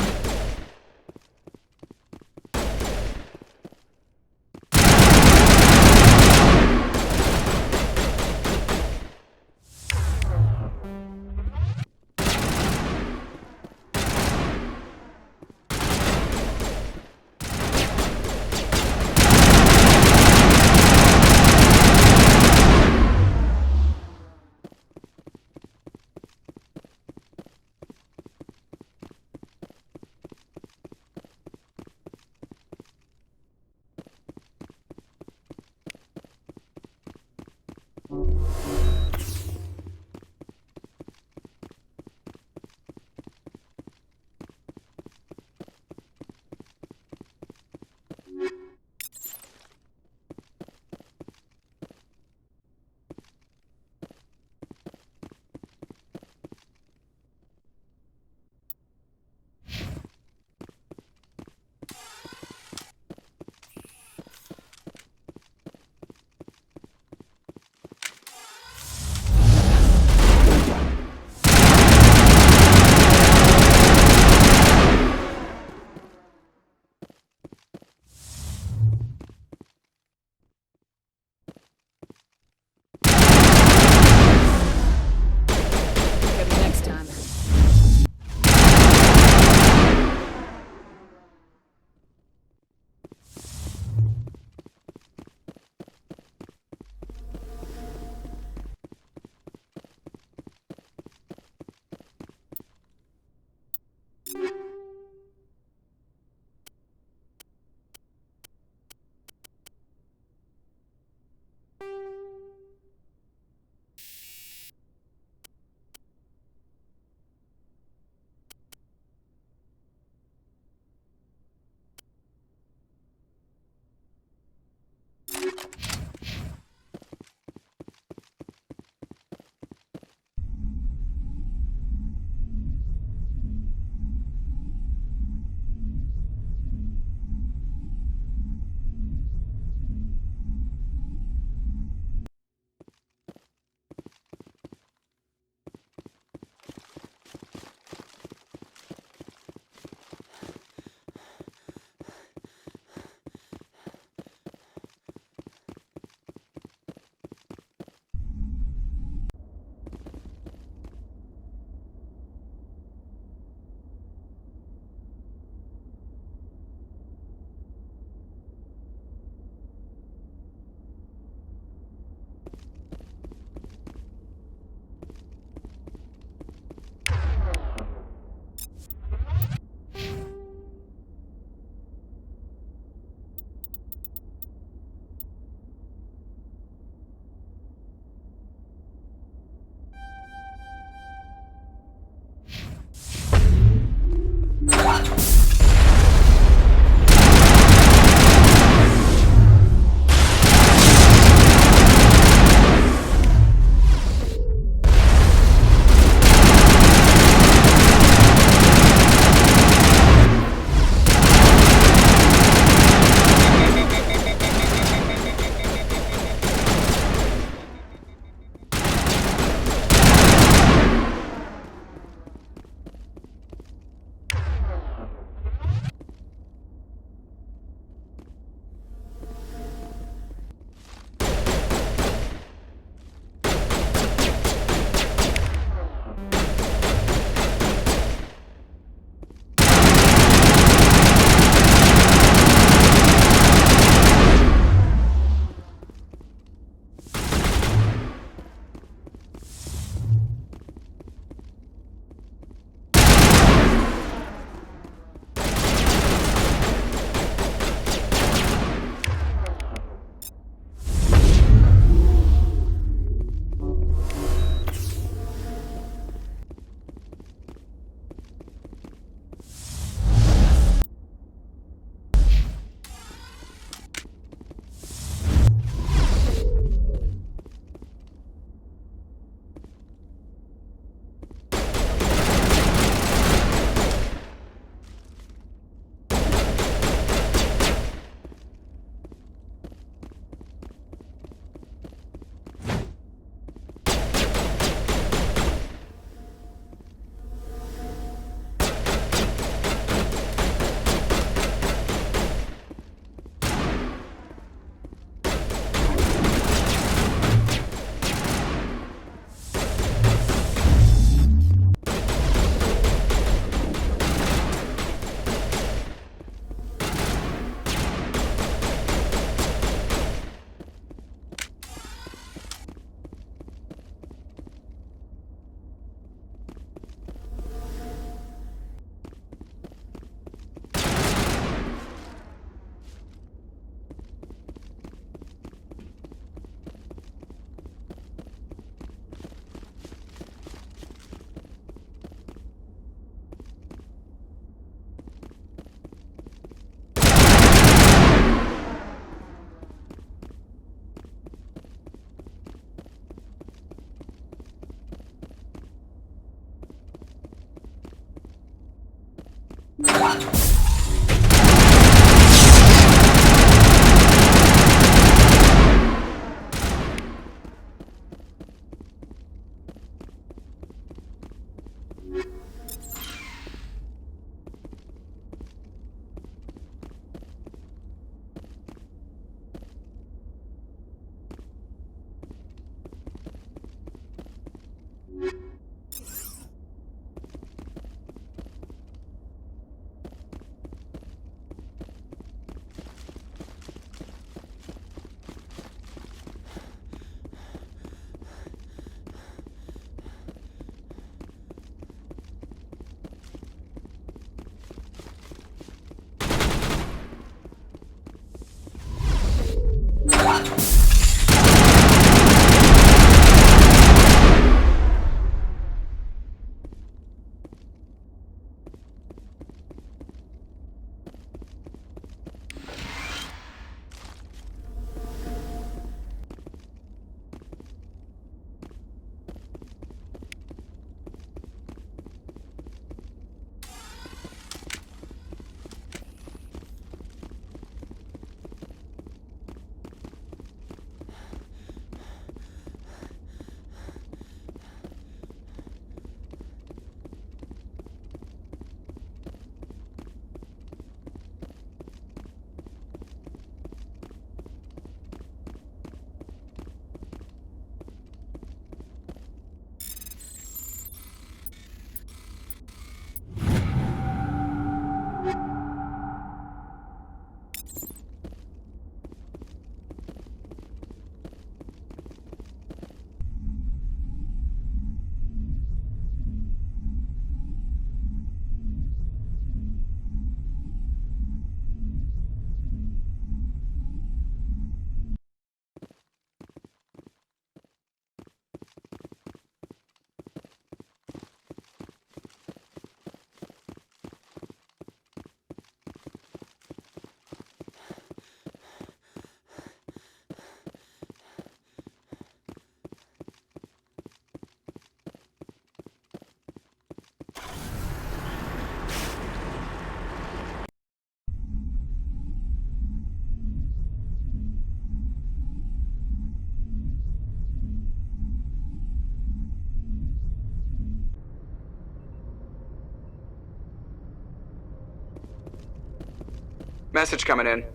Message coming in.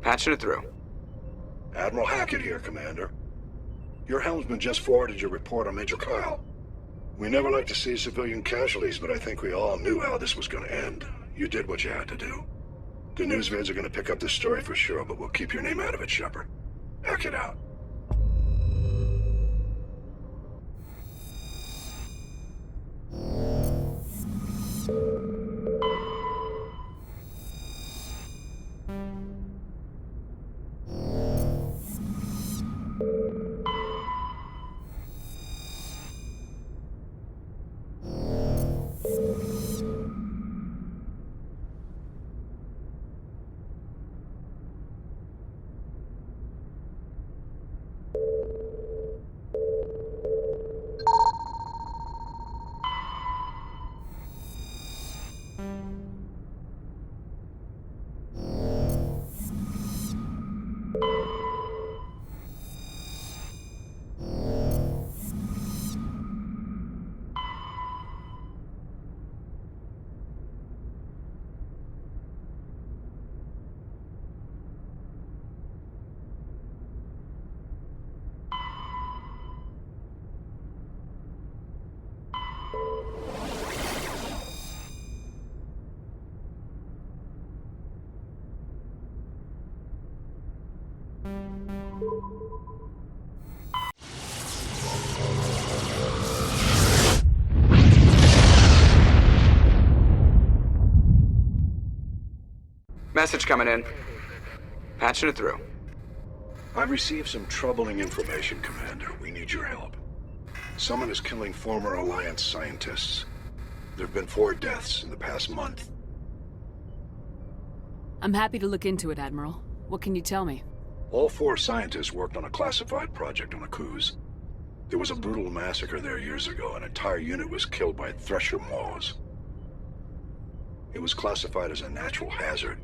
Patching it through. Admiral Hackett here, Commander. Your helmsman just forwarded your report on Major Kyle. We never like to see civilian casualties, but I think we all knew how this was going to end. You did what you had to do. The newsvids are going to pick up this story for sure, but we'll keep your name out of it, Shepard. Hackett out. Message coming in. Patching it through. I've received some troubling information, Commander. We need your help. Someone is killing former Alliance scientists. There have been 4 deaths in the past month. I'm happy to look into it, Admiral. What can you tell me? All 4 scientists worked on a classified project on Akuz. There was a brutal massacre there years ago. An entire unit was killed by Thresher Maws. It was classified as a natural hazard,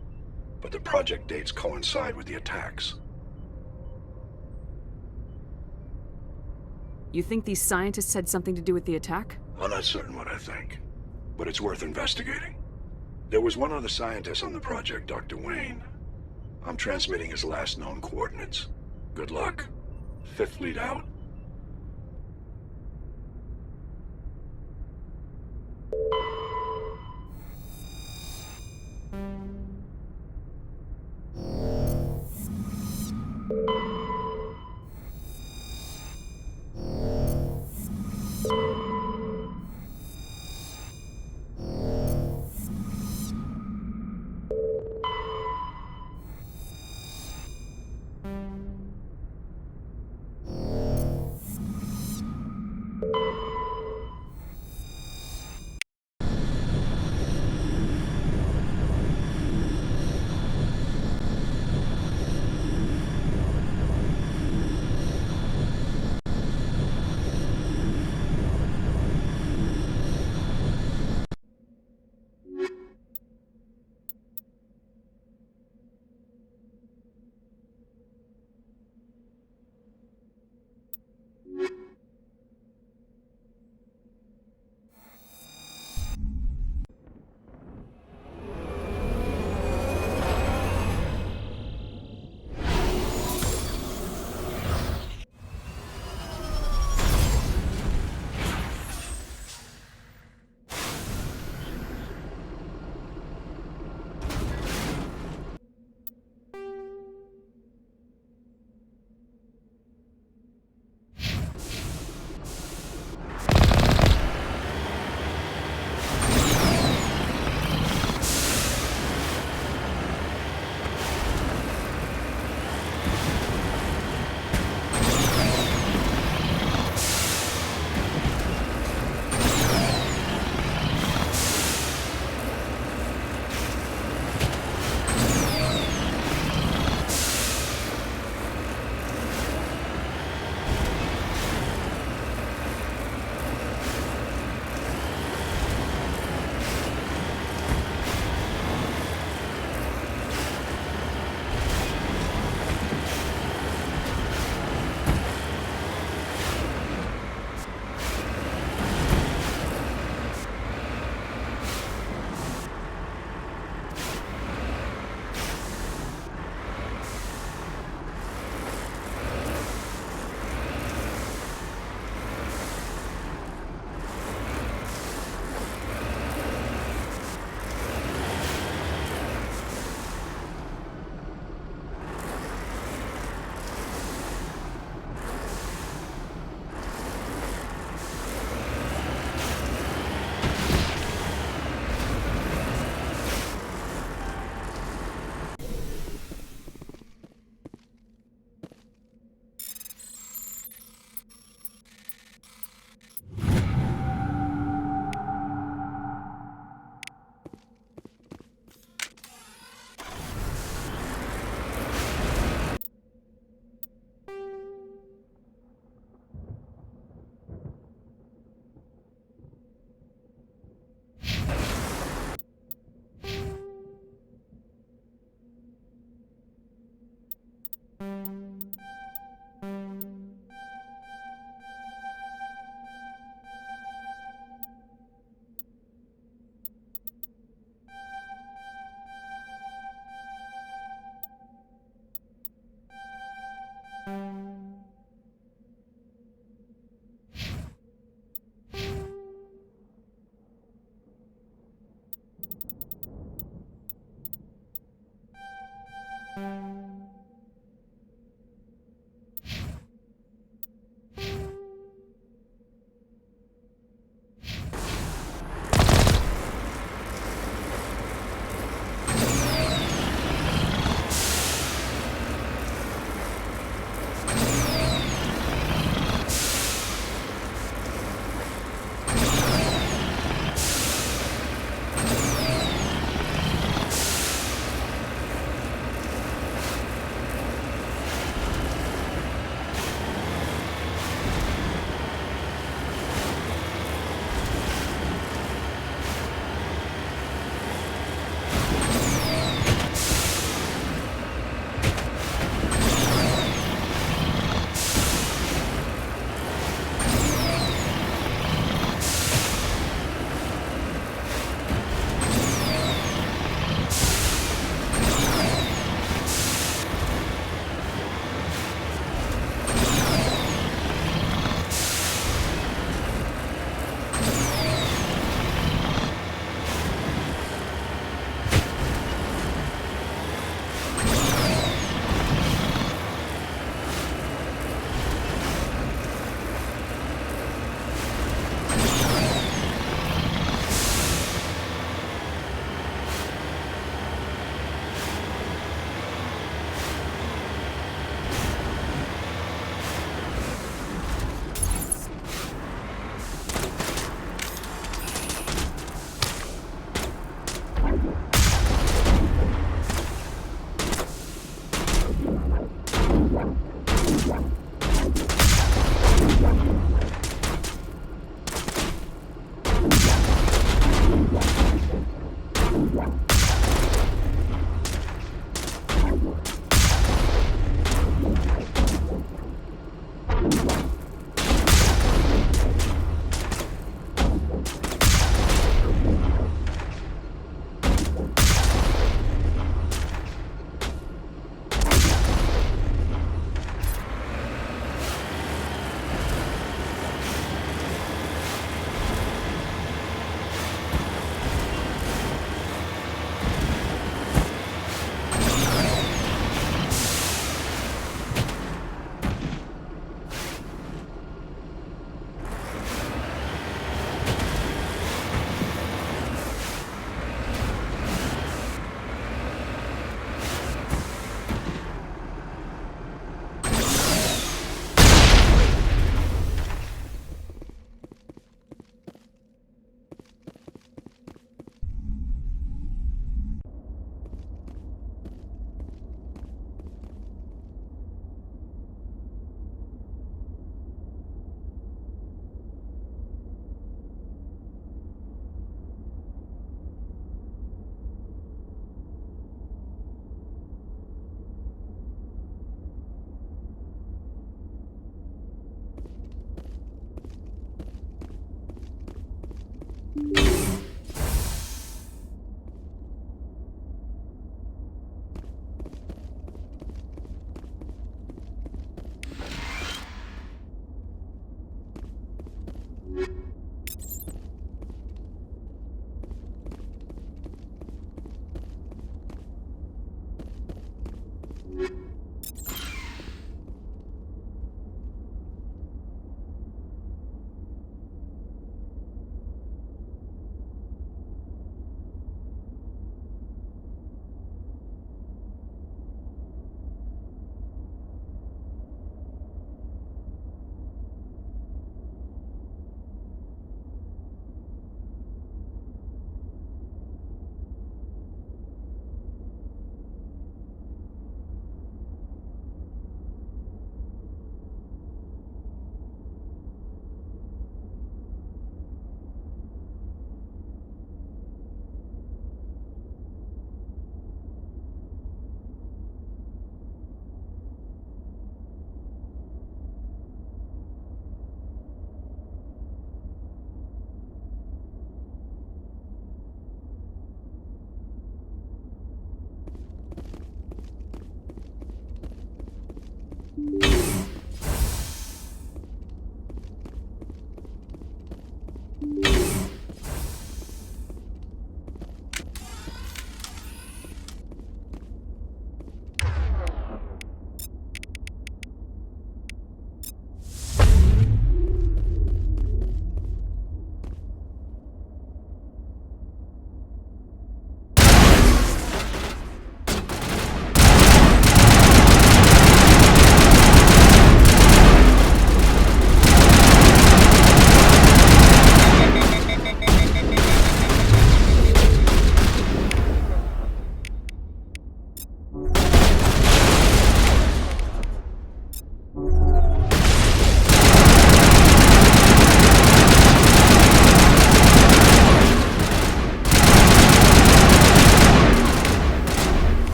but the project dates coincide with the attacks. You think these scientists had something to do with the attack? I'm not certain what I think, but it's worth investigating. There was one other scientist on the project, Dr. Wayne. I'm transmitting his last known coordinates. Good luck. Fifth lead out.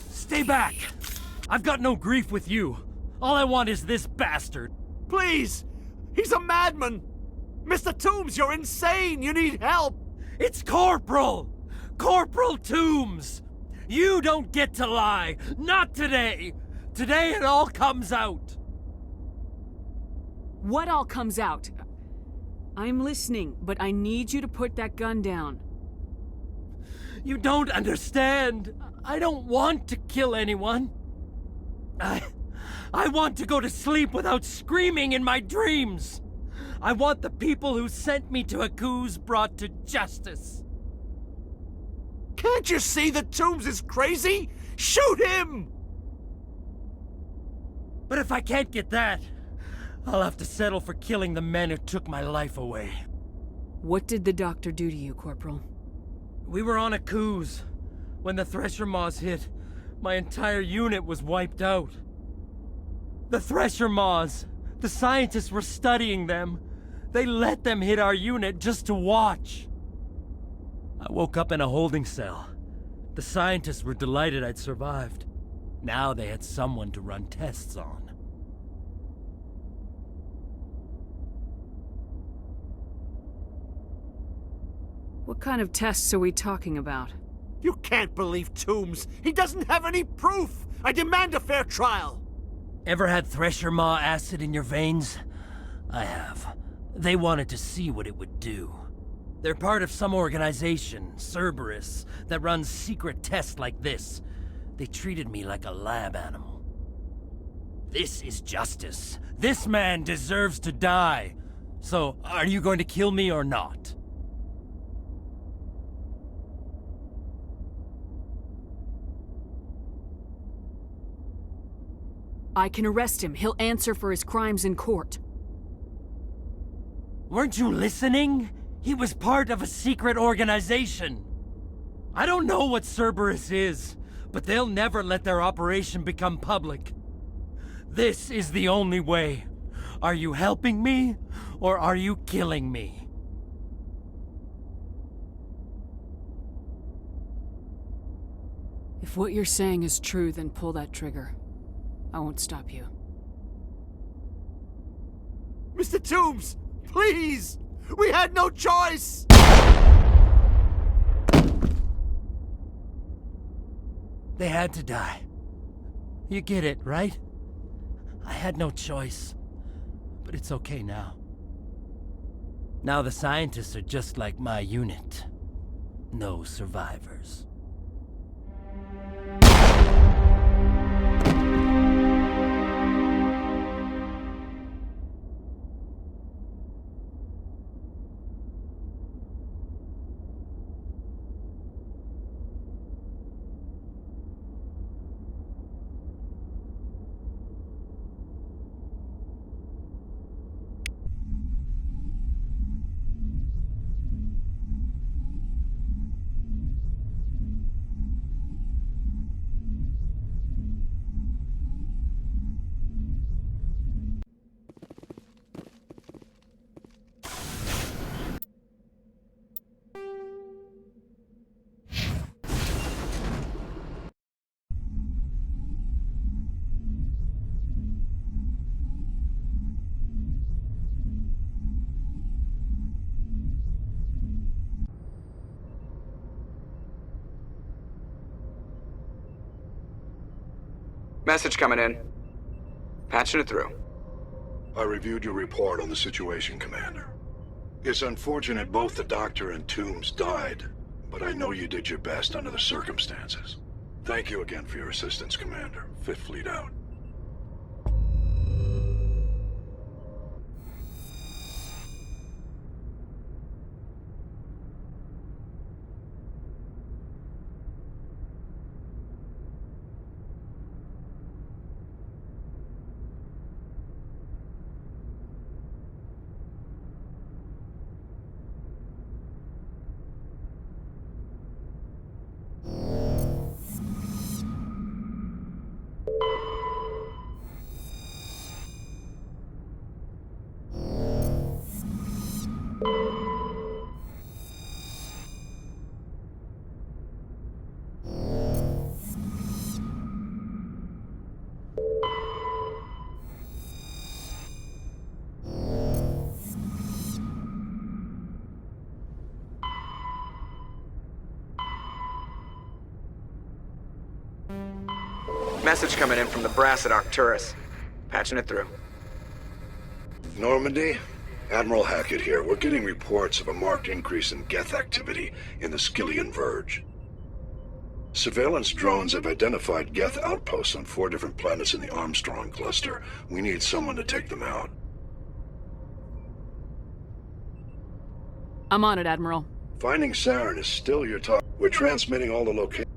Stay back! I've got no grief with you. All I want is this bastard. Please! He's a madman! Mr. Toombs, you're insane! You need help! It's Corporal! Corporal Toombs! You don't get to lie! Not today! Today it all comes out! What all comes out? I'm listening, but I need you to put that gun down. You don't understand! I don't want to kill anyone. I want to go to sleep without screaming in my dreams! I want the people who sent me to Akuz brought to justice. Can't you see that Toombs is crazy? Shoot him! But if I can't get that, I'll have to settle for killing the men who took my life away. What did the doctor do to you, Corporal? We were on Akuz. When the Thresher Maws hit, my entire unit was wiped out. The Thresher Maws, the scientists were studying them. They let them hit our unit just to watch. I woke up in a holding cell. The scientists were delighted I'd survived. Now they had someone to run tests on. What kind of tests are we talking about? You can't believe Toombs! He doesn't have any proof! I demand a fair trial! Ever had Thresher Maw acid in your veins? I have. They wanted to see what it would do. They're part of some organization, Cerberus, that runs secret tests like this. They treated me like a lab animal. This is justice. This man deserves to die. So, are you going to kill me or not? I can arrest him. He'll answer for his crimes in court. Weren't you listening? He was part of a secret organization. I don't know what Cerberus is, but they'll never let their operation become public. This is the only way. Are you helping me, or are you killing me? If what you're saying is true, then pull that trigger. I won't stop you. Mr. Toombs, please! We had no choice! They had to die. You get it, right? I had no choice. But it's okay now. Now the scientists are just like my unit. No survivors. Message coming in. Patching it through. I reviewed your report on the situation, Commander. It's unfortunate both the Doctor and Toombs died, but I know you did your best under the circumstances. Thank you again for your assistance, Commander. Fifth Fleet out. Message coming in from the brass at Arcturus. Patching it through. Normandy? Admiral Hackett here. We're getting reports of a marked increase in Geth activity in the Skyllian Verge. Surveillance drones have identified Geth outposts on 4 different planets in the Armstrong cluster. We need someone to take them out. I'm on it, Admiral. Finding Saren is still your top. We're transmitting all the locations.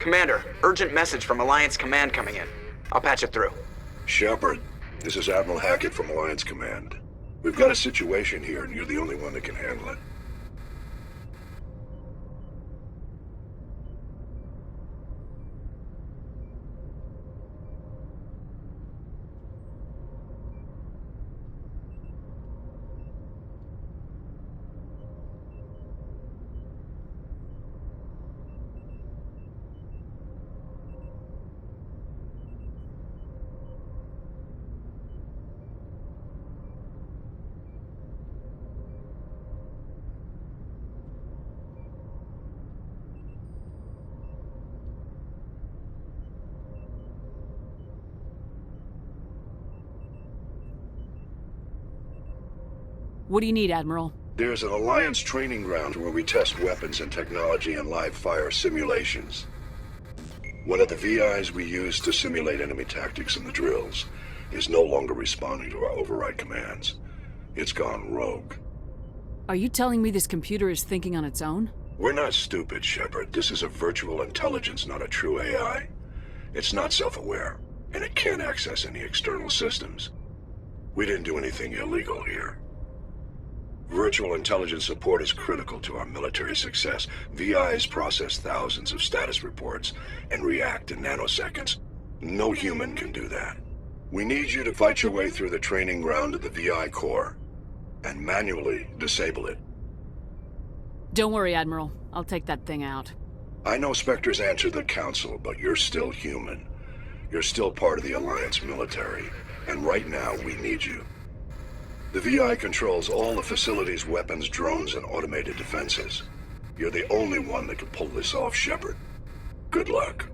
Commander, urgent message from Alliance Command coming in. I'll patch it through. Shepard, this is Admiral Hackett from Alliance Command. We've got a situation here, and you're the only one that can handle it. What do you need, Admiral? There's an Alliance training ground where we test weapons and technology in live fire simulations. One of the VIs we use to simulate enemy tactics in the drills is no longer responding to our override commands. It's gone rogue. Are you telling me this computer is thinking on its own? We're not stupid, Shepard. This is a virtual intelligence, not a true AI. It's not self-aware, and it can't access any external systems. We didn't do anything illegal here. Virtual intelligence support is critical to our military success. VIs process thousands of status reports and react in nanoseconds. No human can do that. We need you to fight your way through the training ground of the VI core and manually disable it. Don't worry, Admiral. I'll take that thing out. I know Spectres answer the Council, but you're still human. You're still part of the Alliance military, and right now we need you. The VI controls all the facility's weapons, drones, and automated defenses. You're the only one that can pull this off, Shepard. Good luck.